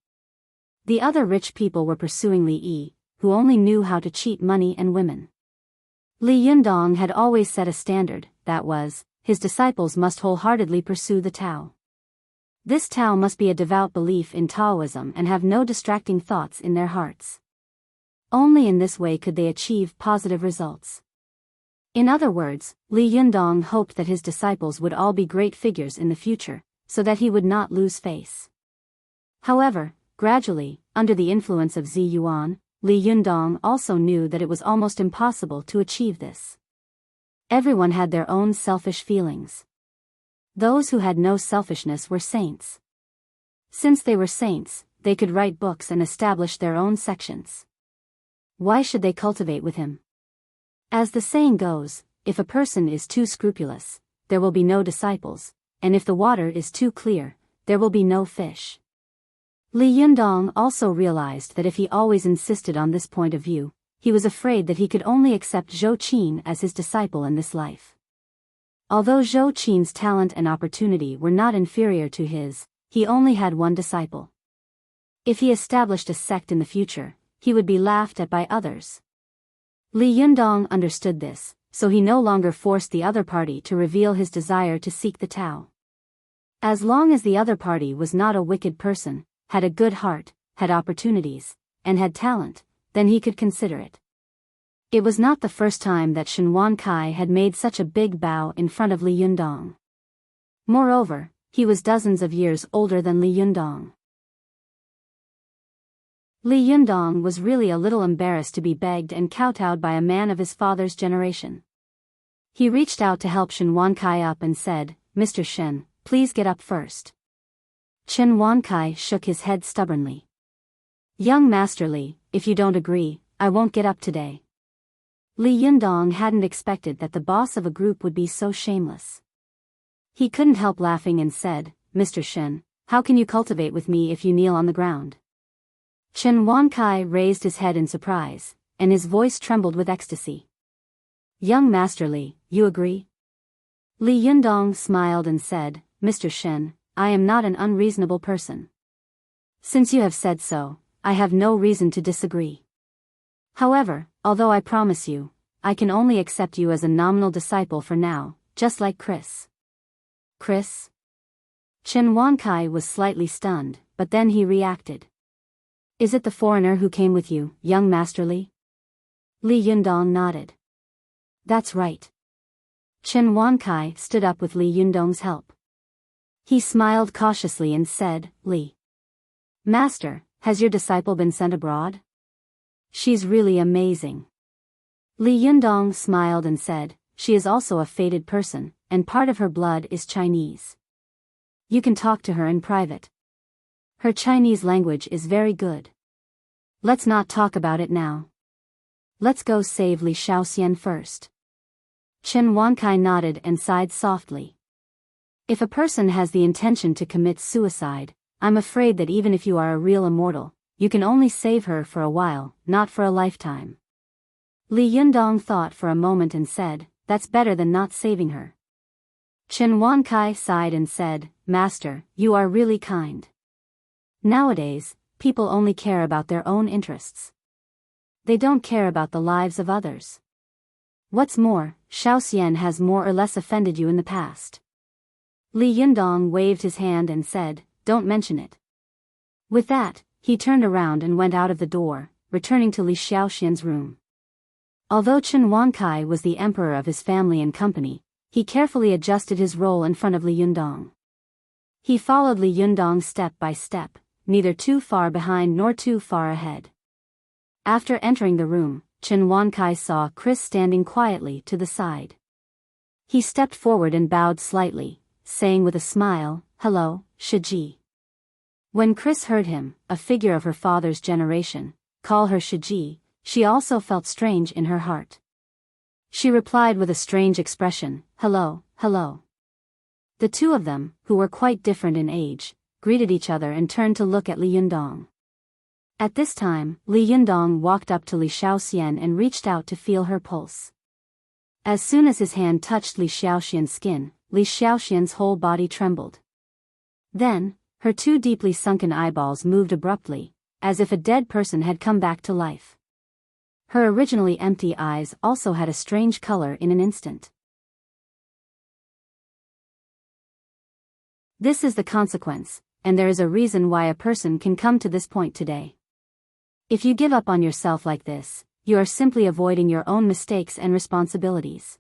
The other rich people were pursuing Li Yi, who only knew how to cheat money and women. Li Yundong had always set a standard, that was, his disciples must wholeheartedly pursue the Tao. This Tao must be a devout belief in Taoism and have no distracting thoughts in their hearts. Only in this way could they achieve positive results. In other words, Li Yundong hoped that his disciples would all be great figures in the future, so that he would not lose face. However, gradually, under the influence of Zi Yuan, Li Yundong also knew that it was almost impossible to achieve this. Everyone had their own selfish feelings. Those who had no selfishness were saints. Since they were saints, they could write books and establish their own sections. Why should they cultivate with him? As the saying goes, if a person is too scrupulous, there will be no disciples, and if the water is too clear, there will be no fish. Li Yundong also realized that if he always insisted on this point of view, he was afraid that he could only accept Zhou Qin as his disciple in this life. Although Zhou Qin's talent and opportunity were not inferior to his, he only had one disciple. If he established a sect in the future, he would be laughed at by others. Li Yundong understood this, so he no longer forced the other party to reveal his desire to seek the Tao. As long as the other party was not a wicked person, had a good heart, had opportunities, and had talent, then he could consider it. It was not the first time that Shen Wancai had made such a big bow in front of Li Yundong. Moreover, he was dozens of years older than Li Yundong. Li Yundong was really a little embarrassed to be begged and kowtowed by a man of his father's generation. He reached out to help Chen Wankai up and said, Mr. Shen, please get up first. Chen Wankai shook his head stubbornly. Young Master Li, if you don't agree, I won't get up today. Li Yundong hadn't expected that the boss of a group would be so shameless. He couldn't help laughing and said, Mr. Shen, how can you cultivate with me if you kneel on the ground? Chen Wankai raised his head in surprise, and his voice trembled with ecstasy. Young Master Li, you agree? Li Yundong smiled and said, Mr. Shen, I am not an unreasonable person. Since you have said so, I have no reason to disagree. However, although I promise you, I can only accept you as a nominal disciple for now, just like Chris. Chris? Chen Wankai was slightly stunned, but then he reacted. Is it the foreigner who came with you, young Master Li? Li Yundong nodded. That's right. Chen Wankai stood up with Li Yundong's help. He smiled cautiously and said, Li. Master, has your disciple been sent abroad? She's really amazing. Li Yundong smiled and said, she is also a fated person, and part of her blood is Chinese. You can talk to her in private. Her Chinese language is very good. Let's not talk about it now. Let's go save Li Shaoxian first. Chen Wankai nodded and sighed softly. If a person has the intention to commit suicide, I'm afraid that even if you are a real immortal, you can only save her for a while, not for a lifetime. Li Yundong thought for a moment and said, that's better than not saving her. Chen Wankai sighed and said, Master, you are really kind. Nowadays, people only care about their own interests. They don't care about the lives of others. What's more, Shaoxian has more or less offended you in the past. Li Yundong waved his hand and said, don't mention it. With that, he turned around and went out of the door, returning to Li Shaoxian's room. Although Chen Wankai was the emperor of his family and company, he carefully adjusted his role in front of Li Yundong. He followed Li Yundong step by step, neither too far behind nor too far ahead. After entering the room, Chen Wankai saw Chris standing quietly to the side. He stepped forward and bowed slightly, saying with a smile, Hello, Shiji. When Chris heard him, a figure of her father's generation, call her Shiji, she also felt strange in her heart. She replied with a strange expression, Hello, hello. The two of them, who were quite different in age, greeted each other and turned to look at Li Yundong. At this time, Li Yundong walked up to Li Shaoxian and reached out to feel her pulse. As soon as his hand touched Li Shaoxian's skin, Li Shaoxian's whole body trembled. Then, her two deeply sunken eyeballs moved abruptly, as if a dead person had come back to life. Her originally empty eyes also had a strange color in an instant. This is the consequence, and there is a reason why a person can come to this point today. If you give up on yourself like this, you are simply avoiding your own mistakes and responsibilities.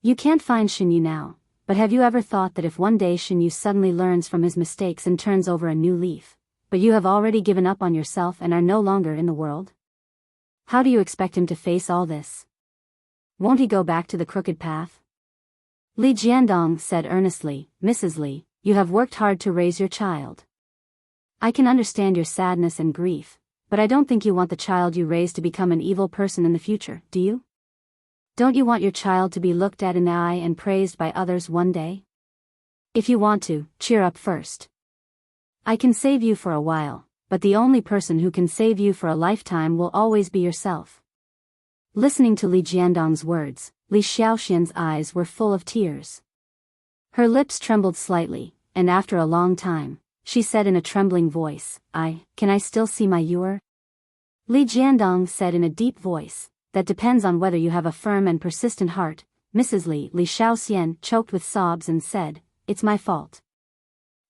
You can't find Xinyu now, but have you ever thought that if one day Xinyu suddenly learns from his mistakes and turns over a new leaf, but you have already given up on yourself and are no longer in the world? How do you expect him to face all this? Won't he go back to the crooked path? Li Jiandong said earnestly, Mrs. Li, you have worked hard to raise your child. I can understand your sadness and grief, but I don't think you want the child you raised to become an evil person in the future, do you? Don't you want your child to be looked at in the eye and praised by others one day? If you want to, cheer up first. I can save you for a while, but the only person who can save you for a lifetime will always be yourself. Listening to Li Jiandong's words, Li Shaoxian's eyes were full of tears. Her lips trembled slightly, and after a long time, she said in a trembling voice, Can I still see my Yuer? Li Jiandong said in a deep voice, that depends on whether you have a firm and persistent heart. Mrs. Li Shaoxian choked with sobs and said, It's my fault.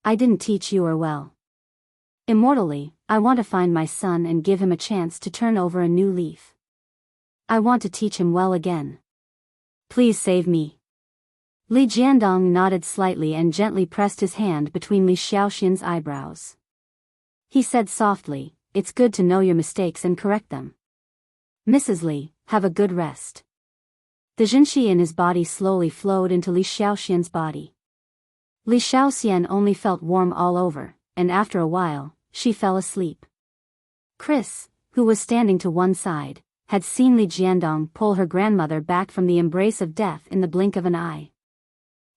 I didn't teach Yuer well. Immortally, I want to find my son and give him a chance to turn over a new leaf. I want to teach him well again. Please save me. Li Jiandong nodded slightly and gently pressed his hand between Li Shaoxian's eyebrows. He said softly, It's good to know your mistakes and correct them. Mrs. Li, have a good rest. The Jinxi in his body slowly flowed into Li Xiaoxian's body. Li Xiaoxian only felt warm all over, and after a while, she fell asleep. Chris, who was standing to one side, had seen Li Jiandong pull her grandmother back from the embrace of death in the blink of an eye.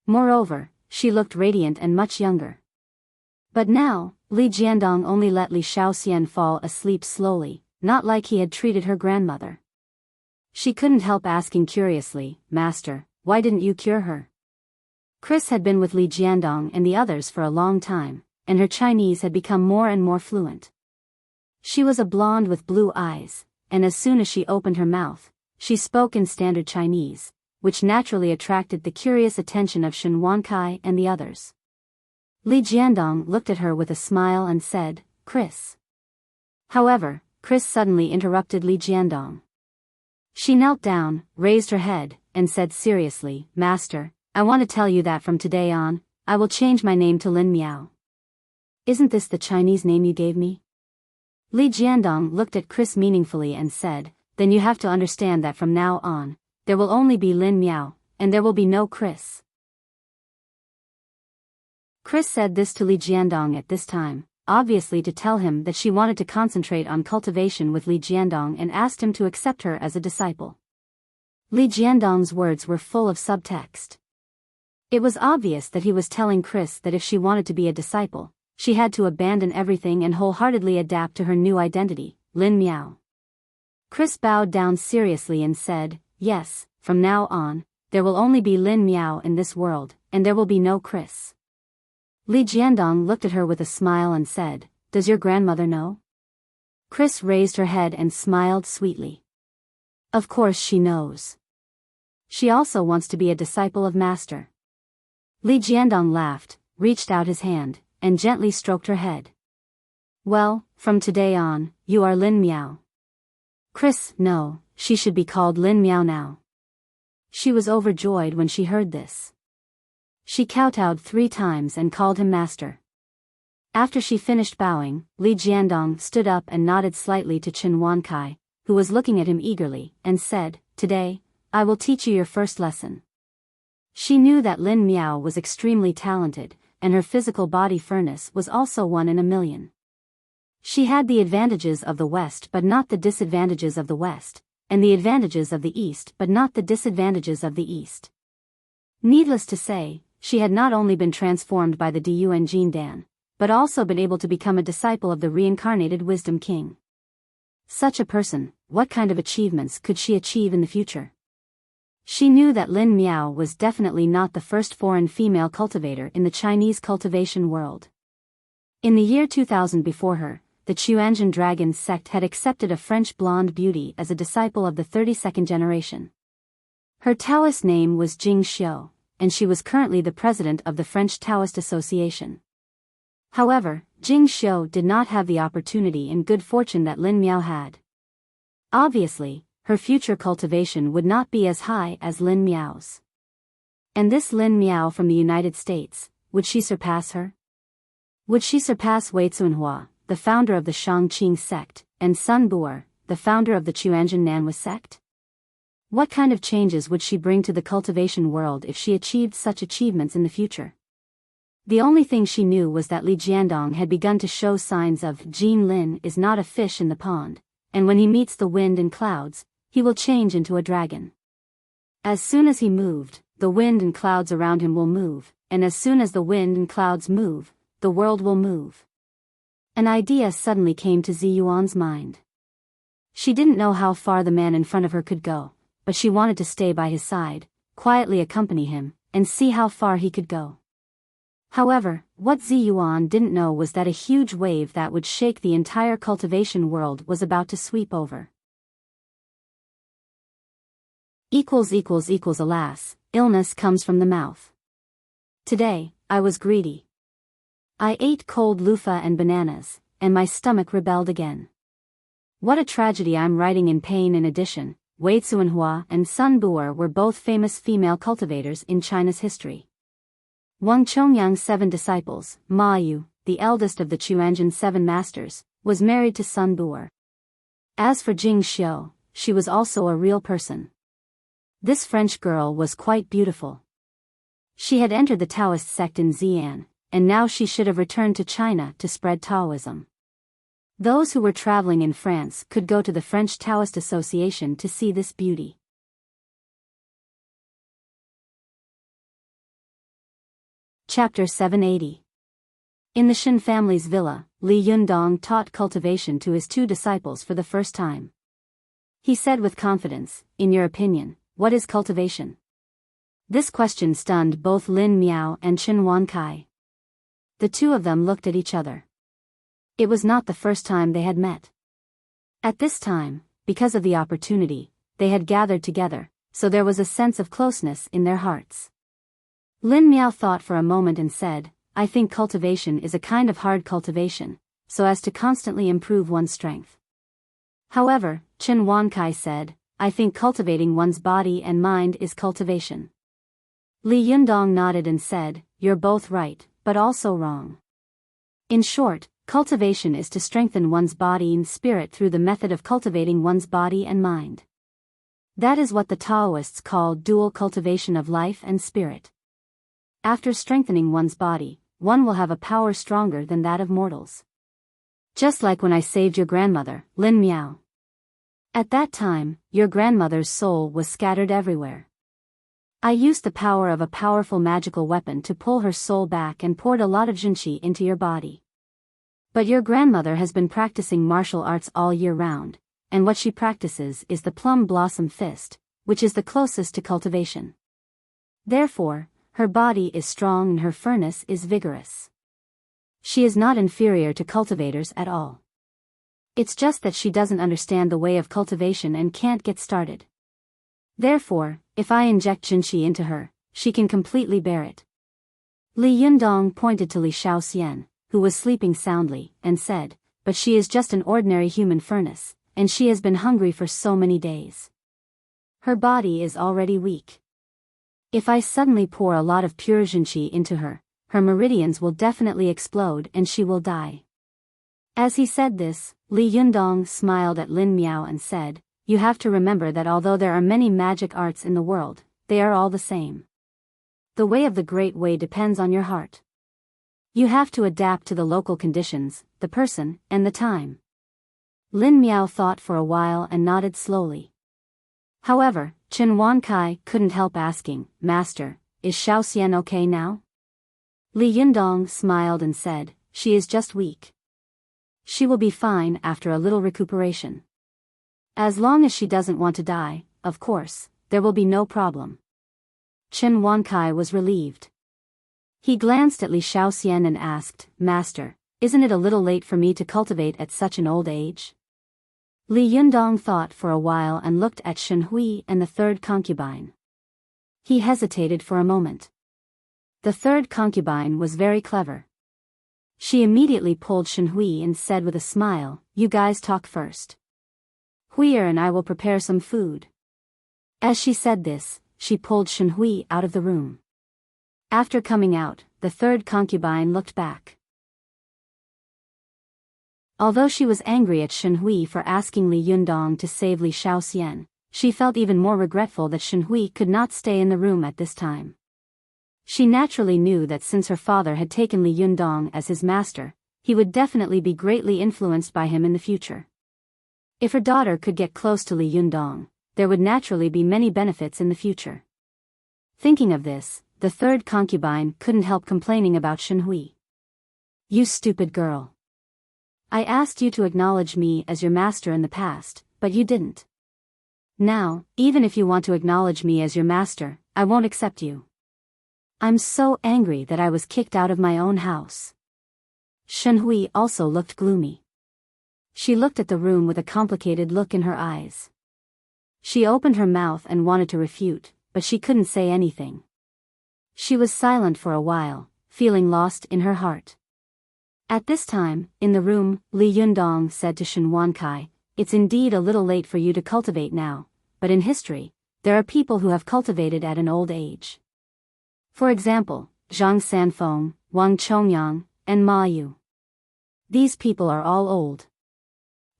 Moreover, she looked radiant and much younger. But now, Li Jiandong only let Li Xiaoxian fall asleep slowly, not like he had treated her grandmother. She couldn't help asking curiously, "Master, why didn't you cure her?" Chris had been with Li Jiandong and the others for a long time, and her Chinese had become more and more fluent. She was a blonde with blue eyes, and as soon as she opened her mouth, she spoke in standard Chinese, which naturally attracted the curious attention of Shen Wankai and the others. Li Jiandong looked at her with a smile and said, "Chris." However, Chris suddenly interrupted Li Jiandong. She knelt down, raised her head, and said seriously, "Master, I want to tell you that from today on, I will change my name to Lin Miao." "Isn't this the Chinese name you gave me?" Li Jiandong looked at Chris meaningfully and said, "Then you have to understand that from now on, there will only be Lin Miao, and there will be no Chris." Chris said this to Li Jiandong at this time, obviously to tell him that she wanted to concentrate on cultivation with Li Jiandong and asked him to accept her as a disciple. Li Jiandong's words were full of subtext. It was obvious that he was telling Chris that if she wanted to be a disciple, she had to abandon everything and wholeheartedly adapt to her new identity, Lin Miao. Chris bowed down seriously and said, "Yes, from now on, there will only be Lin Miao in this world, and there will be no Chris." Li Jiandong looked at her with a smile and said, "Does your grandmother know?" Chris raised her head and smiled sweetly. "Of course she knows. She also wants to be a disciple of Master." Li Jiandong laughed, reached out his hand, and gently stroked her head. "Well, from today on, you are Lin Miao." Chris, no, she should be called Lin Miao now. She was overjoyed when she heard this. She kowtowed 3 times and called him master. After she finished bowing, Li Jiandong stood up and nodded slightly to Chen Wankai, who was looking at him eagerly, and said, "Today, I will teach you your first lesson." She knew that Lin Miao was extremely talented, and her physical body furnace was also 1 in a million. She had the advantages of the West but not the disadvantages of the West, and the advantages of the East but not the disadvantages of the East. Needless to say, she had not only been transformed by the Diyuan Jin Dan, but also been able to become a disciple of the reincarnated Wisdom King. Such a person, what kind of achievements could she achieve in the future? She knew that Lin Miao was definitely not the first foreign female cultivator in the Chinese cultivation world. In the year 2000 before her, the Chuanzhen Dragon sect had accepted a French blonde beauty as a disciple of the 32nd generation. Her Taoist name was Jing Xiu, and she was currently the president of the French Taoist Association. However, Jing Xiu did not have the opportunity and good fortune that Lin Miao had. Obviously, her future cultivation would not be as high as Lin Miao's. And this Lin Miao from the United States, would she surpass her? Would she surpass Wei Cunhua, the founder of the Shangqing sect, and Sun Bu'er, the founder of the Chuanzhen Nanhua sect? What kind of changes would she bring to the cultivation world if she achieved such achievements in the future? The only thing she knew was that Li Jiandong had begun to show signs of Jin Lin is not a fish in the pond, and when he meets the wind and clouds, he will change into a dragon. As soon as he moved, the wind and clouds around him will move, and as soon as the wind and clouds move, the world will move. An idea suddenly came to Ziyuan's mind. She didn't know how far the man in front of her could go, but she wanted to stay by his side, quietly accompany him, and see how far he could go. However, what Ziyuan didn't know was that a huge wave that would shake the entire cultivation world was about to sweep over. Alas, illness comes from the mouth. Today, I was greedy. I ate cold loofah and bananas, and my stomach rebelled again. What a tragedy. I'm writing in pain. In addition, Wei Cunhua and Sun Bu'er were both famous female cultivators in China's history. Wang Chongyang's 7 disciples, Ma Yu, the eldest of the Chuanzhen 7 masters, was married to Sun Bu'er. As for Jing Xiu, she was also a real person. This French girl was quite beautiful. She had entered the Taoist sect in Xi'an, and now she should have returned to China to spread Taoism. Those who were traveling in France could go to the French Taoist Association to see this beauty. Chapter 780. In the Shen family's villa, Li Yundong taught cultivation to his two disciples for the first time. He said with confidence, "In your opinion, what is cultivation?" This question stunned both Lin Miao and Chen Wankai. The two of them looked at each other. It was not the first time they had met. At this time, because of the opportunity, they had gathered together, so there was a sense of closeness in their hearts. Lin Miao thought for a moment and said, "I think cultivation is a kind of hard cultivation, so as to constantly improve one's strength." However, Chen Wankai said, "I think cultivating one's body and mind is cultivation." Li Yundong nodded and said, "You're both right, but also wrong. In short, cultivation is to strengthen one's body and spirit through the method of cultivating one's body and mind. That is what the Taoists call dual cultivation of life and spirit. After strengthening one's body, one will have a power stronger than that of mortals. Just like when I saved your grandmother, Lin Miao. At that time, your grandmother's soul was scattered everywhere. I used the power of a powerful magical weapon to pull her soul back and poured a lot of junqi into your body. But your grandmother has been practicing martial arts all year round, and what she practices is the plum blossom fist, which is the closest to cultivation. Therefore, her body is strong and her furnace is vigorous. She is not inferior to cultivators at all. It's just that she doesn't understand the way of cultivation and can't get started. Therefore, if I inject junqi into her, she can completely bear it." Li Yundong pointed to Li Shaoxian, who was sleeping soundly, and said, "But she is just an ordinary human furnace, and she has been hungry for so many days. Her body is already weak. If I suddenly pour a lot of pure junqi into her, her meridians will definitely explode and she will die." As he said this, Li Yundong smiled at Lin Miao and said, "You have to remember that although there are many magic arts in the world, they are all the same. The way of the Great Way depends on your heart. You have to adapt to the local conditions, the person, and the time." Lin Miao thought for a while and nodded slowly. However, Chen Wankai couldn't help asking, "Master, is Shaoxian okay now?" Li Yundong smiled and said, "She is just weak. She will be fine after a little recuperation. As long as she doesn't want to die, of course, there will be no problem." Chen Wankai was relieved. He glanced at Li Shaoxian and asked, "Master, isn't it a little late for me to cultivate at such an old age?" Li Yundong thought for a while and looked at Shen Hui and the third concubine. He hesitated for a moment. The third concubine was very clever. She immediately pulled Shen Hui and said with a smile, "You guys talk first. Huier and I will prepare some food." As she said this, she pulled Shen Hui out of the room. After coming out, the third concubine looked back. Although she was angry at Shen Hui for asking Li Yundong to save Li Shaoxian, she felt even more regretful that Shen Hui could not stay in the room at this time. She naturally knew that since her father had taken Li Yundong as his master, he would definitely be greatly influenced by him in the future. If her daughter could get close to Li Yundong, there would naturally be many benefits in the future. Thinking of this, the third concubine couldn't help complaining about Shen Hui. "You stupid girl. I asked you to acknowledge me as your master in the past, but you didn't. Now, even if you want to acknowledge me as your master, I won't accept you. I'm so angry that I was kicked out of my own house." Shen Hui also looked gloomy. She looked at the room with a complicated look in her eyes. She opened her mouth and wanted to refute, but she couldn't say anything. She was silent for a while, feeling lost in her heart. At this time, in the room, Li Yundong said to Shen Wankai, "It's indeed a little late for you to cultivate now, but in history, there are people who have cultivated at an old age. For example, Zhang Sanfeng, Wang Chongyang, and Ma Yu. These people are all old."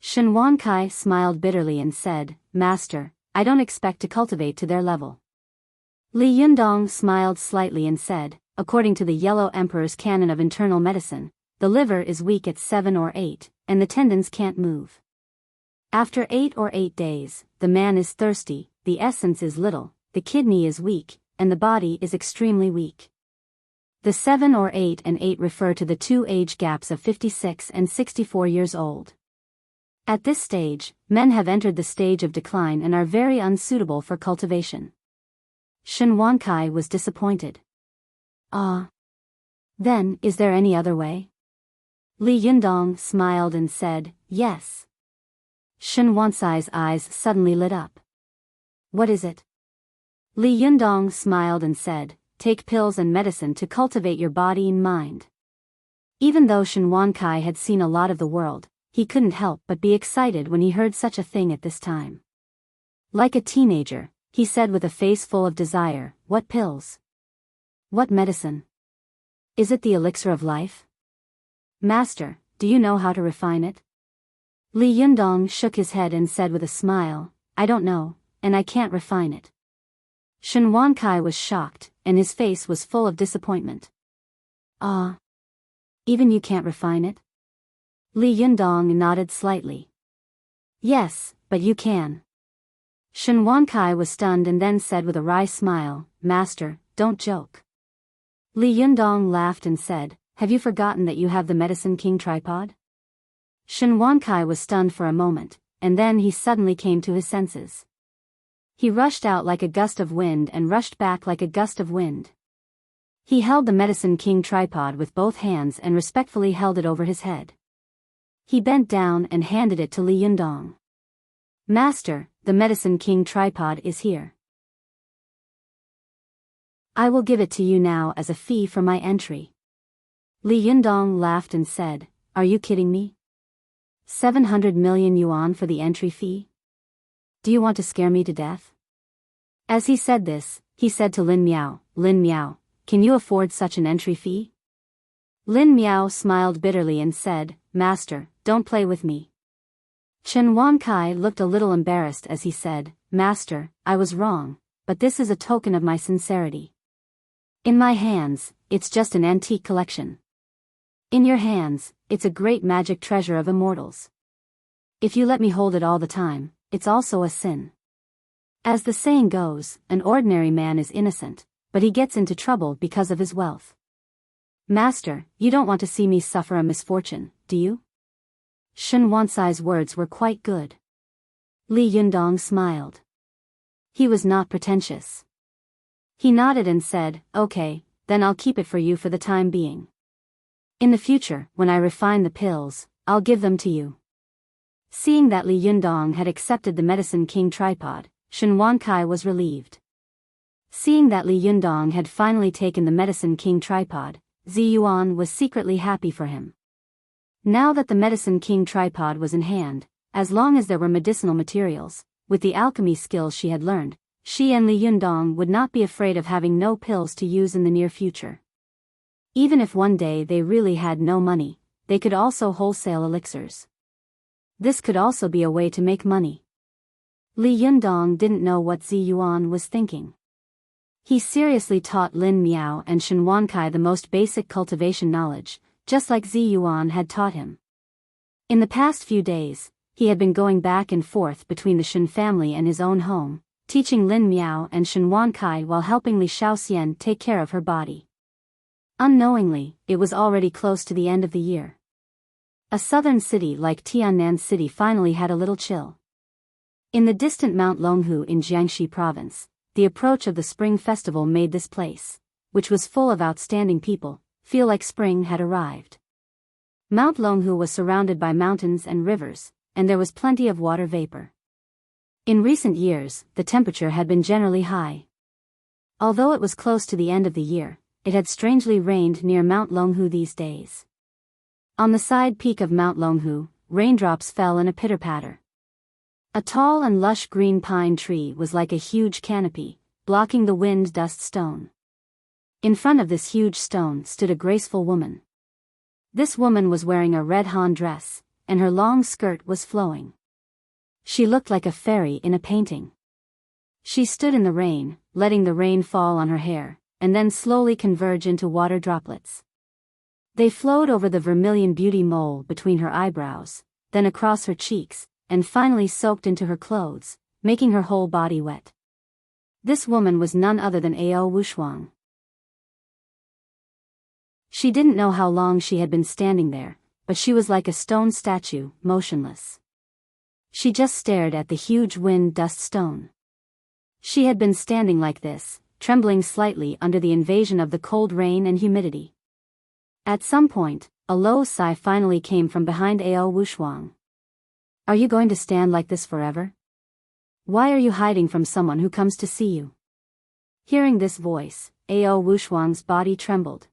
Shen Wankai smiled bitterly and said, "Master, I don't expect to cultivate to their level. Li Yundong smiled slightly and said, according to the Yellow Emperor's canon of internal medicine, the liver is weak at 7 or 8, and the tendons can't move. After 8 or 8 days, the man is thirsty, the essence is little, the kidney is weak, and the body is extremely weak. The 7 or 8 and 8 refer to the two age gaps of 56 and 64 years old. At this stage, men have entered the stage of decline and are very unsuitable for cultivation. Shen Wankai was disappointed. Then, is there any other way? Li Yundong smiled and said, yes. Shen Wansai's eyes suddenly lit up. What is it? Li Yundong smiled and said, take pills and medicine to cultivate your body and mind. Even though Shen Wankai had seen a lot of the world, he couldn't help but be excited when he heard such a thing at this time. Like a teenager, he said with a face full of desire, what pills? What medicine? Is it the elixir of life? Master, do you know how to refine it? Li Yundong shook his head and said with a smile, I don't know, and I can't refine it. Shen Wankai was shocked, and his face was full of disappointment. Even you can't refine it? Li Yundong nodded slightly. Yes, but you can. Shen Wankai was stunned and then said with a wry smile, Master, don't joke. Li Yundong laughed and said, have you forgotten that you have the Medicine King tripod? Shen Wankai was stunned for a moment, and then he suddenly came to his senses. He rushed out like a gust of wind and rushed back like a gust of wind. He held the Medicine King tripod with both hands and respectfully held it over his head. He bent down and handed it to Li Yundong. Master, the Medicine King tripod is here. I will give it to you now as a fee for my entry. Li Yundong laughed and said, are you kidding me? 700 million yuan for the entry fee? Do you want to scare me to death? As he said this, he said to Lin Miao, can you afford such an entry fee? Lin Miao smiled bitterly and said, Master, don't play with me. Shen Wankai looked a little embarrassed as he said, Master, I was wrong, but this is a token of my sincerity. In my hands, it's just an antique collection. In your hands, it's a great magic treasure of immortals. If you let me hold it all the time, it's also a sin. As the saying goes, an ordinary man is innocent, but he gets into trouble because of his wealth. Master, you don't want to see me suffer a misfortune, do you? Shen Wansai's words were quite good. Li Yundong smiled. He was not pretentious. He nodded and said, okay, then I'll keep it for you for the time being. In the future, when I refine the pills, I'll give them to you. Seeing that Li Yundong had accepted the Medicine King tripod, Shen Wankai was relieved. Seeing that Li Yundong had finally taken the Medicine King tripod, Zi Yuan was secretly happy for him. Now that the Medicine King tripod was in hand, as long as there were medicinal materials, with the alchemy skills she had learned, she and Li Yundong would not be afraid of having no pills to use in the near future. Even if one day they really had no money, they could also wholesale elixirs. This could also be a way to make money. Li Yundong didn't know what Zi Yuan was thinking. He seriously taught Lin Miao and Shen Wankai the most basic cultivation knowledge, just like Zi Yuan had taught him. In the past few days, he had been going back and forth between the Shen family and his own home, teaching Lin Miao and Shen Wankai while helping Li Shaoxian take care of her body. Unknowingly, it was already close to the end of the year. A southern city like Tiannan City finally had a little chill. In the distant Mount Longhu in Jiangxi province, the approach of the Spring Festival made this place, which was full of outstanding people, feel like spring had arrived. Mount Longhu was surrounded by mountains and rivers, and there was plenty of water vapor. In recent years, the temperature had been generally high. Although it was close to the end of the year, it had strangely rained near Mount Longhu these days. On the side peak of Mount Longhu, raindrops fell in a pitter-patter. A tall and lush green pine tree was like a huge canopy, blocking the wind-dust stone. In front of this huge stone stood a graceful woman. This woman was wearing a red han dress, and her long skirt was flowing. She looked like a fairy in a painting. She stood in the rain, letting the rain fall on her hair, and then slowly converge into water droplets. They flowed over the vermilion beauty mole between her eyebrows, then across her cheeks, and finally soaked into her clothes, making her whole body wet. This woman was none other than Ao Wushuang. She didn't know how long she had been standing there, but she was like a stone statue, motionless. She just stared at the huge wind-dust stone. She had been standing like this, trembling slightly under the invasion of the cold rain and humidity. At some point, a low sigh finally came from behind Ao Wushuang. Are you going to stand like this forever? Why are you hiding from someone who comes to see you? Hearing this voice, Ao Wushuang's body trembled.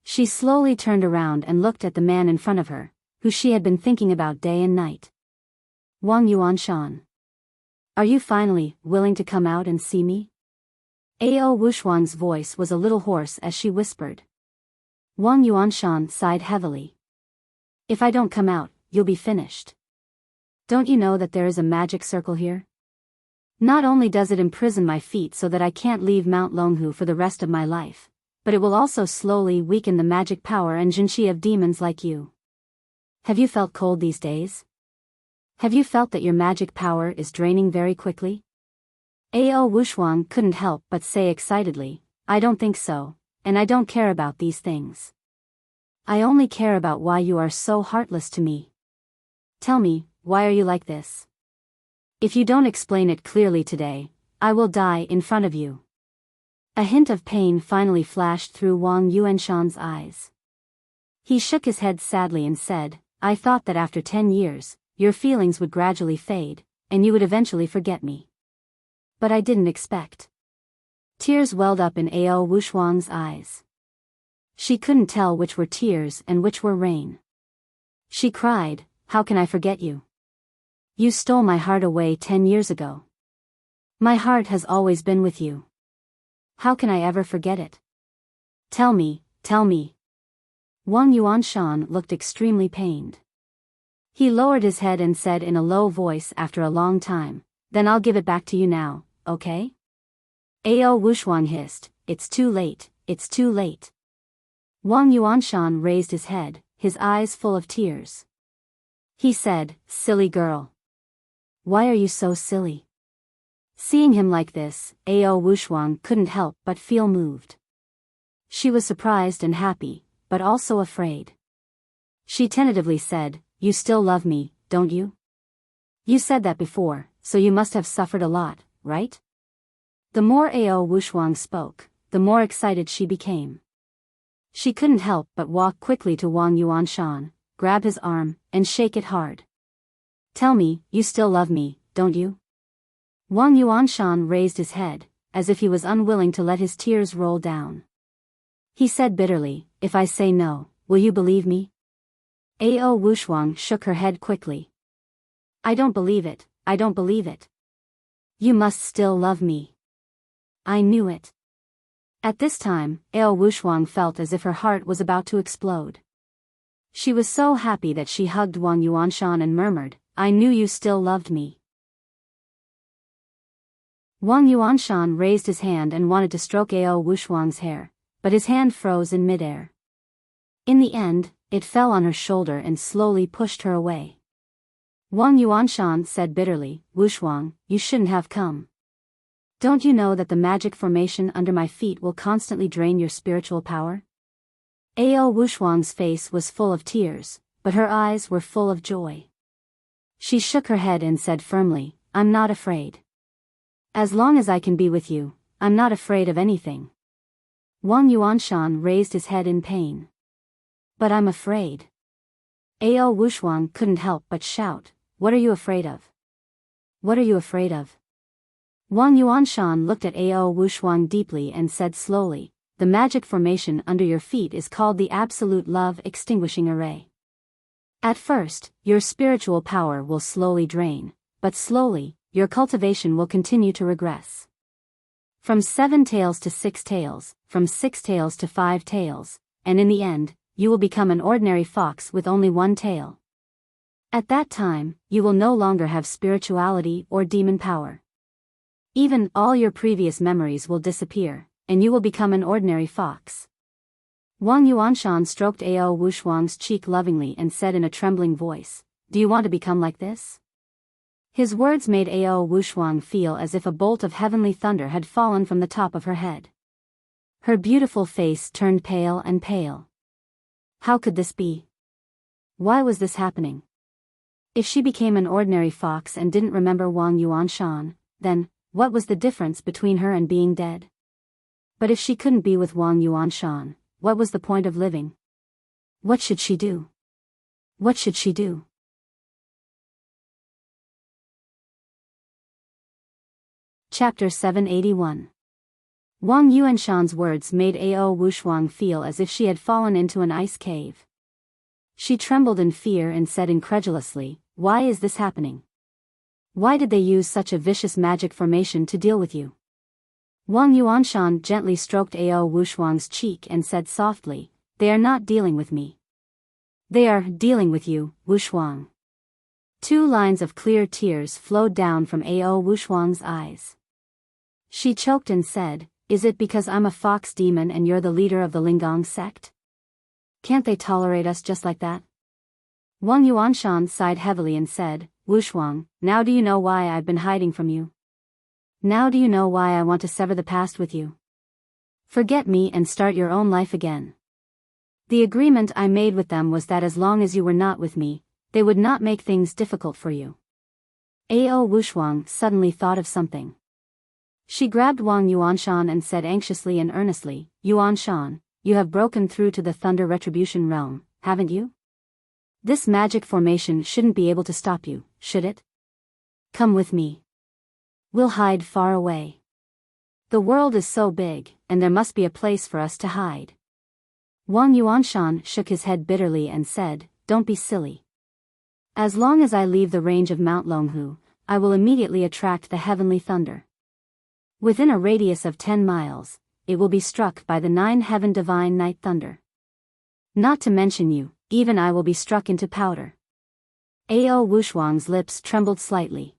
She slowly turned around and looked at the man in front of her, who she had been thinking about day and night. Wang Yuanshan. Are you finally willing to come out and see me? Ao Wushuang's voice was a little hoarse as she whispered. Wang Yuanshan sighed heavily. If I don't come out, you'll be finished. Don't you know that there is a magic circle here? Not only does it imprison my feet so that I can't leave Mount Longhu for the rest of my life, but it will also slowly weaken the magic power and jinqi of demons like you. Have you felt cold these days? Have you felt that your magic power is draining very quickly? Ao Wushuang couldn't help but say excitedly, I don't think so, and I don't care about these things. I only care about why you are so heartless to me. Tell me, why are you like this? If you don't explain it clearly today, I will die in front of you. A hint of pain finally flashed through Wang Yuanshan's eyes. He shook his head sadly and said, I thought that after 10 years, your feelings would gradually fade, and you would eventually forget me. But I didn't expect. Tears welled up in Ao Wushuang's eyes. She couldn't tell which were tears and which were rain. She cried, how can I forget you? You stole my heart away 10 years ago. My heart has always been with you. How can I ever forget it? Tell me, tell me. Wang Yuanshan looked extremely pained. He lowered his head and said in a low voice after a long time, then I'll give it back to you now, okay? Ao Wushuang hissed, it's too late, it's too late. Wang Yuanshan raised his head, his eyes full of tears. He said, silly girl. Why are you so silly? Seeing him like this, Ao Wushuang couldn't help but feel moved. She was surprised and happy, but also afraid. She tentatively said, you still love me, don't you? You said that before, so you must have suffered a lot, right? The more Ao Wushuang spoke, the more excited she became. She couldn't help but walk quickly to Wang Yuanshan, grab his arm, and shake it hard. Tell me, you still love me, don't you? Wang Yuanshan raised his head, as if he was unwilling to let his tears roll down. He said bitterly, if I say no, will you believe me? Ao Wushuang shook her head quickly. I don't believe it, I don't believe it. You must still love me. I knew it. At this time, Ao Wushuang felt as if her heart was about to explode. She was so happy that she hugged Wang Yuanshan and murmured, I knew you still loved me. Wang Yuanshan raised his hand and wanted to stroke Ao Wushuang's hair, but his hand froze in midair. In the end, it fell on her shoulder and slowly pushed her away. Wang Yuanshan said bitterly, Wushuang, you shouldn't have come. Don't you know that the magic formation under my feet will constantly drain your spiritual power? Ao Wushuang's face was full of tears, but her eyes were full of joy. She shook her head and said firmly, I'm not afraid. As long as I can be with you, I'm not afraid of anything. Wang Yuanshan raised his head in pain. But I'm afraid. Ao Wushuang couldn't help but shout, what are you afraid of? What are you afraid of? Wang Yuanshan looked at Ao Wushuang deeply and said slowly, the magic formation under your feet is called the Absolute Love Extinguishing Array. At first, your spiritual power will slowly drain, but slowly, your cultivation will continue to regress. From 7 tails to 6 tails, from 6 tails to 5 tails, and in the end, you will become an ordinary fox with only 1 tail. At that time, you will no longer have spirituality or demon power. Even all your previous memories will disappear, and you will become an ordinary fox. Wang Yuanshan stroked Ao Wushuang's cheek lovingly and said in a trembling voice, "Do you want to become like this?" His words made Ao Wushuang feel as if a bolt of heavenly thunder had fallen from the top of her head. Her beautiful face turned pale and pale. How could this be? Why was this happening? If she became an ordinary fox and didn't remember Wang Yuanshan, then, what was the difference between her and being dead? But if she couldn't be with Wang Yuanshan, what was the point of living? What should she do? What should she do? Chapter 781. Wang Yuanshan's words made Ao Wushuang feel as if she had fallen into an ice cave. She trembled in fear and said incredulously, "Why is this happening? Why did they use such a vicious magic formation to deal with you?" Wang Yuanshan gently stroked Ao Wushuang's cheek and said softly, "They are not dealing with me. They are dealing with you, Wushuang." 2 lines of clear tears flowed down from Ao Wushuang's eyes. She choked and said, "Is it because I'm a fox demon and you're the leader of the Linggong sect? Can't they tolerate us just like that?" Wang Yuanshan sighed heavily and said, "Wushuang, now do you know why I've been hiding from you? Now do you know why I want to sever the past with you? Forget me and start your own life again. The agreement I made with them was that as long as you were not with me, they would not make things difficult for you." Ao Wushuang suddenly thought of something. She grabbed Wang Yuanshan and said anxiously and earnestly, "Yuanshan, you have broken through to the Thunder Retribution realm, haven't you? This magic formation shouldn't be able to stop you, should it? Come with me. We'll hide far away. The world is so big, and there must be a place for us to hide." Wang Yuanshan shook his head bitterly and said, "Don't be silly. As long as I leave the range of Mount Longhu, I will immediately attract the heavenly thunder. Within a radius of 10 miles, it will be struck by the 9 heaven divine night thunder. Not to mention you, even I will be struck into powder." Ao Wushuang's lips trembled slightly.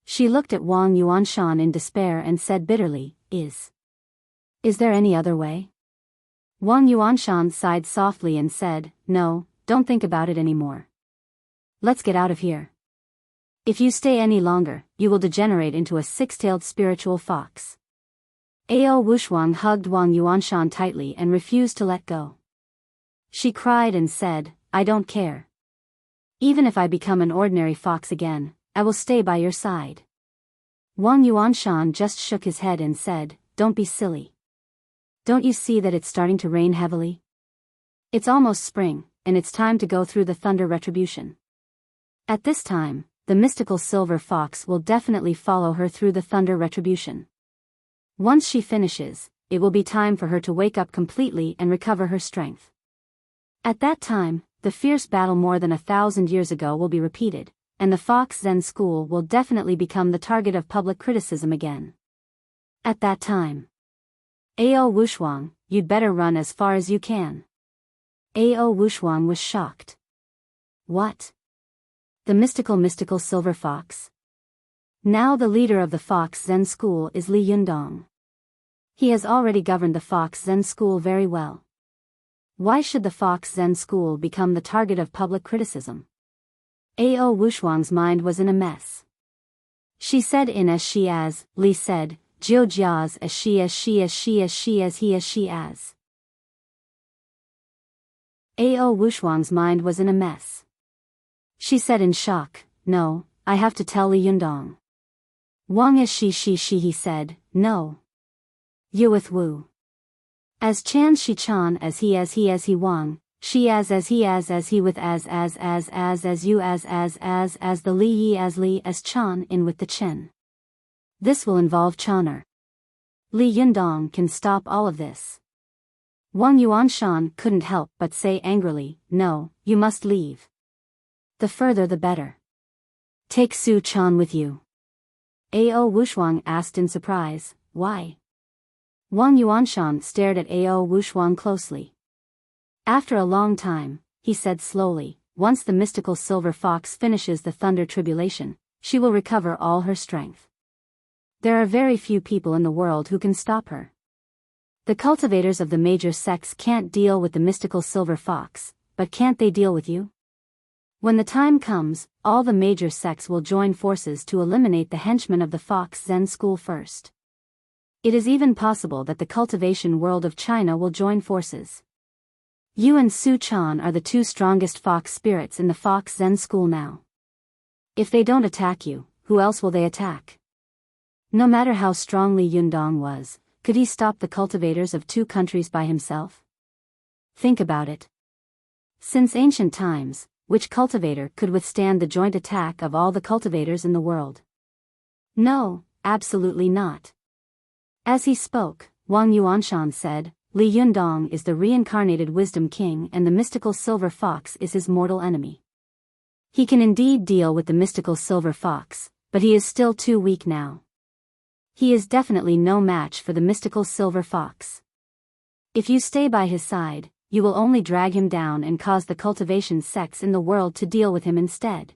She looked at Wang Yuanshan in despair and said bitterly, Is there any other way?" Wang Yuanshan sighed softly and said, "No, don't think about it anymore. Let's get out of here. If you stay any longer, you will degenerate into a 6-tailed spiritual fox." Ao Wushuang hugged Wang Yuanshan tightly and refused to let go. She cried and said, "I don't care. Even if I become an ordinary fox again, I will stay by your side." Wang Yuanshan just shook his head and said, "Don't be silly. Don't you see that it's starting to rain heavily? It's almost spring, and it's time to go through the thunder retribution. At this time, the mystical silver fox will definitely follow her through the thunder retribution. Once she finishes, it will be time for her to wake up completely and recover her strength. At that time, the fierce battle more than 1,000 years ago will be repeated, and the Fox Zen school will definitely become the target of public criticism again. At that time, Ao Wushuang, you'd better run as far as you can." Ao Wushuang was shocked. What? The mystical silver fox? Now the leader of the Fox Zen school is Li Yundong. He has already governed the Fox Zen school very well. Why should the Fox Zen school become the target of public criticism? Ao Wushuang's mind was in a mess. She said in as she as, Li said, Jiu jiaz as she as she as she as she as he as she as. Ao Wushuang's mind was in a mess. She said in shock, "No, I have to tell Li Yundong." Wang as she he said, "No. You with Wu. As Chan she Chan as he Wang, she as he with as you as the Li Yi as Li as Chan in with the Chen. This will involve Chaner. Li Yundong can stop all of this." Wang Yuanshan couldn't help but say angrily, "No, you must leave. The further the better. Take Su Chan with you." Ao Wushuang asked in surprise, "Why?" Wang Yuanshan stared at Ao Wushuang closely. After a long time, he said slowly, "Once the mystical silver fox finishes the thunder tribulation, she will recover all her strength. There are very few people in the world who can stop her. The cultivators of the major sects can't deal with the mystical silver fox, but can't they deal with you? When the time comes, all the major sects will join forces to eliminate the henchmen of the Fox Zen school first. It is even possible that the cultivation world of China will join forces. You and Su Chan are the two strongest fox spirits in the Fox Zen school now. If they don't attack you, who else will they attack? No matter how strong Li Yundong was, could he stop the cultivators of two countries by himself? Think about it. Since ancient times, which cultivator could withstand the joint attack of all the cultivators in the world? No, absolutely not. As he spoke, Wang Yuanshan said, Li Yundong is the reincarnated wisdom king and the mystical silver fox is his mortal enemy. He can indeed deal with the mystical silver fox, but he is still too weak now. He is definitely no match for the mystical silver fox. If you stay by his side, you will only drag him down and cause the cultivation sects in the world to deal with him instead.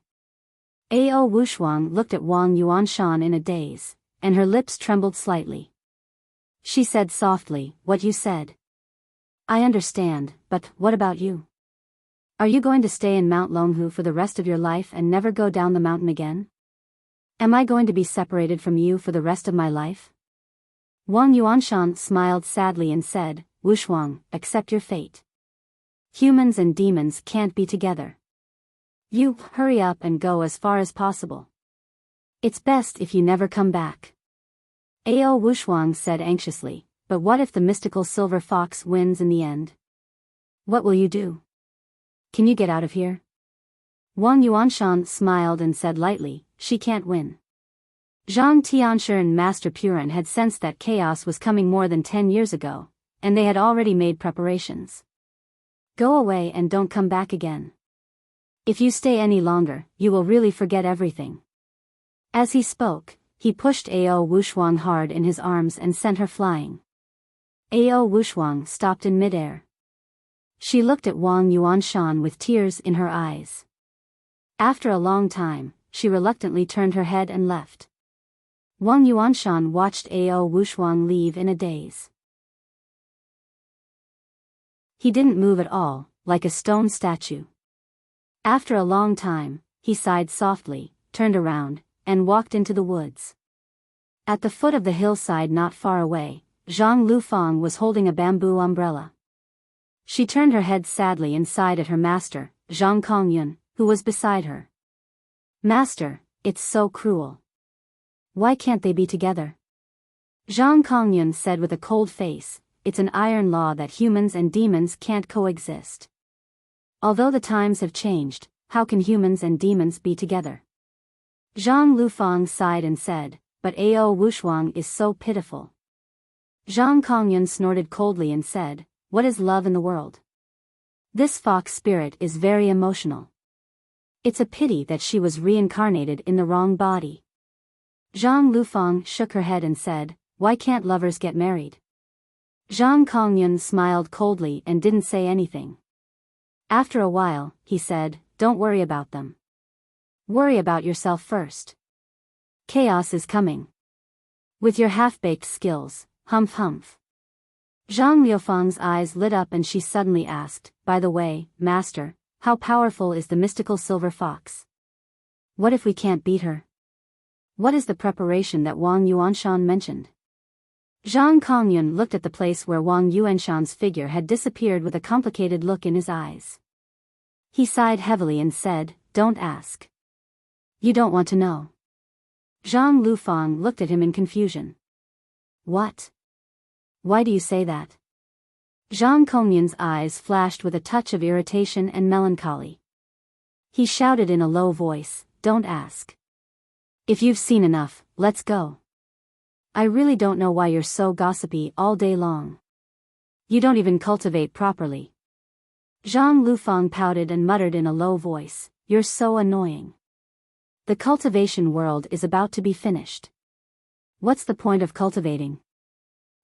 Ao Wushuang looked at Wang Yuanshan in a daze, and her lips trembled slightly. She said softly, "What you said. I understand, but what about you? Are you going to stay in Mount Longhu for the rest of your life and never go down the mountain again? Am I going to be separated from you for the rest of my life?" Wang Yuanshan smiled sadly and said, "Wushuang, accept your fate. Humans and demons can't be together. You, hurry up and go as far as possible. It's best if you never come back." Ao Wushuang said anxiously, "But what if the mystical silver fox wins in the end? What will you do? Can you get out of here?" Wang Yuanshan smiled and said lightly, "She can't win." Zhang Tianshi and Master Purin had sensed that chaos was coming more than 10 years ago, and they had already made preparations. Go away and don't come back again. If you stay any longer, you will really forget everything. As he spoke, he pushed Ao Wushuang hard in his arms and sent her flying. Ao Wushuang stopped in midair. She looked at Wang Yuanshan with tears in her eyes. After a long time, she reluctantly turned her head and left. Wang Yuanshan watched Ao Wushuang leave in a daze. He didn't move at all, like a stone statue. After a long time, he sighed softly, turned around, and walked into the woods. At the foot of the hillside not far away, Zhang Lufang was holding a bamboo umbrella. She turned her head sadly and sighed at her master, Zhang Kongyun, who was beside her. "Master, it's so cruel. Why can't they be together?" Zhang Kongyun said with a cold face, "It's an iron law that humans and demons can't coexist. Although the times have changed, how can humans and demons be together?" Zhang Lufang sighed and said, "But Ao Wushuang is so pitiful." Zhang Kongyun snorted coldly and said, "What is love in the world? This fox spirit is very emotional. It's a pity that she was reincarnated in the wrong body." Zhang Lufang shook her head and said, "Why can't lovers get married?" Zhang Kongyun smiled coldly and didn't say anything. After a while, he said, "Don't worry about them. Worry about yourself first. Chaos is coming. With your half-baked skills, humph humph." Zhang Liufang's eyes lit up and she suddenly asked, "By the way, Master, how powerful is the mystical silver fox? What if we can't beat her? What is the preparation that Wang Yuanshan mentioned?" Zhang Kongyun looked at the place where Wang Yuanshan's figure had disappeared with a complicated look in his eyes. He sighed heavily and said, "Don't ask. You don't want to know." Zhang Lufang looked at him in confusion. "What? Why do you say that?" Zhang Kongyun's eyes flashed with a touch of irritation and melancholy. He shouted in a low voice, "Don't ask. If you've seen enough, let's go. I really don't know why you're so gossipy all day long. You don't even cultivate properly." Zhang Lufang pouted and muttered in a low voice, "You're so annoying. The cultivation world is about to be finished. What's the point of cultivating?"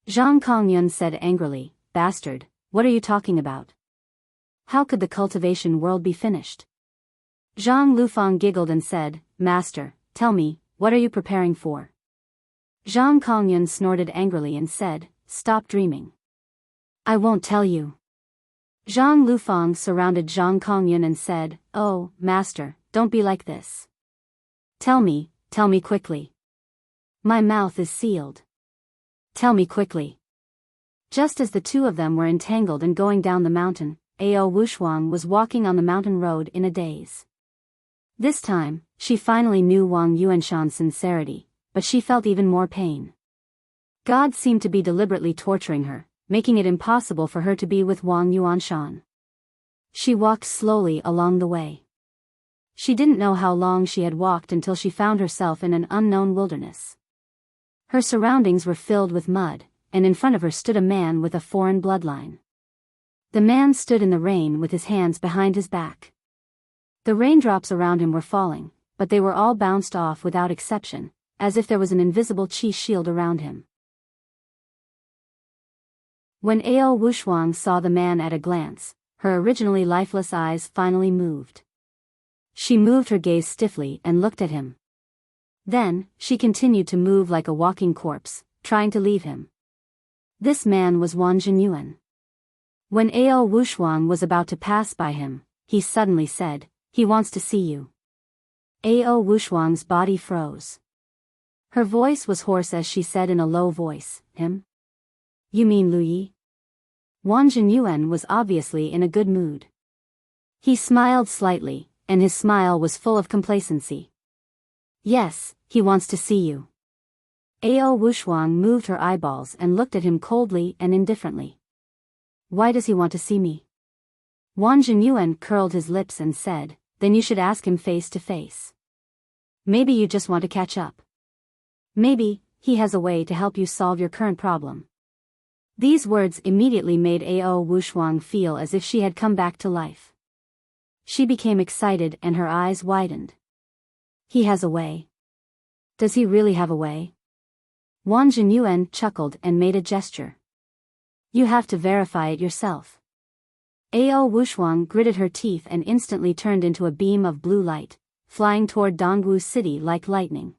Zhang Kongyun said angrily, "Bastard, what are you talking about? How could the cultivation world be finished?" Zhang Lufang giggled and said, "Master, tell me, what are you preparing for?" Zhang Kongyun snorted angrily and said, "Stop dreaming. I won't tell you." Zhang Lufang surrounded Zhang Kongyun and said, "Oh, master, don't be like this. Tell me quickly. My mouth is sealed. Tell me quickly." Just as the two of them were entangled and going down the mountain, Ao Wushuang was walking on the mountain road in a daze. This time, she finally knew Wang Yuanshan's sincerity, but she felt even more pain. God seemed to be deliberately torturing her, making it impossible for her to be with Wang Yuanshan. She walked slowly along the way. She didn't know how long she had walked until she found herself in an unknown wilderness. Her surroundings were filled with mud, and in front of her stood a man with a foreign bloodline. The man stood in the rain with his hands behind his back. The raindrops around him were falling, but they were all bounced off without exception, as if there was an invisible qi shield around him. When Ao Wushuang saw the man at a glance, her originally lifeless eyes finally moved. She moved her gaze stiffly and looked at him. Then, she continued to move like a walking corpse, trying to leave him. This man was Wan Zhenyuan. When Ao Wushuang was about to pass by him, he suddenly said, "He wants to see you." Ao Wushuang's body froze. Her voice was hoarse as she said in a low voice, "Him? You mean Lu Yi?" Wan Zhenyuan was obviously in a good mood. He smiled slightly, and his smile was full of complacency. "Yes, he wants to see you." Ao Wushuang moved her eyeballs and looked at him coldly and indifferently. "Why does he want to see me?" Wan Zhenyuan curled his lips and said, "Then you should ask him face to face. Maybe you just want to catch up. Maybe he has a way to help you solve your current problem." These words immediately made Ao Wushuang feel as if she had come back to life. She became excited and her eyes widened. "He has a way. Does he really have a way?" Wan Zhenyuan chuckled and made a gesture. "You have to verify it yourself." Ao Wushuang gritted her teeth and instantly turned into a beam of blue light, flying toward Dongwu City like lightning.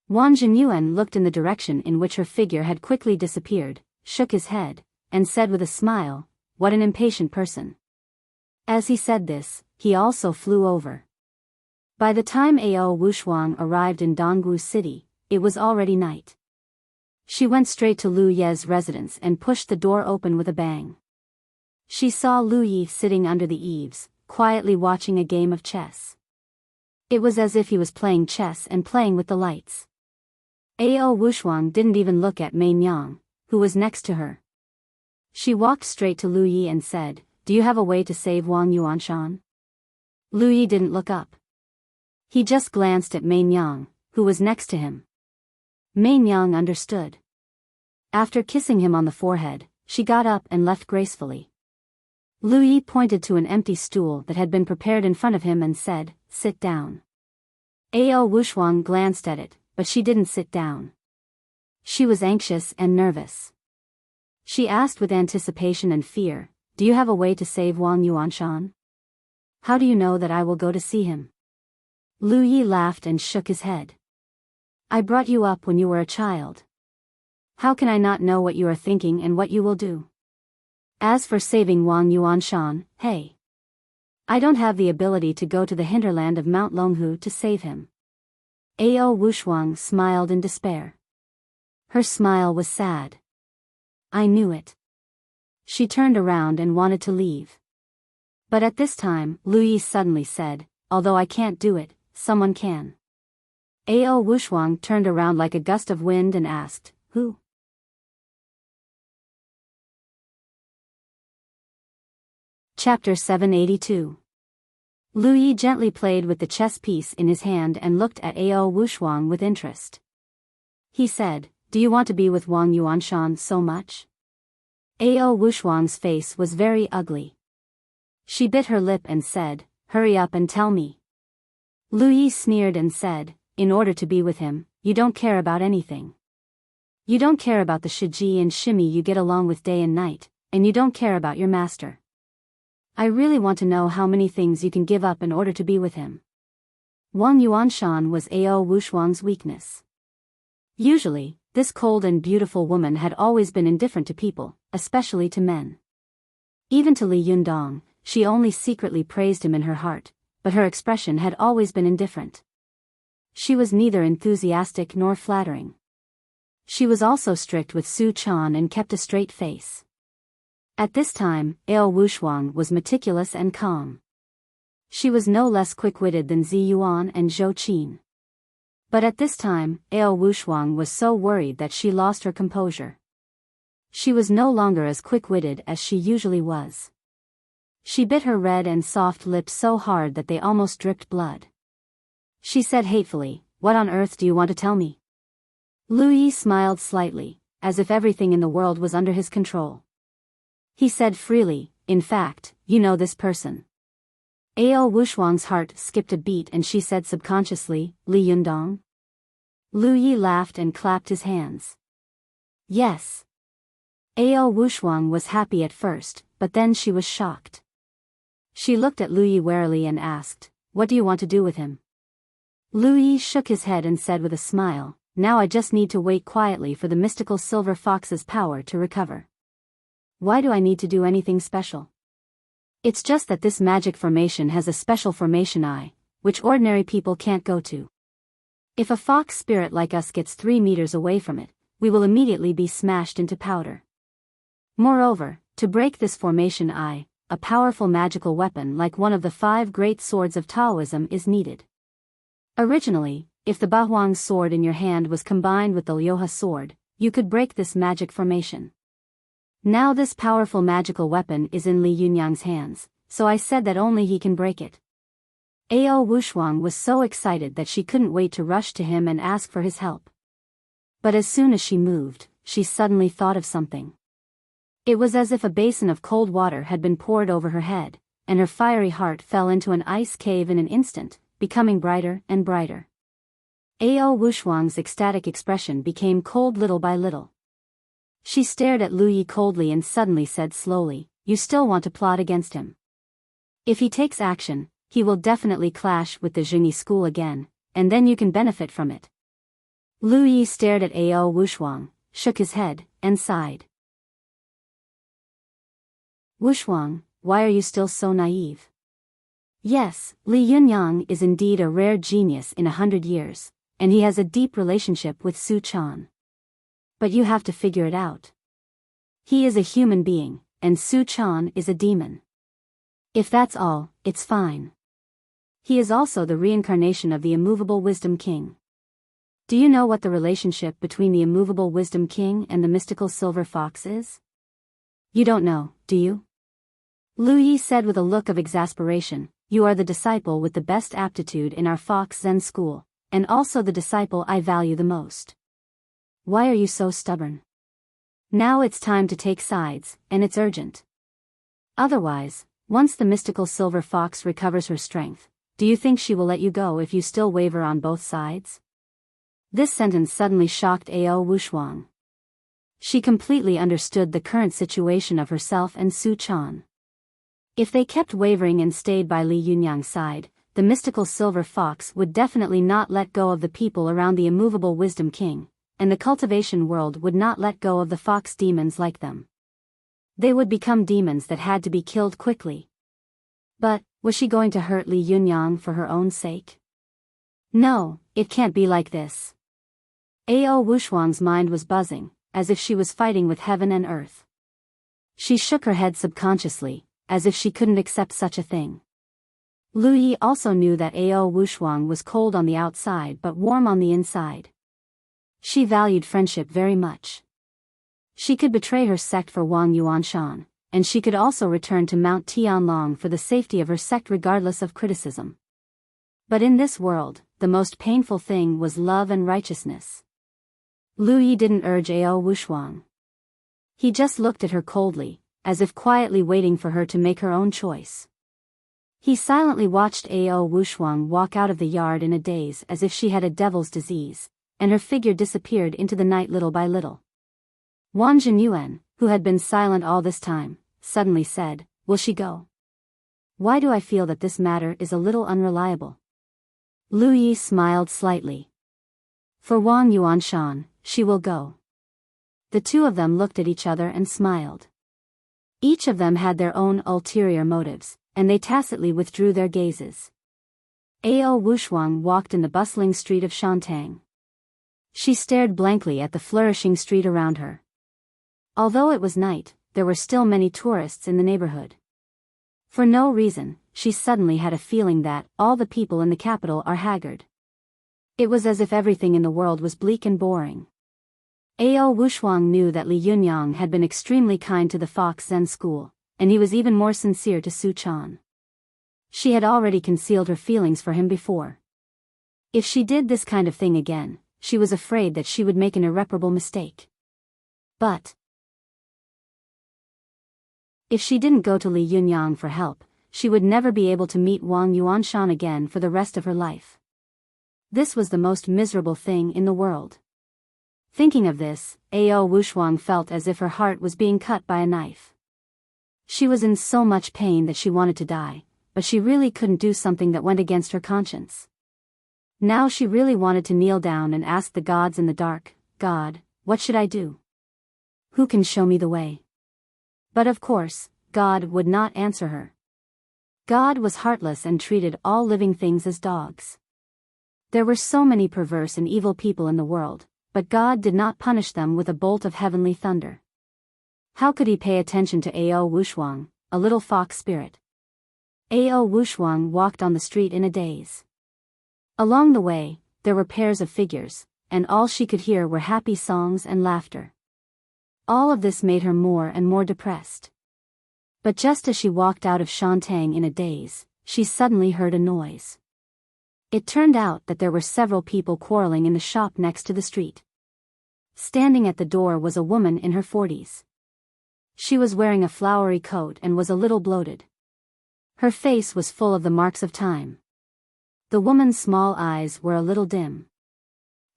Wan Zhenyuan looked in the direction in which her figure had quickly disappeared, shook his head, and said with a smile, "What an impatient person." As he said this, he also flew over. By the time Ao Wushuang arrived in Dongwu City, it was already night. She went straight to Lu Ye's residence and pushed the door open with a bang. She saw Lu Yi sitting under the eaves, quietly watching a game of chess. It was as if he was playing chess and playing with the lights. Ao Wushuang didn't even look at Mei Nyang, who was next to her. She walked straight to Lu Yi and said, "Do you have a way to save Wang Yuanshan?" Lu Yi didn't look up. He just glanced at Mei Nyang, who was next to him. Mei Nyang understood. After kissing him on the forehead, she got up and left gracefully. Lu Yi pointed to an empty stool that had been prepared in front of him and said, "Sit down." Ao Wushuang glanced at it, but she didn't sit down. She was anxious and nervous. She asked with anticipation and fear, "Do you have a way to save Wang Yuanshan? How do you know that I will go to see him?" Lu Yi laughed and shook his head. "I brought you up when you were a child. How can I not know what you are thinking and what you will do? As for saving Wang Yuanshan, hey, I don't have the ability to go to the hinterland of Mount Longhu to save him." Ao Wushuang smiled in despair. Her smile was sad. "I knew it." She turned around and wanted to leave. But at this time, Lu Yi suddenly said, "Although I can't do it, someone can." Ao Wushuang turned around like a gust of wind and asked, "Who?" Chapter 782. Lu Yi gently played with the chess piece in his hand and looked at Ao Wushuang with interest. He said, "Do you want to be with Wang Yuanshan so much?" Ao Wushuang's face was very ugly. She bit her lip and said, "Hurry up and tell me." Lu Yi sneered and said, "In order to be with him, you don't care about anything. You don't care about the Shiji and Shimi you get along with day and night, and you don't care about your master. I really want to know how many things you can give up in order to be with him." Wang Yuanshan was Ao Wushuang's weakness. Usually, this cold and beautiful woman had always been indifferent to people, especially to men. Even to Li Yundong, she only secretly praised him in her heart, but her expression had always been indifferent. She was neither enthusiastic nor flattering. She was also strict with Su Chan and kept a straight face. At this time, Ao Wushuang was meticulous and calm. She was no less quick-witted than Zi Yuan and Zhou Qin. But at this time, Ao Wushuang was so worried that she lost her composure. She was no longer as quick-witted as she usually was. She bit her red and soft lips so hard that they almost dripped blood. She said hatefully, "What on earth do you want to tell me?" Lu Yi smiled slightly, as if everything in the world was under his control. He said freely, "In fact, you know this person." Ao Wushuang's heart skipped a beat and she said subconsciously, "Li Yundong?" Lu Yi laughed and clapped his hands. "Yes." Ao Wushuang was happy at first, but then she was shocked. She looked at Lu Yi warily and asked, "What do you want to do with him?" Lu Yi shook his head and said with a smile, "Now I just need to wait quietly for the mystical silver fox's power to recover." "Why do I need to do anything special?" "It's just that this magic formation has a special formation eye, which ordinary people can't go to. If a fox spirit like us gets 3 meters away from it, we will immediately be smashed into powder. Moreover, to break this formation eye, a powerful magical weapon like one of the 5 great swords of Taoism is needed. Originally, if the Bahuang's sword in your hand was combined with the Liuha sword, you could break this magic formation. Now this powerful magical weapon is in Li Yunyang's hands, so I said that only he can break it." Ao Wushuang was so excited that she couldn't wait to rush to him and ask for his help. But as soon as she moved, she suddenly thought of something. It was as if a basin of cold water had been poured over her head, and her fiery heart fell into an ice cave in an instant, becoming brighter and brighter. Ao Wushuang's ecstatic expression became cold little by little. She stared at Lu Yi coldly and suddenly said slowly, "You still want to plot against him. If he takes action, he will definitely clash with the Jingyi school again, and then you can benefit from it." Lu Yi stared at Ao Wushuang, shook his head, and sighed. "Wushuang, why are you still so naive? Yes, Li Yunyang is indeed a rare genius in 100 years, and he has a deep relationship with Su Chan. But you have to figure it out. He is a human being, and Su Chan is a demon. If that's all, it's fine. He is also the reincarnation of the immovable Wisdom King. Do you know what the relationship between the immovable Wisdom King and the mystical Silver Fox is? You don't know, do you?" Lu Yi said with a look of exasperation, "You are the disciple with the best aptitude in our Fox Zen school, and also the disciple I value the most. Why are you so stubborn? Now it's time to take sides, and it's urgent. Otherwise, once the mystical Silver Fox recovers her strength, do you think she will let you go if you still waver on both sides?" This sentence suddenly shocked Ao Wushuang. She completely understood the current situation of herself and Su Chan. If they kept wavering and stayed by Li Yunyang's side, the mystical Silver Fox would definitely not let go of the people around the immovable Wisdom King, and the cultivation world would not let go of the fox demons like them. They would become demons that had to be killed quickly. But, was she going to hurt Li Yunyang for her own sake? No, it can't be like this. Ao Wushuang's mind was buzzing, as if she was fighting with heaven and earth. She shook her head subconsciously, as if she couldn't accept such a thing. Lu Yi also knew that Ao Wushuang was cold on the outside but warm on the inside. She valued friendship very much. She could betray her sect for Wang Yuanshan, and she could also return to Mount Tianlong for the safety of her sect regardless of criticism. But in this world, the most painful thing was love and righteousness. Lu Yi didn't urge Ao Wushuang. He just looked at her coldly, as if quietly waiting for her to make her own choice. He silently watched Ao Wushuang walk out of the yard in a daze as if she had a devil's disease, and her figure disappeared into the night little by little. Wan Zhenyuan, who had been silent all this time, suddenly said, "Will she go? Why do I feel that this matter is a little unreliable?" Lu Yi smiled slightly. For Wang Yuanshan, she will go. The two of them looked at each other and smiled. Each of them had their own ulterior motives, and they tacitly withdrew their gazes. Ao Wushuang walked in the bustling street of Shantang. She stared blankly at the flourishing street around her. Although it was night, there were still many tourists in the neighborhood. For no reason, she suddenly had a feeling that all the people in the capital are haggard. It was as if everything in the world was bleak and boring. Ao Wushuang knew that Li Yunyang had been extremely kind to the Fox Zen school, and he was even more sincere to Su Chan. She had already concealed her feelings for him before. If she did this kind of thing again, she was afraid that she would make an irreparable mistake. But if she didn't go to Li Yunyang for help, she would never be able to meet Wang Yuanshan again for the rest of her life. This was the most miserable thing in the world. Thinking of this, Ao Wushuang felt as if her heart was being cut by a knife. She was in so much pain that she wanted to die, but she really couldn't do something that went against her conscience. Now she really wanted to kneel down and ask the gods in the dark, "God, what should I do? Who can show me the way?" But of course, God would not answer her. God was heartless and treated all living things as dogs. There were so many perverse and evil people in the world, but God did not punish them with a bolt of heavenly thunder. How could he pay attention to Ao Wushuang, a little fox spirit? Ao Wushuang walked on the street in a daze. Along the way, there were pairs of figures, and all she could hear were happy songs and laughter. All of this made her more and more depressed. But just as she walked out of Shantang in a daze, she suddenly heard a noise. It turned out that there were several people quarreling in the shop next to the street. Standing at the door was a woman in her 40s. She was wearing a flowery coat and was a little bloated. Her face was full of the marks of time. The woman's small eyes were a little dim.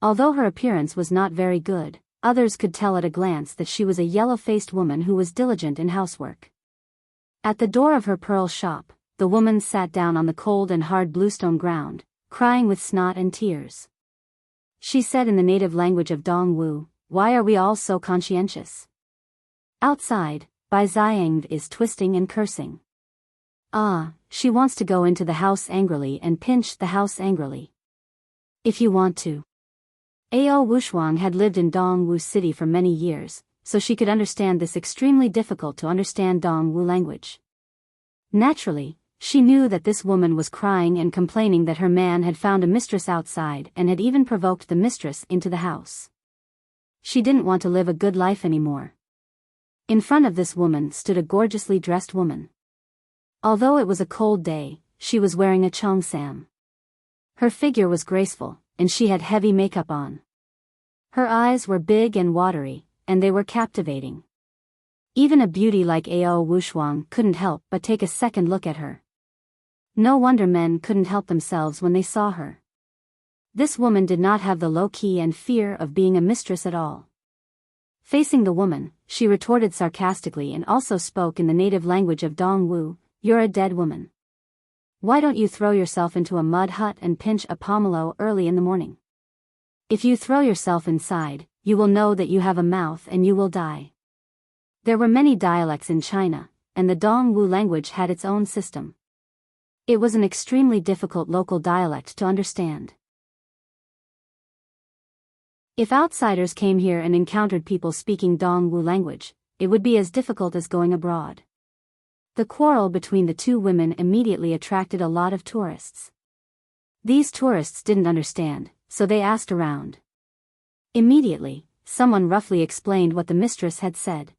Although her appearance was not very good, others could tell at a glance that she was a yellow-faced woman who was diligent in housework. At the door of her pearl shop, the woman sat down on the cold and hard bluestone ground, crying with snot and tears. She said in the native language of Dongwu, "Why are we all so conscientious? Outside, Bai Xiang is twisting and cursing. She wants to go into the house angrily and pinch the house angrily. If you want to." Ao Wushuang had lived in Dongwu City for many years, so she could understand this extremely difficult to understand Dongwu language. Naturally, she knew that this woman was crying and complaining that her man had found a mistress outside and had even provoked the mistress into the house. She didn't want to live a good life anymore. In front of this woman stood a gorgeously dressed woman. Although it was a cold day, she was wearing a cheongsam. Her figure was graceful, and she had heavy makeup on. Her eyes were big and watery, and they were captivating. Even a beauty like Ao Wushuang couldn't help but take a second look at her. No wonder men couldn't help themselves when they saw her. This woman did not have the low-key and fear of being a mistress at all. Facing the woman, she retorted sarcastically and also spoke in the native language of Dongwu, "You're a dead woman. Why don't you throw yourself into a mud hut and pinch a pomelo early in the morning? If you throw yourself inside, you will know that you have a mouth and you will die." There were many dialects in China, and the Dongwu language had its own system. It was an extremely difficult local dialect to understand. If outsiders came here and encountered people speaking Dongwu language, it would be as difficult as going abroad. The quarrel between the two women immediately attracted a lot of tourists. These tourists didn't understand, so they asked around. Immediately, someone roughly explained what the mistress had said.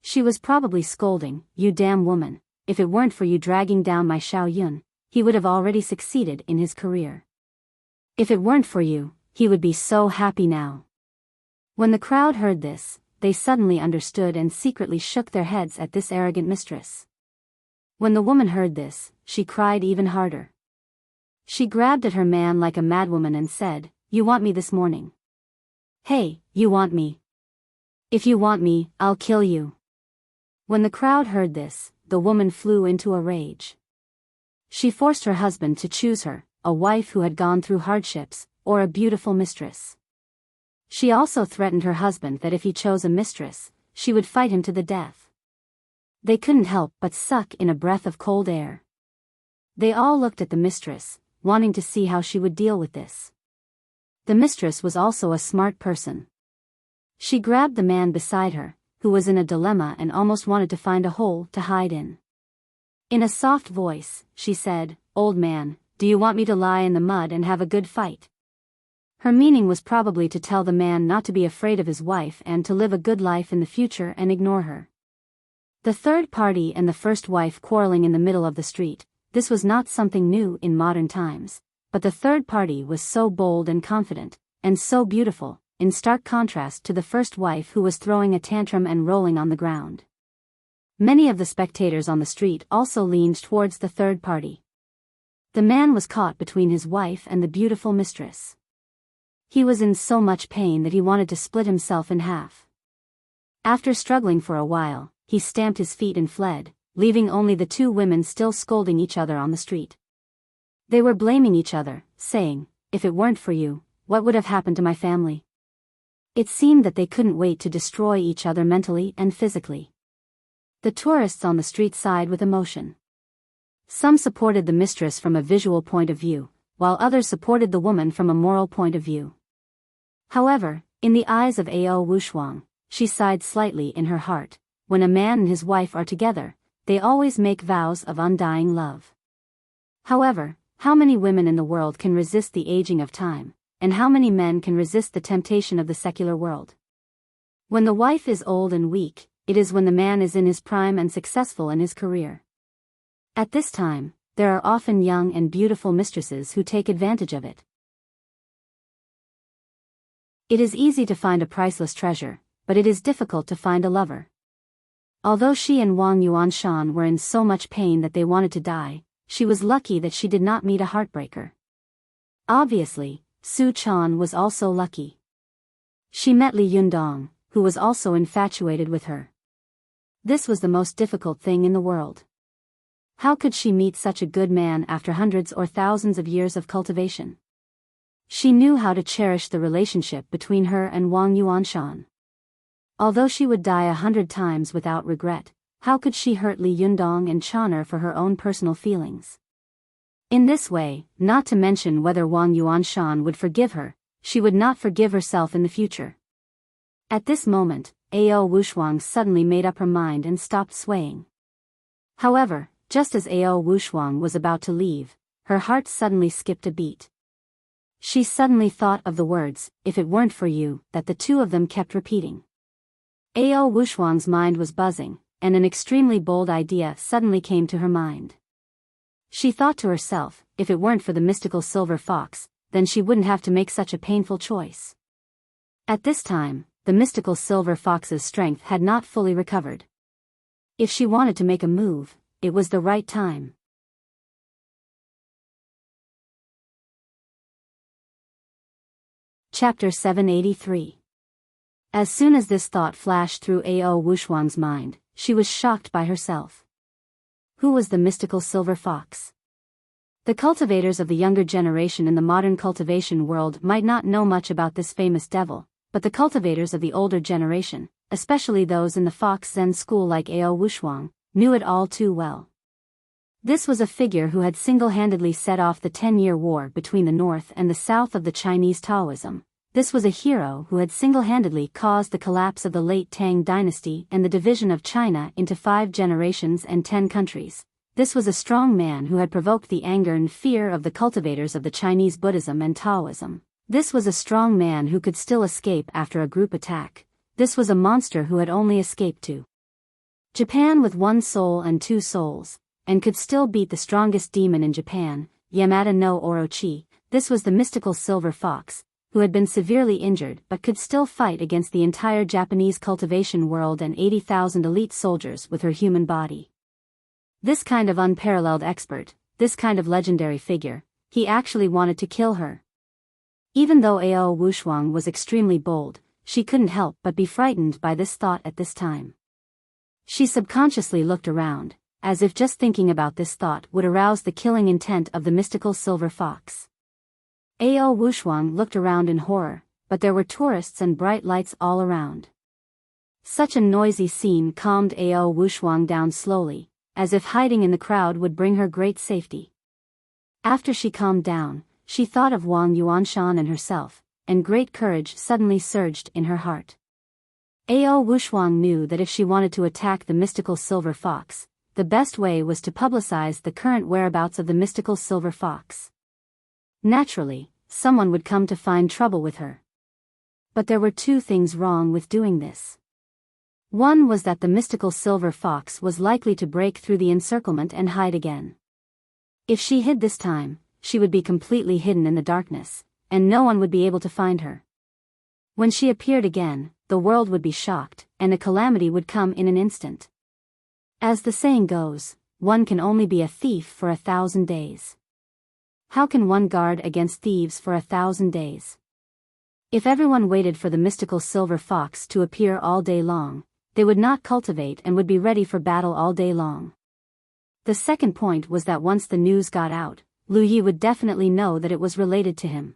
She was probably scolding, "You damn woman, if it weren't for you dragging down my Xiao Yun, he would have already succeeded in his career. If it weren't for you, he would be so happy now." When the crowd heard this, they suddenly understood and secretly shook their heads at this arrogant mistress. When the woman heard this, she cried even harder. She grabbed at her man like a madwoman and said, "You want me this morning? Hey, you want me? If you want me, I'll kill you." When the crowd heard this, the woman flew into a rage. She forced her husband to choose her, a wife who had gone through hardships, or a beautiful mistress. She also threatened her husband that if he chose a mistress, she would fight him to the death. They couldn't help but suck in a breath of cold air. They all looked at the mistress, wanting to see how she would deal with this. The mistress was also a smart person. She grabbed the man beside her, who was in a dilemma and almost wanted to find a hole to hide in. In a soft voice, she said, "Old man, do you want me to lie in the mud and have a good fight?" Her meaning was probably to tell the man not to be afraid of his wife and to live a good life in the future and ignore her. The third party and the first wife quarreling in the middle of the street, this was not something new in modern times, but the third party was so bold and confident, and so beautiful, in stark contrast to the first wife who was throwing a tantrum and rolling on the ground. Many of the spectators on the street also leaned towards the third party. The man was caught between his wife and the beautiful mistress. He was in so much pain that he wanted to split himself in half. After struggling for a while, he stamped his feet and fled, leaving only the two women still scolding each other on the street. They were blaming each other, saying, "If it weren't for you, what would have happened to my family?" It seemed that they couldn't wait to destroy each other mentally and physically. The tourists on the street sighed with emotion. Some supported the mistress from a visual point of view, while others supported the woman from a moral point of view. However, in the eyes of Ao Wushuang, she sighed slightly in her heart. When a man and his wife are together, they always make vows of undying love. However, how many women in the world can resist the aging of time, and how many men can resist the temptation of the secular world? When the wife is old and weak, it is when the man is in his prime and successful in his career. At this time, there are often young and beautiful mistresses who take advantage of it. It is easy to find a priceless treasure, but it is difficult to find a lover. Although she and Wang Yuanshan were in so much pain that they wanted to die, she was lucky that she did not meet a heartbreaker. Obviously, Su Chan was also lucky. She met Li Yundong, who was also infatuated with her. This was the most difficult thing in the world. How could she meet such a good man after hundreds or thousands of years of cultivation? She knew how to cherish the relationship between her and Wang Yuanshan. Although she would die 100 times without regret, how could she hurt Li Yundong and Chaner for her own personal feelings? In this way, not to mention whether Wang Yuanshan would forgive her, she would not forgive herself in the future. At this moment, Ao Wushuang suddenly made up her mind and stopped swaying. However, just as Ao Wushuang was about to leave, her heart suddenly skipped a beat. She suddenly thought of the words, "If it weren't for you," that the two of them kept repeating. Ao Wushuang's mind was buzzing, and an extremely bold idea suddenly came to her mind. She thought to herself, if it weren't for the mystical silver fox, then she wouldn't have to make such a painful choice. At this time, the mystical silver fox's strength had not fully recovered. If she wanted to make a move, it was the right time. Chapter 783. As soon as this thought flashed through Ao Wushuang's mind, she was shocked by herself. Who was the mystical silver fox? The cultivators of the younger generation in the modern cultivation world might not know much about this famous devil, but the cultivators of the older generation, especially those in the Fox Zen school like Ao Wushuang, knew it all too well. This was a figure who had single-handedly set off the 10-year war between the north and the south of the Chinese Taoism. This was a hero who had single-handedly caused the collapse of the late Tang dynasty and the division of China into 5 generations and 10 countries. This was a strong man who had provoked the anger and fear of the cultivators of the Chinese Buddhism and Taoism. This was a strong man who could still escape after a group attack. This was a monster who had only escaped to Japan with 1 soul and 2 souls, and could still beat the strongest demon in Japan, Yamada no Orochi. This was the mystical silver fox, who had been severely injured but could still fight against the entire Japanese cultivation world and 80,000 elite soldiers with her human body. This kind of unparalleled expert, this kind of legendary figure, he actually wanted to kill her. Even though Ao Wushuang was extremely bold, she couldn't help but be frightened by this thought at this time. She subconsciously looked around, as if just thinking about this thought would arouse the killing intent of the mystical silver fox. Ao Wushuang looked around in horror, but there were tourists and bright lights all around. Such a noisy scene calmed Ao Wushuang down slowly, as if hiding in the crowd would bring her great safety. After she calmed down, she thought of Wang Yuanshan and herself, and great courage suddenly surged in her heart. Ao Wushuang knew that if she wanted to attack the mystical silver fox, the best way was to publicize the current whereabouts of the mystical silver fox. Naturally, someone would come to find trouble with her. But there were two things wrong with doing this. One was that the mystical silver fox was likely to break through the encirclement and hide again. If she hid this time, she would be completely hidden in the darkness, and no one would be able to find her. When she appeared again, the world would be shocked, and a calamity would come in an instant. As the saying goes, one can only be a thief for 1,000 days. How can one guard against thieves for 1,000 days? If everyone waited for the mystical silver fox to appear all day long, they would not cultivate and would be ready for battle all day long. The second point was that once the news got out, Lu Yi would definitely know that it was related to him.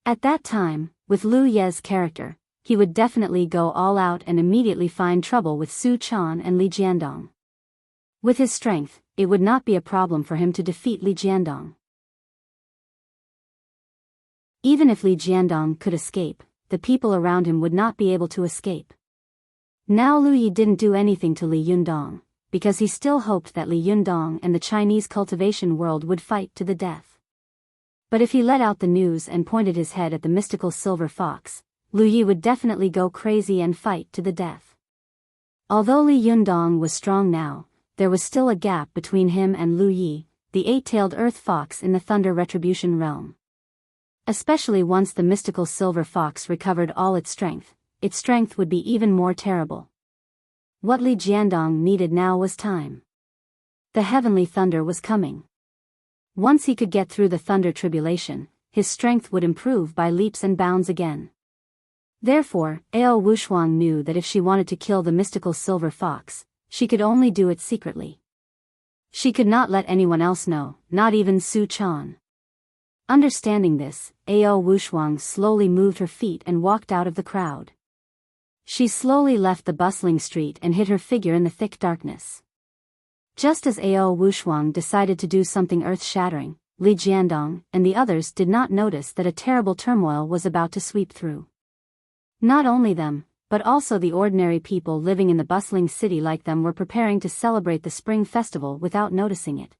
At that time, with Lu Ye's character, he would definitely go all out and immediately find trouble with Su Chan and Li Jiandong. With his strength, it would not be a problem for him to defeat Li Jiandong. Even if Li Jiandong could escape, the people around him would not be able to escape. Now Lu Yi didn't do anything to Li Yundong, because he still hoped that Li Yundong and the Chinese cultivation world would fight to the death. But if he let out the news and pointed his head at the mystical silver fox, Lu Yi would definitely go crazy and fight to the death. Although Li Yundong was strong now, there was still a gap between him and Lu Yi, the eight-tailed earth fox in the Thunder Retribution realm. Especially once the mystical silver fox recovered all its strength would be even more terrible. What Li Jiandong needed now was time. The heavenly thunder was coming. Once he could get through the thunder tribulation, his strength would improve by leaps and bounds again. Therefore, Ao Wushuang knew that if she wanted to kill the mystical silver fox, she could only do it secretly. She could not let anyone else know, not even Su Chan. Understanding this, Ao Wushuang slowly moved her feet and walked out of the crowd. She slowly left the bustling street and hid her figure in the thick darkness. Just as Ao Wushuang decided to do something earth-shattering, Li Jiandong and the others did not notice that a terrible turmoil was about to sweep through. Not only them, but also the ordinary people living in the bustling city like them were preparing to celebrate the Spring Festival without noticing it.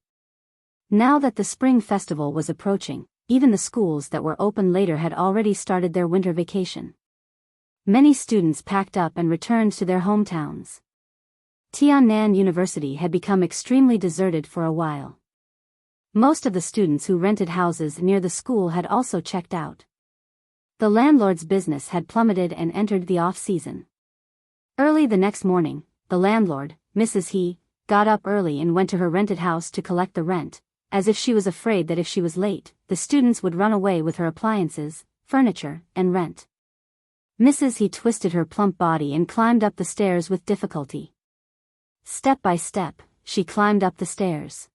Now that the Spring Festival was approaching, even the schools that were open later had already started their winter vacation. Many students packed up and returned to their hometowns. Tiannan University had become extremely deserted for a while. Most of the students who rented houses near the school had also checked out. The landlord's business had plummeted and entered the off-season. Early the next morning, the landlord, Mrs. He, got up early and went to her rented house to collect the rent, as if she was afraid that if she was late, the students would run away with her appliances, furniture, and rent. Mrs. He twisted her plump body and climbed up the stairs with difficulty. Step by step, she climbed up the stairs.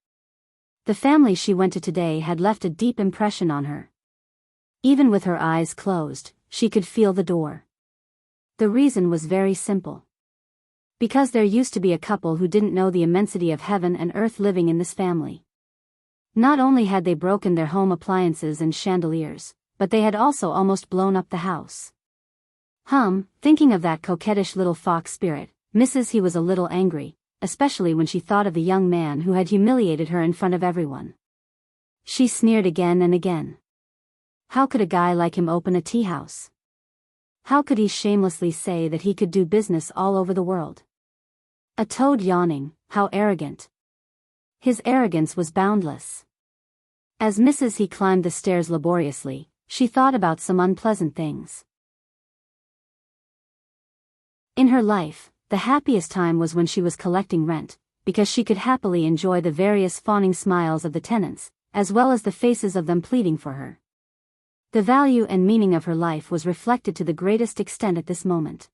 The family she went to today had left a deep impression on her. Even with her eyes closed, she could feel the door. The reason was very simple. Because there used to be a couple who didn't know the immensity of heaven and earth living in this family. Not only had they broken their home appliances and chandeliers, but they had also almost blown up the house. Thinking of that coquettish little fox spirit, Mrs. He was a little angry, especially when she thought of the young man who had humiliated her in front of everyone. She sneered again and again. How could a guy like him open a tea house? How could he shamelessly say that he could do business all over the world? A toad yawning, how arrogant. His arrogance was boundless. As Mrs. He climbed the stairs laboriously, she thought about some unpleasant things. In her life, the happiest time was when she was collecting rent, because she could happily enjoy the various fawning smiles of the tenants, as well as the faces of them pleading for her. The value and meaning of her life was reflected to the greatest extent at this moment.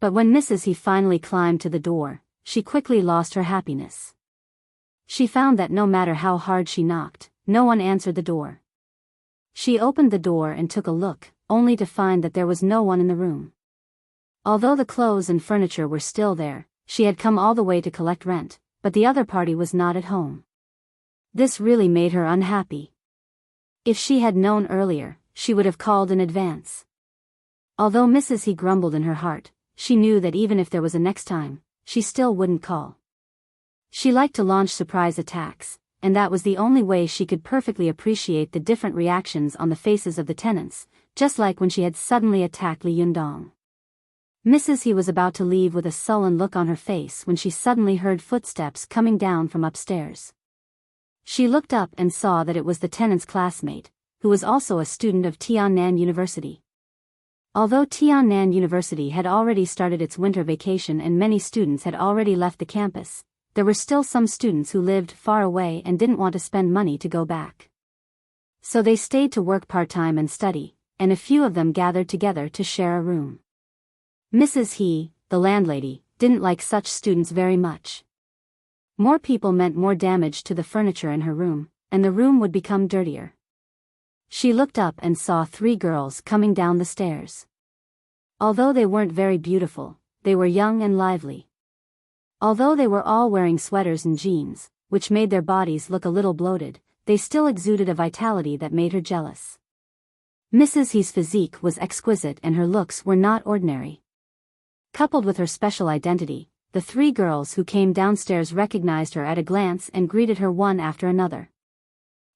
But when Mrs. He finally climbed to the door, she quickly lost her happiness. She found that no matter how hard she knocked, no one answered the door. She opened the door and took a look, only to find that there was no one in the room. Although the clothes and furniture were still there, she had come all the way to collect rent, but the other party was not at home. This really made her unhappy. If she had known earlier, she would have called in advance. Although Mrs. He grumbled in her heart, she knew that even if there was a next time, she still wouldn't call. She liked to launch surprise attacks, and that was the only way she could perfectly appreciate the different reactions on the faces of the tenants, just like when she had suddenly attacked Li Yundong. Mrs. He was about to leave with a sullen look on her face when she suddenly heard footsteps coming down from upstairs. She looked up and saw that it was the tenant's classmate, who was also a student of Tiannan University. Although Tiannan University had already started its winter vacation and many students had already left the campus, there were still some students who lived far away and didn't want to spend money to go back. So they stayed to work part-time and study, and a few of them gathered together to share a room. Mrs. He, the landlady, didn't like such students very much. More people meant more damage to the furniture in her room, and the room would become dirtier. She looked up and saw 3 girls coming down the stairs. Although they weren't very beautiful, they were young and lively. Although they were all wearing sweaters and jeans, which made their bodies look a little bloated, they still exuded a vitality that made her jealous. Mrs. He's physique was exquisite and her looks were not ordinary. Coupled with her special identity, the 3 girls who came downstairs recognized her at a glance and greeted her one after another.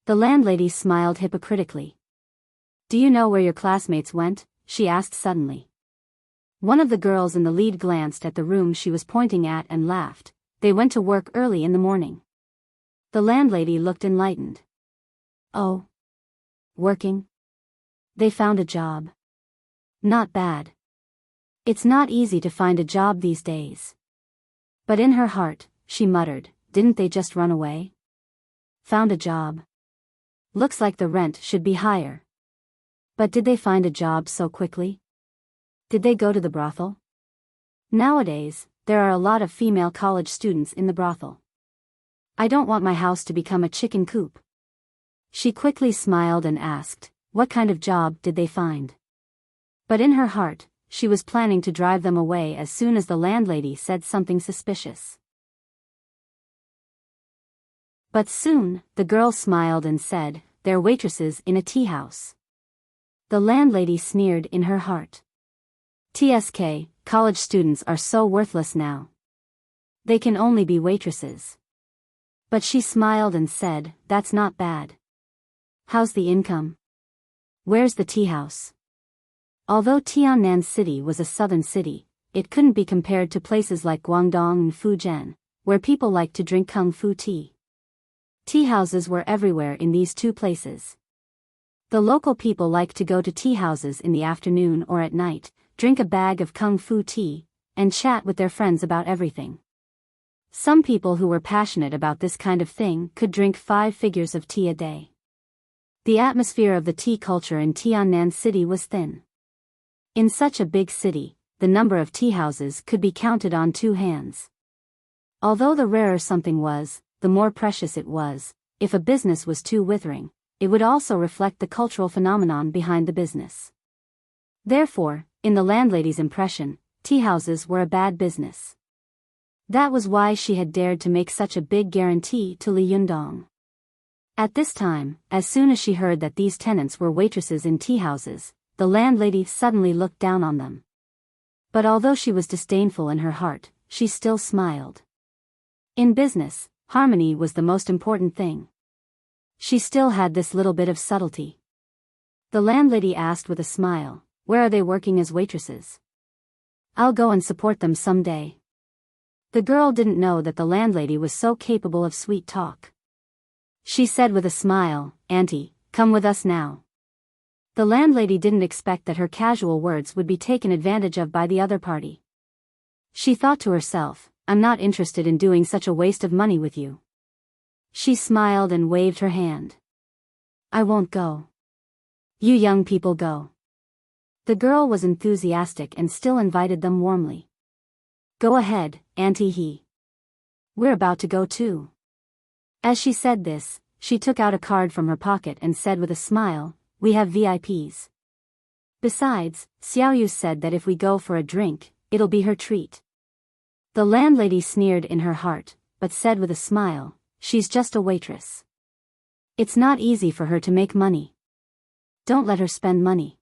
The landlady smiled hypocritically. "Do you know where your classmates went?" she asked suddenly. One of the girls in the lead glanced at the room she was pointing at and laughed. "They went to work early in the morning." The landlady looked enlightened. "Oh. Working? They found a job. Not bad. It's not easy to find a job these days." But in her heart, she muttered, "Didn't they just run away? Found a job. Looks like the rent should be higher. But did they find a job so quickly? Did they go to the brothel? Nowadays, there are a lot of female college students in the brothel. I don't want my house to become a chicken coop." She quickly smiled and asked, "What kind of job did they find?" But in her heart, she was planning to drive them away as soon as the landlady said something suspicious. But soon, the girl smiled and said, "They're waitresses in a tea house." The landlady sneered in her heart. "TSK, college students are so worthless now. They can only be waitresses." But she smiled and said, "That's not bad. How's the income? Where's the tea house?" Although Tiannan City was a southern city, it couldn't be compared to places like Guangdong and Fujian, where people like to drink kung fu tea. Tea houses were everywhere in these 2 places. The local people liked to go to tea houses in the afternoon or at night, drink a bag of kung fu tea, and chat with their friends about everything. Some people who were passionate about this kind of thing could drink 5 figures of tea a day. The atmosphere of the tea culture in Tiannan City was thin. In such a big city, the number of tea houses could be counted on 2 hands. Although the rarer something was, the more precious it was. If a business was too withering, it would also reflect the cultural phenomenon behind the business. Therefore, in the landlady's impression, tea houses were a bad business. That was why she had dared to make such a big guarantee to Li Yundong. At this time, as soon as she heard that these tenants were waitresses in tea houses, the landlady suddenly looked down on them. But although she was disdainful in her heart, she still smiled. In business, harmony was the most important thing. She still had this little bit of subtlety. The landlady asked with a smile, "Where are they working as waitresses? I'll go and support them someday." The girl didn't know that the landlady was so capable of sweet talk. She said with a smile, "Auntie, come with us now." The landlady didn't expect that her casual words would be taken advantage of by the other party. She thought to herself, "I'm not interested in doing such a waste of money with you." She smiled and waved her hand. "I won't go. You young people go." The girl was enthusiastic and still invited them warmly. "Go ahead, Auntie He. We're about to go too." As she said this, she took out a card from her pocket and said with a smile, we have VIPs. Besides, Xiaoyu said that if we go for a drink, it'll be her treat. The landlady sneered in her heart, but said with a smile, she's just a waitress. It's not easy for her to make money. Don't let her spend money.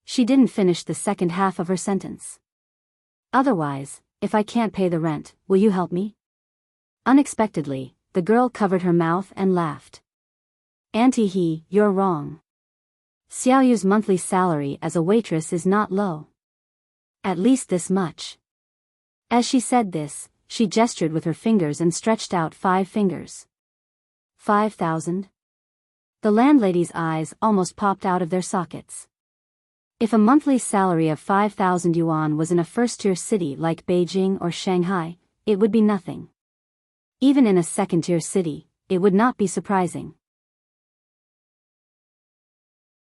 She didn't finish the second half of her sentence. Otherwise, if I can't pay the rent, will you help me? Unexpectedly, the girl covered her mouth and laughed. Auntie, you're wrong. Xiaoyu's monthly salary as a waitress is not low. At least this much. As she said this, she gestured with her fingers and stretched out 5 fingers. 5,000? The landlady's eyes almost popped out of their sockets. If a monthly salary of 5,000 yuan was in a first-tier city like Beijing or Shanghai, it would be nothing. Even in a second-tier city, it would not be surprising.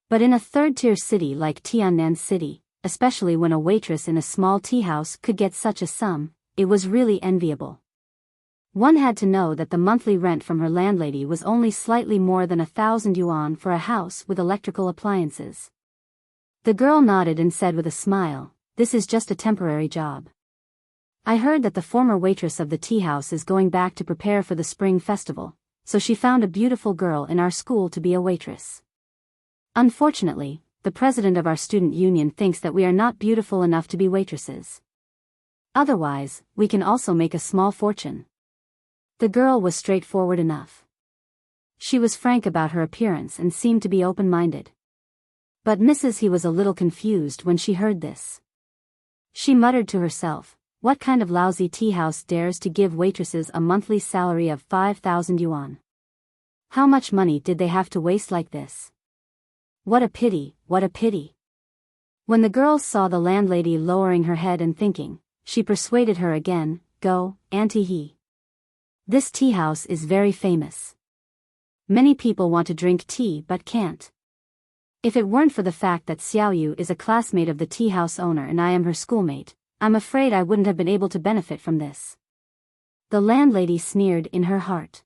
But in a third-tier city like Tiannan City, especially when a waitress in a small tea house could get such a sum, it was really enviable. One had to know that the monthly rent from her landlady was only slightly more than 1,000 yuan for a house with electrical appliances. The girl nodded and said with a smile, this is just a temporary job. I heard that the former waitress of the tea house is going back to prepare for the spring festival, so she found a beautiful girl in our school to be a waitress. Unfortunately, the president of our student union thinks that we are not beautiful enough to be waitresses. Otherwise, we can also make a small fortune. The girl was straightforward enough. She was frank about her appearance and seemed to be open-minded. But Mrs. He was a little confused when she heard this. She muttered to herself, what kind of lousy tea house dares to give waitresses a monthly salary of 5,000 yuan? How much money did they have to waste like this? What a pity, what a pity. When the girls saw the landlady lowering her head and thinking, she persuaded her again, go, Auntie He. This tea house is very famous. Many people want to drink tea but can't. If it weren't for the fact that Xiaoyu is a classmate of the tea house owner and I am her schoolmate, I'm afraid I wouldn't have been able to benefit from this. The landlady sneered in her heart.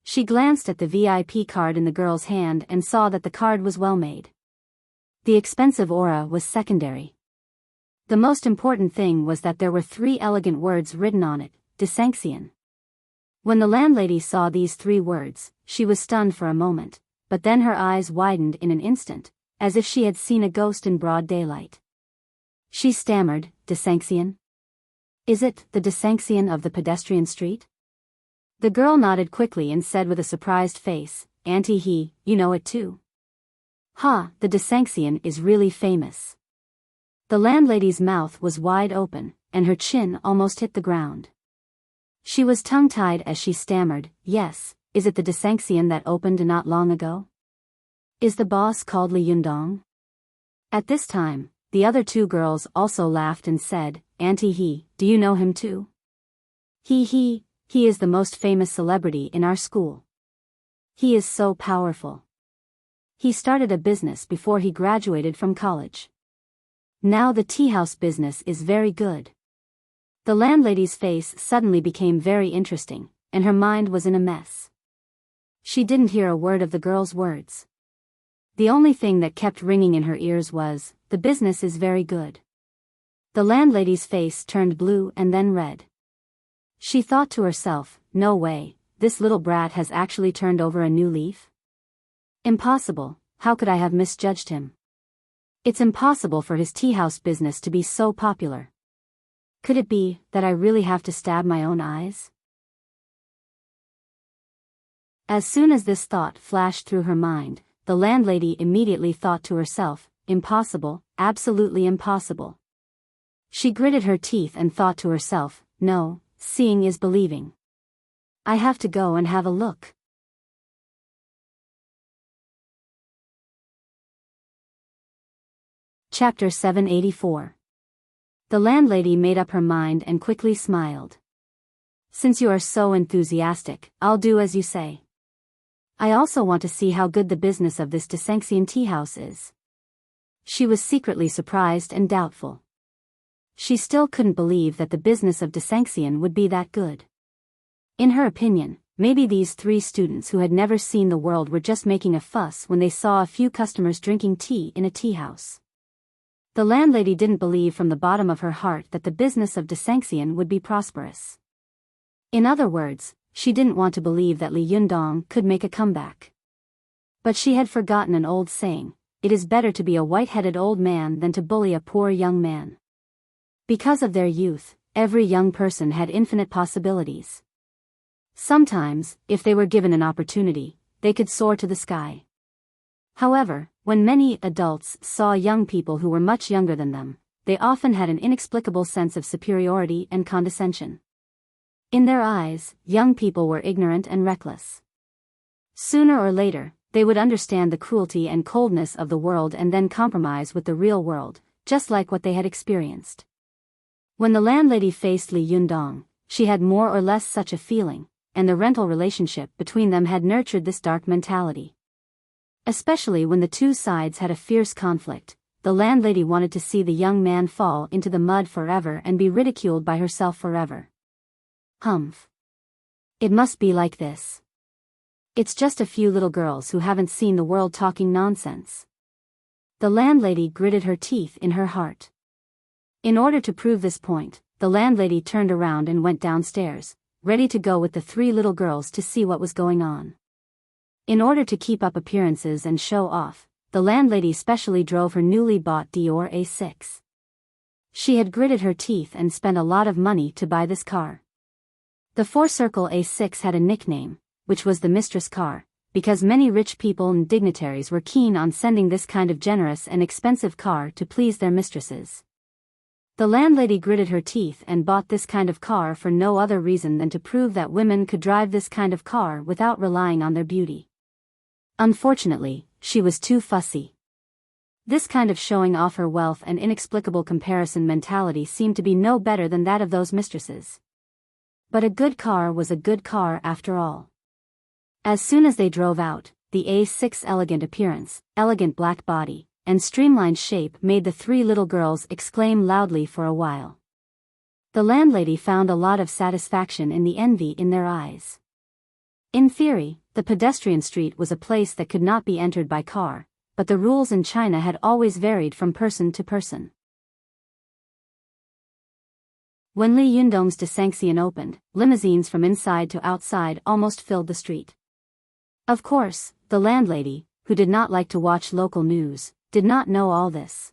She glanced at the VIP card in the girl's hand and saw that the card was well made. The expensive aura was secondary. The most important thing was that there were 3 elegant words written on it, Desanxian. When the landlady saw these 3 words, she was stunned for a moment, but then her eyes widened in an instant, as if she had seen a ghost in broad daylight. She stammered, Desanxian? Is it the Desanxian of the pedestrian street? The girl nodded quickly and said with a surprised face, Auntie He, you know it too. Ha, the Desanxian is really famous. The landlady's mouth was wide open, and her chin almost hit the ground. She was tongue-tied as she stammered, yes, is it the Desanxian that opened not long ago? Is the boss called Li Yundong? At this time, the other 2 girls also laughed and said, Auntie He, do you know him too? He is the most famous celebrity in our school. He is so powerful. He started a business before he graduated from college. Now the tea house business is very good. The landlady's face suddenly became very interesting, and her mind was in a mess. She didn't hear a word of the girl's words. The only thing that kept ringing in her ears was, the business is very good. The landlady's face turned blue and then red. She thought to herself, no way, this little brat has actually turned over a new leaf? Impossible, how could I have misjudged him? It's impossible for his tea house business to be so popular. Could it be that I really have to stab my own eyes? As soon as this thought flashed through her mind, the landlady immediately thought to herself, impossible, absolutely impossible. She gritted her teeth and thought to herself, no, seeing is believing. I have to go and have a look. Chapter 784. The landlady made up her mind and quickly smiled. Since you are so enthusiastic, I'll do as you say. I also want to see how good the business of this Desanxian tea house is. She was secretly surprised and doubtful. She still couldn't believe that the business of Desanxian would be that good. In her opinion, maybe these 3 students who had never seen the world were just making a fuss when they saw a few customers drinking tea in a tea house. The landlady didn't believe from the bottom of her heart that the business of Desanxian would be prosperous. In other words, she didn't want to believe that Li Yundong could make a comeback. But she had forgotten an old saying: it is better to be a white-headed old man than to bully a poor young man. Because of their youth, every young person had infinite possibilities. Sometimes, if they were given an opportunity, they could soar to the sky. However, when many adults saw young people who were much younger than them, they often had an inexplicable sense of superiority and condescension. In their eyes, young people were ignorant and reckless. Sooner or later, they would understand the cruelty and coldness of the world and then compromise with the real world, just like what they had experienced. When the landlady faced Li Yundong, she had more or less such a feeling, and the rental relationship between them had nurtured this dark mentality. Especially when the 2 sides had a fierce conflict, the landlady wanted to see the young man fall into the mud forever and be ridiculed by herself forever. Humph. It must be like this. It's just a few little girls who haven't seen the world talking nonsense. The landlady gritted her teeth in her heart. In order to prove this point, the landlady turned around and went downstairs, ready to go with the 3 little girls to see what was going on. In order to keep up appearances and show off, the landlady specially drove her newly bought Dior A6. She had gritted her teeth and spent a lot of money to buy this car. The 4-circle A6 had a nickname, which was the mistress car, because many rich people and dignitaries were keen on sending this kind of generous and expensive car to please their mistresses. The landlady gritted her teeth and bought this kind of car for no other reason than to prove that women could drive this kind of car without relying on their beauty. Unfortunately, she was too fussy. This kind of showing off her wealth and inexplicable comparison mentality seemed to be no better than that of those mistresses. But a good car was a good car after all. As soon as they drove out, the A6's elegant appearance, elegant black body, and streamlined shape made the 3 little girls exclaim loudly for a while. The landlady found a lot of satisfaction in the envy in their eyes. In theory, the pedestrian street was a place that could not be entered by car, but the rules in China had always varied from person to person. When Li Yundong's Desanxian opened, limousines from inside to outside almost filled the street. Of course, the landlady, who did not like to watch local news, did not know all this.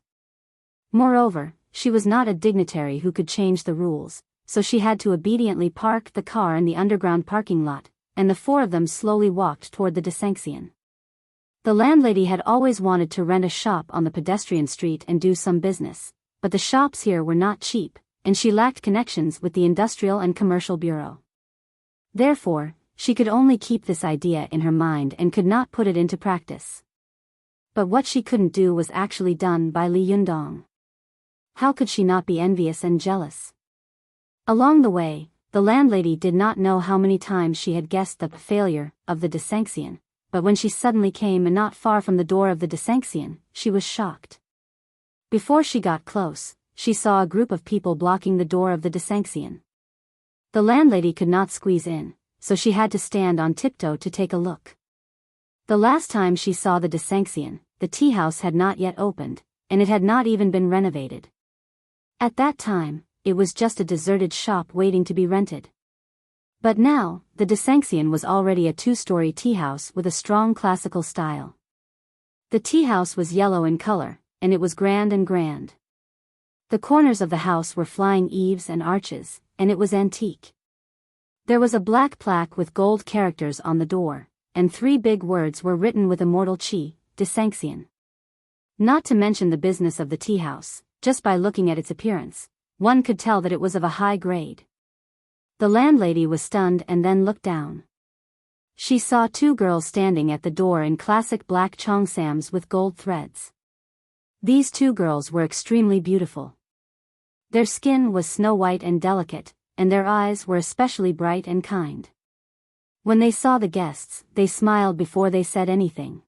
Moreover, she was not a dignitary who could change the rules, so she had to obediently park the car in the underground parking lot, and the 4 of them slowly walked toward the Desanxian. The landlady had always wanted to rent a shop on the pedestrian street and do some business, but the shops here were not cheap, and she lacked connections with the Industrial and Commercial Bureau. Therefore, she could only keep this idea in her mind and could not put it into practice. But what she couldn't do was actually done by Li Yundong. How could she not be envious and jealous? Along the way, the landlady did not know how many times she had guessed the failure of the Desanxian, but when she suddenly came and not far from the door of the Desanxian, she was shocked. Before she got close, she saw a group of people blocking the door of the Desanxian. The landlady could not squeeze in, so she had to stand on tiptoe to take a look. The last time she saw the Desanxian, the tea house had not yet opened, and it had not even been renovated. At that time, it was just a deserted shop waiting to be rented. But now, the Desanxian was already a 2-story tea house with a strong classical style. The tea house was yellow in color, and it was grand and grand. The corners of the house were flying eaves and arches, and it was antique. There was a black plaque with gold characters on the door, and 3 big words were written with immortal chi, Desanxian. Not to mention the business of the tea house, just by looking at its appearance, one could tell that it was of a high grade. The landlady was stunned and then looked down. She saw 2 girls standing at the door in classic black cheongsams with gold threads. These 2 girls were extremely beautiful. Their skin was snow-white and delicate, and their eyes were especially bright and kind. When they saw the guests, they smiled before they said anything.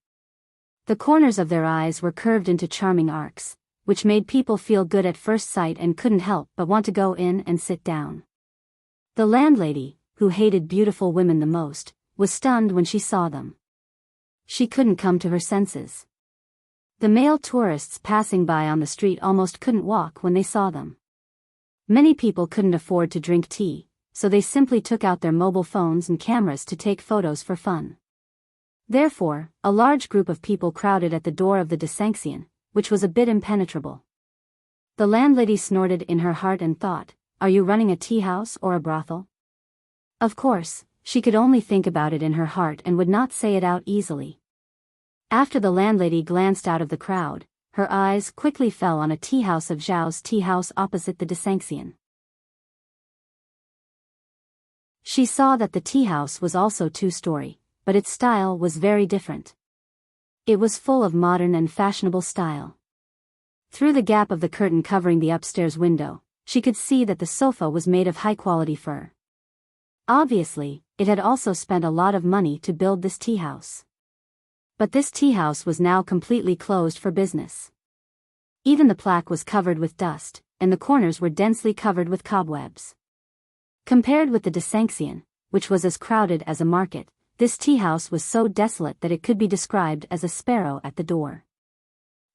The corners of their eyes were curved into charming arcs, which made people feel good at first sight and couldn't help but want to go in and sit down. The landlady, who hated beautiful women the most, was stunned when she saw them. She couldn't come to her senses. The male tourists passing by on the street almost couldn't walk when they saw them. Many people couldn't afford to drink tea, so they simply took out their mobile phones and cameras to take photos for fun. Therefore, a large group of people crowded at the door of the Desanxian, which was a bit impenetrable. The landlady snorted in her heart and thought, "Are you running a tea house or a brothel?" Of course, she could only think about it in her heart and would not say it out easily. After the landlady glanced out of the crowd, her eyes quickly fell on a tea house of Zhao's tea house opposite the Desanxian. She saw that the tea house was also two-story, but its style was very different. It was full of modern and fashionable style. Through the gap of the curtain covering the upstairs window, she could see that the sofa was made of high-quality fur. Obviously, it had also spent a lot of money to build this tea house. But this tea house was now completely closed for business. Even the plaque was covered with dust, and the corners were densely covered with cobwebs. Compared with the Desanxian, which was as crowded as a market, this tea house was so desolate that it could be described as a sparrow at the door.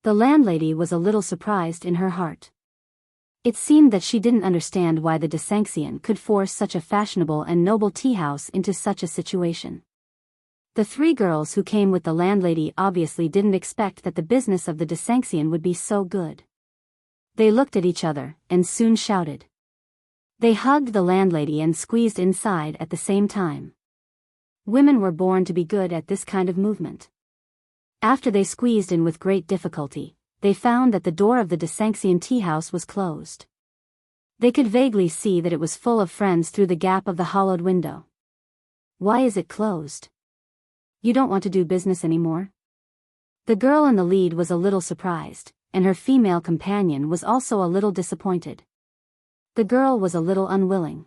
The landlady was a little surprised in her heart. It seemed that she didn't understand why the Desanxian could force such a fashionable and noble tea house into such a situation. The three girls who came with the landlady obviously didn't expect that the business of the Desanxian would be so good. They looked at each other, and soon shouted. They hugged the landlady and squeezed inside at the same time. Women were born to be good at this kind of movement. After they squeezed in with great difficulty, they found that the door of the Desanxian tea house was closed. They could vaguely see that it was full of friends through the gap of the hollowed window. "Why is it closed? You don't want to do business anymore?" The girl in the lead was a little surprised, and her female companion was also a little disappointed. The girl was a little unwilling.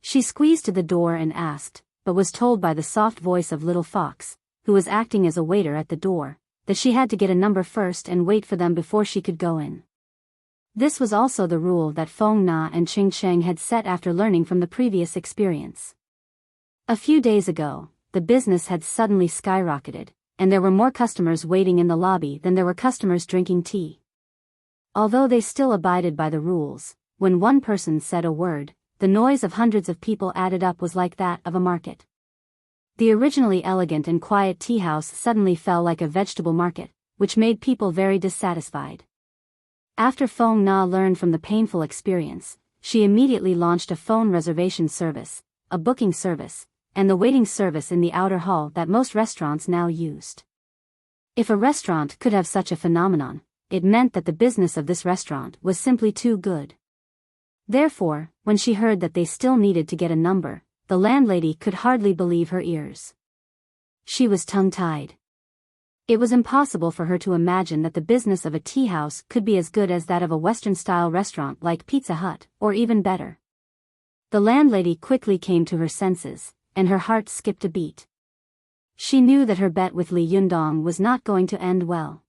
She squeezed to the door and asked, but was told by the soft voice of Little Fox, who was acting as a waiter at the door, that she had to get a number first and wait for them before she could go in. This was also the rule that Feng Na and Ching Cheng had set after learning from the previous experience. A few days ago, the business had suddenly skyrocketed, and there were more customers waiting in the lobby than there were customers drinking tea. Although they still abided by the rules, when one person said a word, the noise of hundreds of people added up was like that of a market. The originally elegant and quiet tea house suddenly fell like a vegetable market, which made people very dissatisfied. After Feng Na learned from the painful experience, she immediately launched a phone reservation service, a booking service, and the waiting service in the outer hall that most restaurants now used. If a restaurant could have such a phenomenon, it meant that the business of this restaurant was simply too good. Therefore, when she heard that they still needed to get a number, the landlady could hardly believe her ears. She was tongue-tied. It was impossible for her to imagine that the business of a tea house could be as good as that of a Western-style restaurant like Pizza Hut, or even better. The landlady quickly came to her senses, and her heart skipped a beat. She knew that her bet with Li Yundong was not going to end well.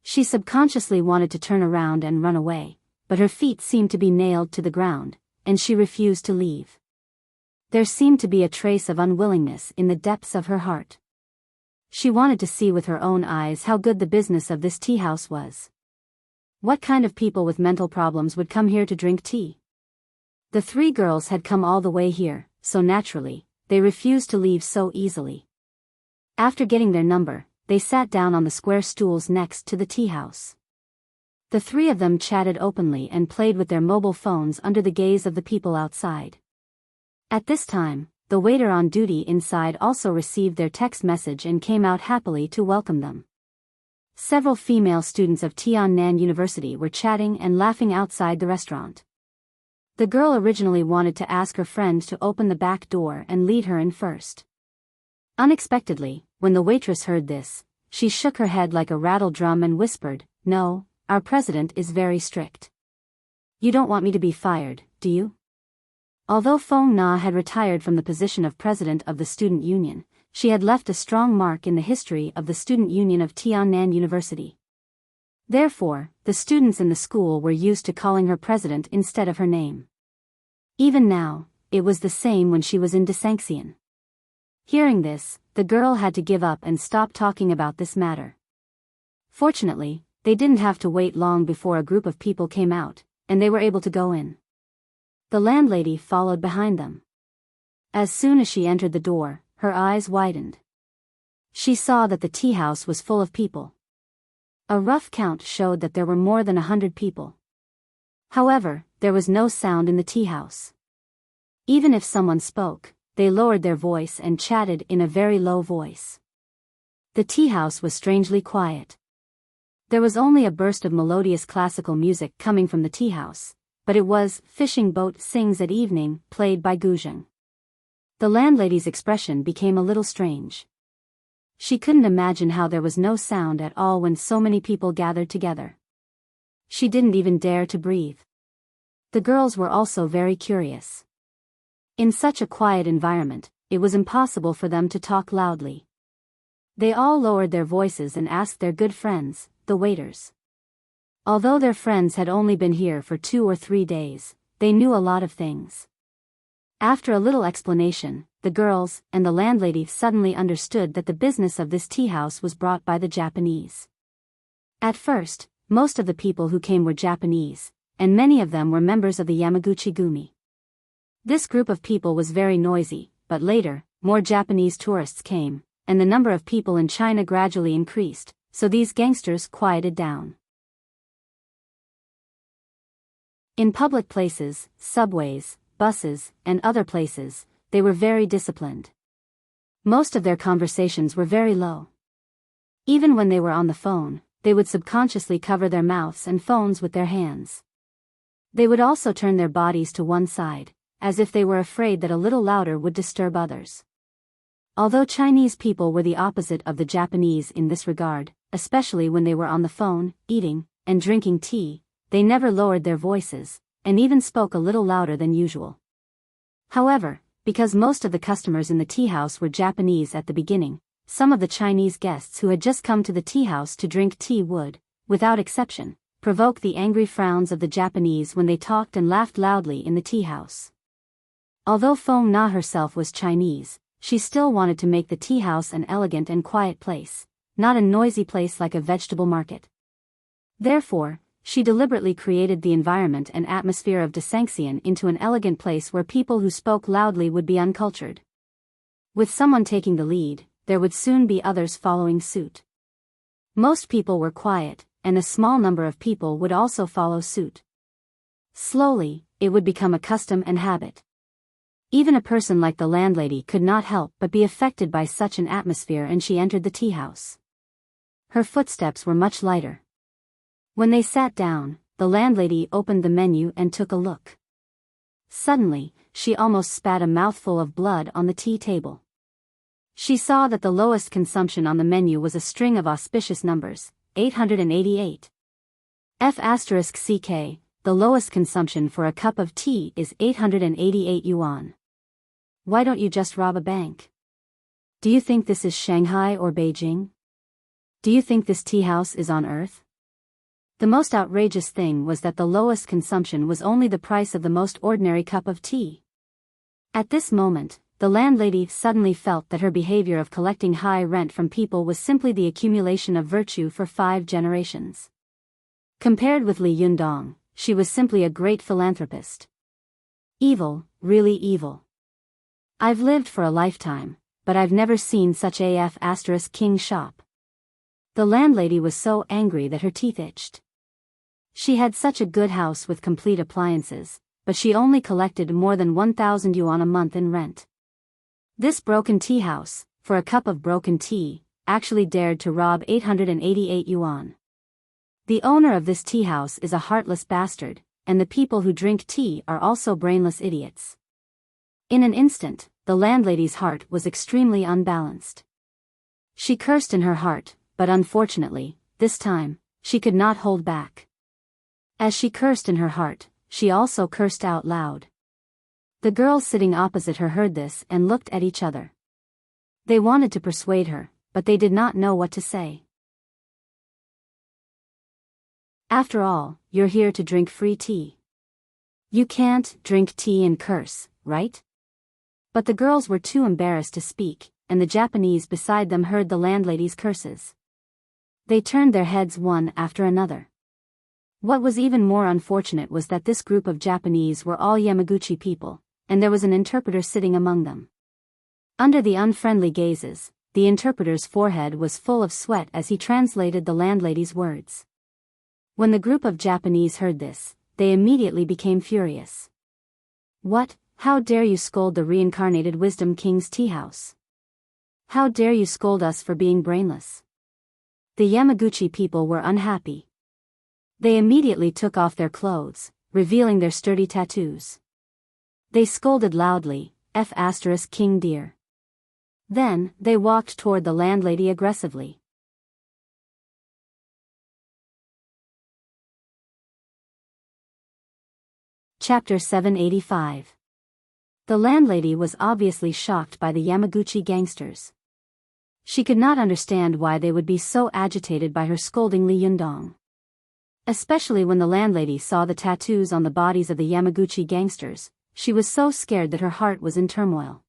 She subconsciously wanted to turn around and run away, but her feet seemed to be nailed to the ground, and she refused to leave. There seemed to be a trace of unwillingness in the depths of her heart. She wanted to see with her own eyes how good the business of this tea house was. What kind of people with mental problems would come here to drink tea? The three girls had come all the way here, so naturally, they refused to leave so easily. After getting their number, they sat down on the square stools next to the tea house. The three of them chatted openly and played with their mobile phones under the gaze of the people outside. At this time, the waiter on duty inside also received their text message and came out happily to welcome them. Several female students of Tiannan University were chatting and laughing outside the restaurant. The girl originally wanted to ask her friend to open the back door and lead her in first. Unexpectedly, when the waitress heard this, she shook her head like a rattle drum and whispered, "No, our president is very strict. You don't want me to be fired, do you?" Although Feng Na had retired from the position of president of the student union, she had left a strong mark in the history of the student union of Tiannan University. Therefore, the students in the school were used to calling her president instead of her name. Even now, it was the same when she was in Desanxian. Hearing this, the girl had to give up and stop talking about this matter. Fortunately, they didn't have to wait long before a group of people came out, and they were able to go in. The landlady followed behind them. As soon as she entered the door, her eyes widened. She saw that the tea house was full of people. A rough count showed that there were more than 100 people. However, there was no sound in the tea house. Even if someone spoke, they lowered their voice and chatted in a very low voice. The tea house was strangely quiet. There was only a burst of melodious classical music coming from the tea house, but it was Fishing Boat Sings at Evening, played by Guzheng. The landlady's expression became a little strange. She couldn't imagine how there was no sound at all when so many people gathered together. She didn't even dare to breathe. The girls were also very curious. In such a quiet environment, it was impossible for them to talk loudly. They all lowered their voices and asked their good friends, the waiters. Although their friends had only been here for 2 or 3 days, they knew a lot of things. After a little explanation, the girls and the landlady suddenly understood that the business of this tea house was brought by the Japanese. At first, most of the people who came were Japanese, and many of them were members of the Yamaguchi Gumi. This group of people was very noisy, but later, more Japanese tourists came, and the number of people in China gradually increased, so these gangsters quieted down. In public places, subways, buses, and other places, they were very disciplined. Most of their conversations were very low. Even when they were on the phone, they would subconsciously cover their mouths and phones with their hands. They would also turn their bodies to one side, as if they were afraid that a little louder would disturb others. Although Chinese people were the opposite of the Japanese in this regard, especially when they were on the phone, eating, and drinking tea, they never lowered their voices, and even spoke a little louder than usual. However, because most of the customers in the tea house were Japanese at the beginning, some of the Chinese guests who had just come to the tea house to drink tea would, without exception, provoke the angry frowns of the Japanese when they talked and laughed loudly in the tea house. Although Feng Na herself was Chinese, she still wanted to make the tea house an elegant and quiet place, not a noisy place like a vegetable market. Therefore, she deliberately created the environment and atmosphere of Desanxian into an elegant place where people who spoke loudly would be uncultured. With someone taking the lead, there would soon be others following suit. Most people were quiet, and a small number of people would also follow suit. Slowly, it would become a custom and habit. Even a person like the landlady could not help but be affected by such an atmosphere, and she entered the tea house. Her footsteps were much lighter. When they sat down, the landlady opened the menu and took a look. Suddenly, she almost spat a mouthful of blood on the tea table. She saw that the lowest consumption on the menu was a string of auspicious numbers, 888. F***CK, the lowest consumption for a cup of tea is 888 yuan. Why don't you just rob a bank? Do you think this is Shanghai or Beijing? Do you think this tea house is on Earth? The most outrageous thing was that the lowest consumption was only the price of the most ordinary cup of tea. At this moment, the landlady suddenly felt that her behavior of collecting high rent from people was simply the accumulation of virtue for 5 generations. Compared with Li Yundong, she was simply a great philanthropist. Evil, really evil. I've lived for a lifetime, but I've never seen such king shop. The landlady was so angry that her teeth itched. She had such a good house with complete appliances, but she only collected more than 1,000 yuan a month in rent. This broken tea house, for a cup of broken tea, actually dared to rob 888 yuan. The owner of this tea house is a heartless bastard, and the people who drink tea are also brainless idiots. In an instant, the landlady's heart was extremely unbalanced. She cursed in her heart, but unfortunately, this time, she could not hold back. As she cursed in her heart, she also cursed out loud. The girls sitting opposite her heard this and looked at each other. They wanted to persuade her, but they did not know what to say. After all, you're here to drink free tea. You can't drink tea and curse, right? But the girls were too embarrassed to speak, and the Japanese beside them heard the landlady's curses. They turned their heads one after another. What was even more unfortunate was that this group of Japanese were all Yamaguchi people, and there was an interpreter sitting among them. Under the unfriendly gazes, the interpreter's forehead was full of sweat as he translated the landlady's words. When the group of Japanese heard this, they immediately became furious. What? How dare you scold the reincarnated Wisdom King's tea house? How dare you scold us for being brainless? The Yamaguchi people were unhappy. They immediately took off their clothes, revealing their sturdy tattoos. They scolded loudly, King dear. Then, they walked toward the landlady aggressively. Chapter 785. The landlady was obviously shocked by the Yamaguchi gangsters. She could not understand why they would be so agitated by her scolding Li Yundong. Especially when the landlady saw the tattoos on the bodies of the Yamaguchi gangsters, she was so scared that her heart was in turmoil.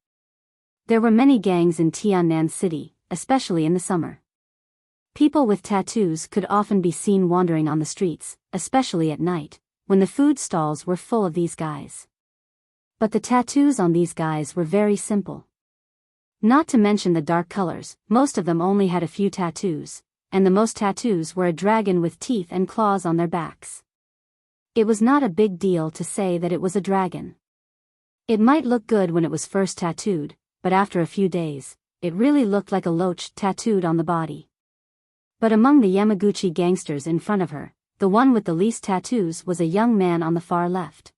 There were many gangs in Tiannan City, especially in the summer. People with tattoos could often be seen wandering on the streets, especially at night, when the food stalls were full of these guys. But the tattoos on these guys were very simple. Not to mention the dark colors, most of them only had a few tattoos, and the most tattoos were a dragon with teeth and claws on their backs. It was not a big deal to say that it was a dragon. It might look good when it was first tattooed, but after a few days, it really looked like a loach tattooed on the body. But among the Yamaguchi gangsters in front of her, the one with the least tattoos was a young man on the far left.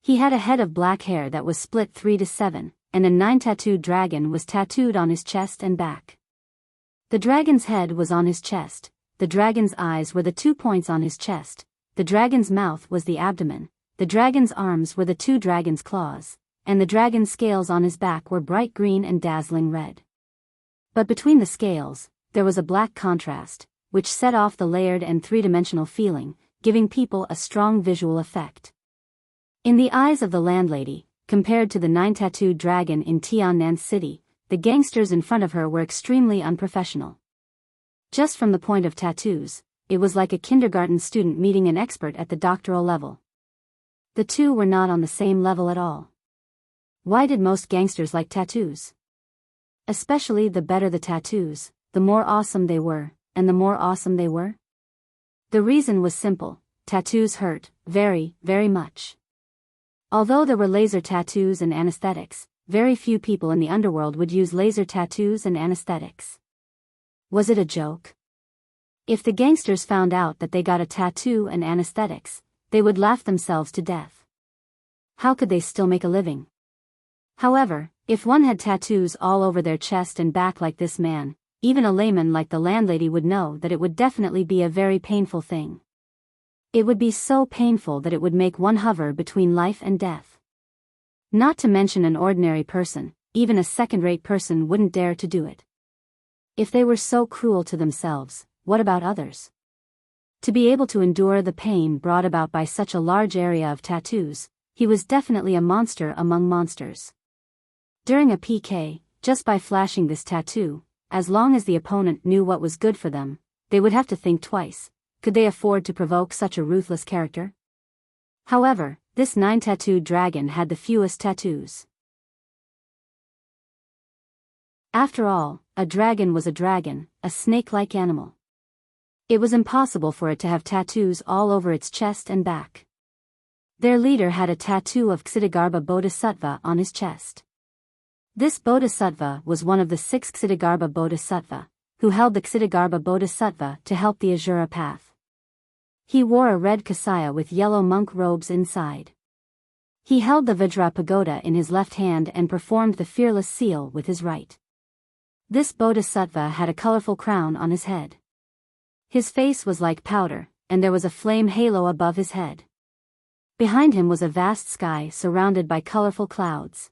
He had a head of black hair that was split 3 to 7, and a 9-tattooed dragon was tattooed on his chest and back. The dragon's head was on his chest, the dragon's eyes were the 2 points on his chest, the dragon's mouth was the abdomen, the dragon's arms were the 2 dragon's claws, and the dragon's scales on his back were bright green and dazzling red. But between the scales, there was a black contrast, which set off the layered and 3-dimensional feeling, giving people a strong visual effect. In the eyes of the landlady, compared to the 9-tattooed dragon in Tiannan City, the gangsters in front of her were extremely unprofessional. Just from the point of tattoos, it was like a kindergarten student meeting an expert at the doctoral level. The two were not on the same level at all. Why did most gangsters like tattoos? Especially the better the tattoos, the more awesome they were, and the more awesome they were? The reason was simple: tattoos hurt, very, very much. Although there were laser tattoos and anesthetics, very few people in the underworld would use laser tattoos and anesthetics. Was it a joke? If the gangsters found out that they got a tattoo and anesthetics, they would laugh themselves to death. How could they still make a living? However, if one had tattoos all over their chest and back like this man, even a layman like the landlady would know that it would definitely be a very painful thing. It would be so painful that it would make one hover between life and death. Not to mention an ordinary person, even a second-rate person wouldn't dare to do it. If they were so cruel to themselves, what about others? To be able to endure the pain brought about by such a large area of tattoos, he was definitely a monster among monsters. During a PK, just by flashing this tattoo, as long as the opponent knew what was good for them, they would have to think twice. Could they afford to provoke such a ruthless character? However, this 9-tattooed dragon had the fewest tattoos. After all, a dragon was a dragon, a snake-like animal. It was impossible for it to have tattoos all over its chest and back. Their leader had a tattoo of Ksitigarbha Bodhisattva on his chest. This Bodhisattva was one of the 6 Ksitigarbha Bodhisattva, who held the Ksitigarbha Bodhisattva to help the Asura path. He wore a red kasaya with yellow monk robes inside. He held the Vajra pagoda in his left hand and performed the fearless seal with his right. This Bodhisattva had a colorful crown on his head. His face was like powder, and there was a flame halo above his head. Behind him was a vast sky surrounded by colorful clouds.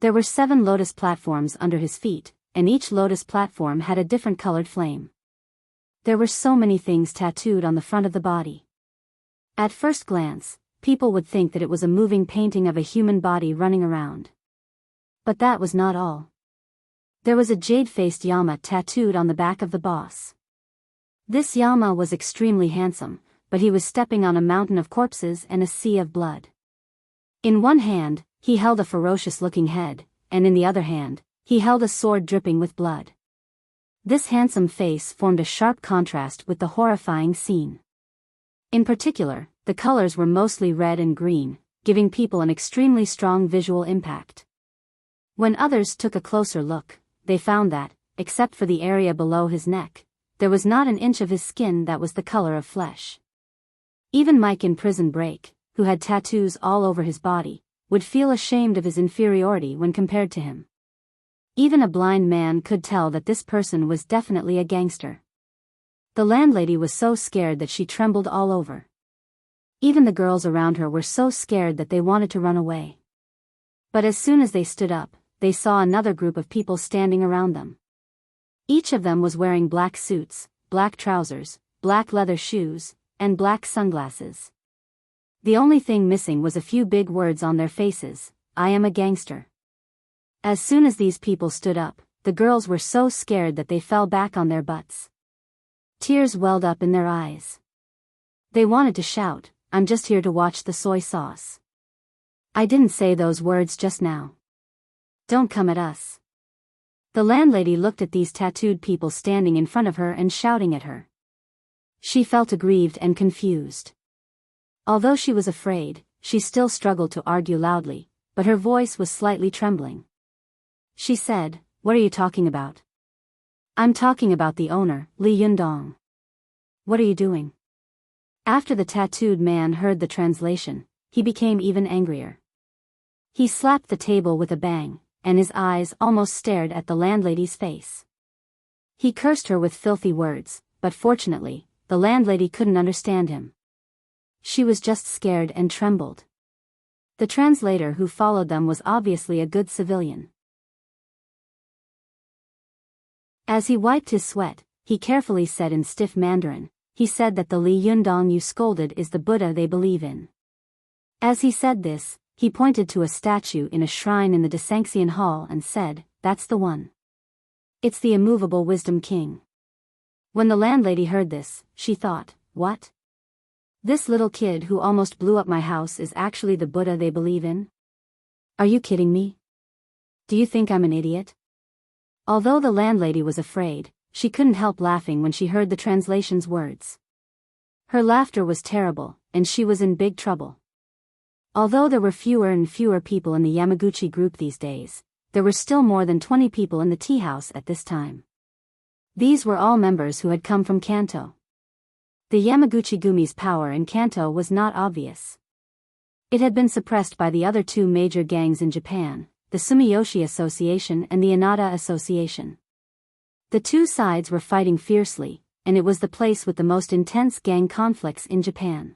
There were 7 lotus platforms under his feet, and each lotus platform had a different colored flame. There were so many things tattooed on the front of the body. At first glance, people would think that it was a moving painting of a human body running around. But that was not all. There was a jade-faced llama tattooed on the back of the boss. This llama was extremely handsome, but he was stepping on a mountain of corpses and a sea of blood. In one hand, he held a ferocious-looking head, and in the other hand, he held a sword dripping with blood. This handsome face formed a sharp contrast with the horrifying scene. In particular, the colors were mostly red and green, giving people an extremely strong visual impact. When others took a closer look, they found that, except for the area below his neck, there was not an inch of his skin that was the color of flesh. Even Mike in Prison Break, who had tattoos all over his body, would feel ashamed of his inferiority when compared to him. Even a blind man could tell that this person was definitely a gangster. The landlady was so scared that she trembled all over. Even the girls around her were so scared that they wanted to run away. But as soon as they stood up, they saw another group of people standing around them. Each of them was wearing black suits, black trousers, black leather shoes, and black sunglasses. The only thing missing was a few big words on their faces: "I am a gangster." As soon as these people stood up, the girls were so scared that they fell back on their butts. Tears welled up in their eyes. They wanted to shout, "I'm just here to watch the soy sauce. I didn't say those words just now. Don't come at us." The landlady looked at these tattooed people standing in front of her and shouting at her. She felt aggrieved and confused. Although she was afraid, she still struggled to argue loudly, but her voice was slightly trembling. She said, "What are you talking about?" "I'm talking about the owner, Li Yundong." "What are you doing?" After the tattooed man heard the translation, he became even angrier. He slapped the table with a bang, and his eyes almost stared at the landlady's face. He cursed her with filthy words, but fortunately, the landlady couldn't understand him. She was just scared and trembled. The translator who followed them was obviously a good civilian. As he wiped his sweat, he carefully said in stiff Mandarin, he said that the Li Yundong you scolded is the Buddha they believe in. As he said this, he pointed to a statue in a shrine in the Desanxian Hall and said, "That's the one. It's the immovable Wisdom King." When the landlady heard this, she thought, "What? This little kid who almost blew up my house is actually the Buddha they believe in? Are you kidding me? Do you think I'm an idiot?" Although the landlady was afraid, she couldn't help laughing when she heard the translation's words. Her laughter was terrible, and she was in big trouble. Although there were fewer and fewer people in the Yamaguchi group these days, there were still more than 20 people in the tea house at this time. These were all members who had come from Kanto. The Yamaguchi-gumi's power in Kanto was not obvious. It had been suppressed by the other two major gangs in Japan, the Sumiyoshi Association and the Inada Association. The two sides were fighting fiercely, and it was the place with the most intense gang conflicts in Japan.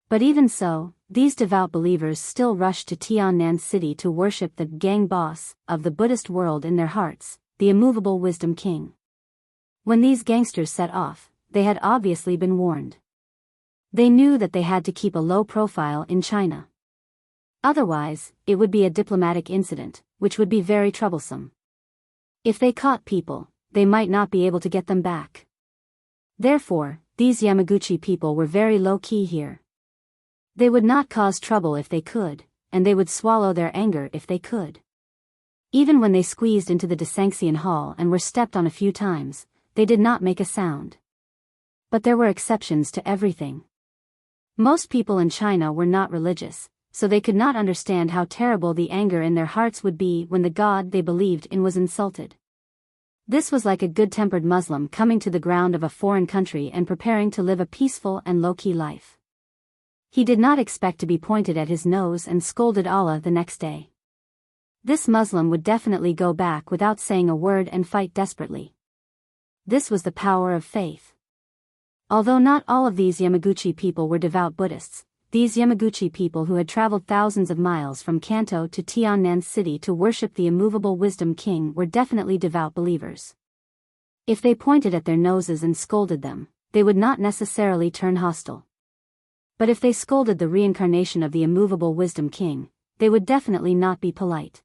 But even so, these devout believers still rushed to Tiannan City to worship the gang boss of the Buddhist world in their hearts, the immovable Wisdom King. When these gangsters set off, they had obviously been warned. They knew that they had to keep a low profile in China. Otherwise, it would be a diplomatic incident, which would be very troublesome. If they caught people, they might not be able to get them back. Therefore, these Yamaguchi people were very low-key here. They would not cause trouble if they could, and they would swallow their anger if they could. Even when they squeezed into the Desanxian Hall and were stepped on a few times, they did not make a sound. But there were exceptions to everything. Most people in China were not religious, so they could not understand how terrible the anger in their hearts would be when the God they believed in was insulted. This was like a good-tempered Muslim coming to the ground of a foreign country and preparing to live a peaceful and low-key life. He did not expect to be pointed at his nose and scolded Allah the next day. This Muslim would definitely go back without saying a word and fight desperately. This was the power of faith. Although not all of these Yamaguchi people were devout Buddhists, these Yamaguchi people who had traveled thousands of miles from Kanto to Tiannan City to worship the immovable Wisdom King were definitely devout believers. If they pointed at their noses and scolded them, they would not necessarily turn hostile. But if they scolded the reincarnation of the immovable Wisdom King, they would definitely not be polite.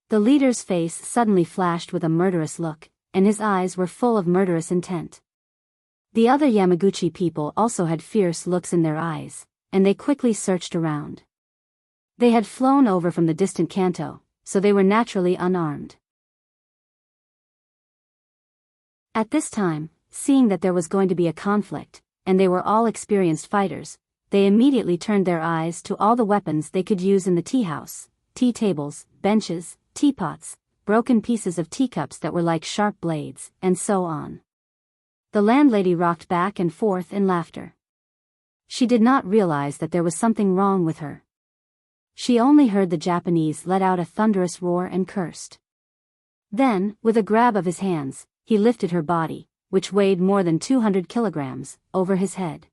The leader's face suddenly flashed with a murderous look, and his eyes were full of murderous intent. The other Yamaguchi people also had fierce looks in their eyes, and they quickly searched around. They had flown over from the distant Kanto, so they were naturally unarmed. At this time, seeing that there was going to be a conflict, and they were all experienced fighters, they immediately turned their eyes to all the weapons they could use in the tea house: tea tables, benches, teapots, broken pieces of teacups that were like sharp blades, and so on. The landlady rocked back and forth in laughter. She did not realize that there was something wrong with her. She only heard the Japanese let out a thunderous roar and cursed. Then, with a grab of his hands, he lifted her body, which weighed more than 200 kilograms, over his head.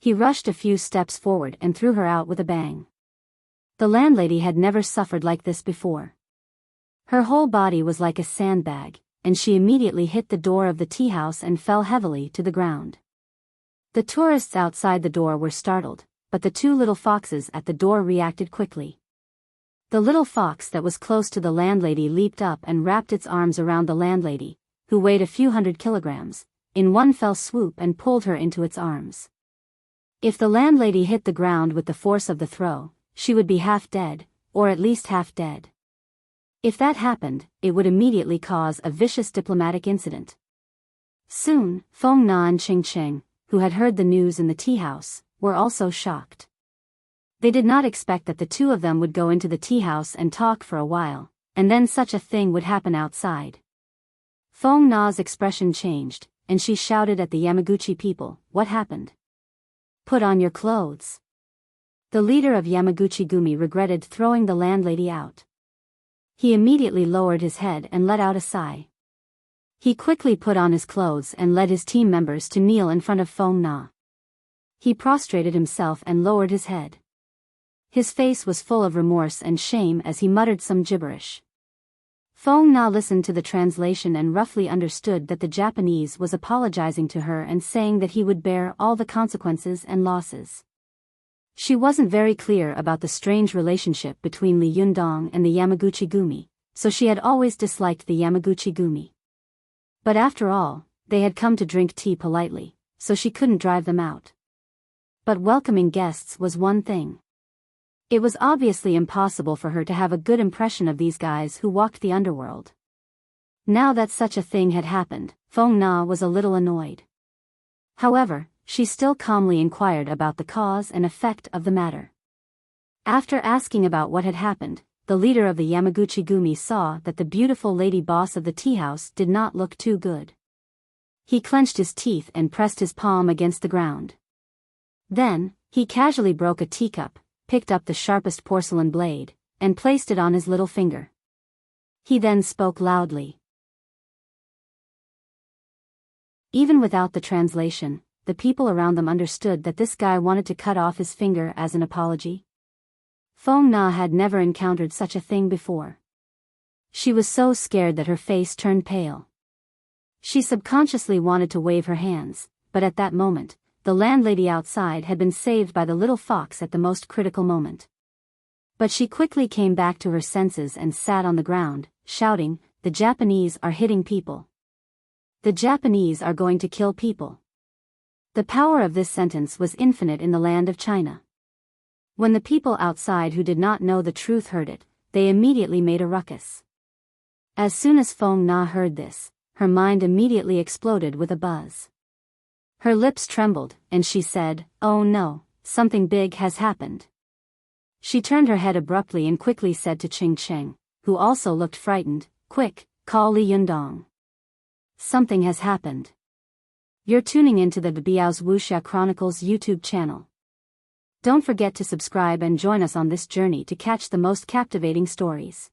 He rushed a few steps forward and threw her out with a bang. The landlady had never suffered like this before. Her whole body was like a sandbag, and she immediately hit the door of the tea house and fell heavily to the ground. The tourists outside the door were startled, but the two little foxes at the door reacted quickly. The little fox that was close to the landlady leaped up and wrapped its arms around the landlady, who weighed a few hundred kilograms, in one fell swoop and pulled her into its arms. If the landlady hit the ground with the force of the throw, she would be half dead, or at least half dead. If that happened, it would immediately cause a vicious diplomatic incident. Soon, Feng Na and Ching Cheng, who had heard the news in the tea house, were also shocked. They did not expect that the two of them would go into the tea house and talk for a while, and then such a thing would happen outside. Feng Na's expression changed, and she shouted at the Yamaguchi people, "What happened? Put on your clothes." The leader of Yamaguchi-gumi regretted throwing the landlady out. He immediately lowered his head and let out a sigh. He quickly put on his clothes and led his team members to kneel in front of Feng Na. He prostrated himself and lowered his head. His face was full of remorse and shame as he muttered some gibberish. Feng Na listened to the translation and roughly understood that the Japanese was apologizing to her and saying that he would bear all the consequences and losses. She wasn't very clear about the strange relationship between Li Yundong and the Yamaguchi-gumi, so she had always disliked the Yamaguchi-gumi. But after all, they had come to drink tea politely, so she couldn't drive them out. But welcoming guests was one thing. It was obviously impossible for her to have a good impression of these guys who walked the underworld. Now that such a thing had happened, Feng Na was a little annoyed. However, she still calmly inquired about the cause and effect of the matter. After asking about what had happened, the leader of the Yamaguchi-gumi saw that the beautiful lady boss of the tea house did not look too good. He clenched his teeth and pressed his palm against the ground. Then, he casually broke a teacup, picked up the sharpest porcelain blade, and placed it on his little finger. He then spoke loudly. Even without the translation, the people around them understood that this guy wanted to cut off his finger as an apology. Feng Na had never encountered such a thing before. She was so scared that her face turned pale. She subconsciously wanted to wave her hands, but at that moment, the landlady outside had been saved by the little fox at the most critical moment. But she quickly came back to her senses and sat on the ground, shouting, "The Japanese are hitting people. The Japanese are going to kill people." The power of this sentence was infinite in the land of China. When the people outside who did not know the truth heard it, they immediately made a ruckus. As soon as Feng Na heard this, her mind immediately exploded with a buzz. Her lips trembled, and she said, "Oh no, something big has happened." She turned her head abruptly and quickly said to Ching Cheng, who also looked frightened, "Quick, call Li Yundong. Something has happened." You're tuning into the Biyao's Wuxia Chronicles YouTube channel. Don't forget to subscribe and join us on this journey to catch the most captivating stories.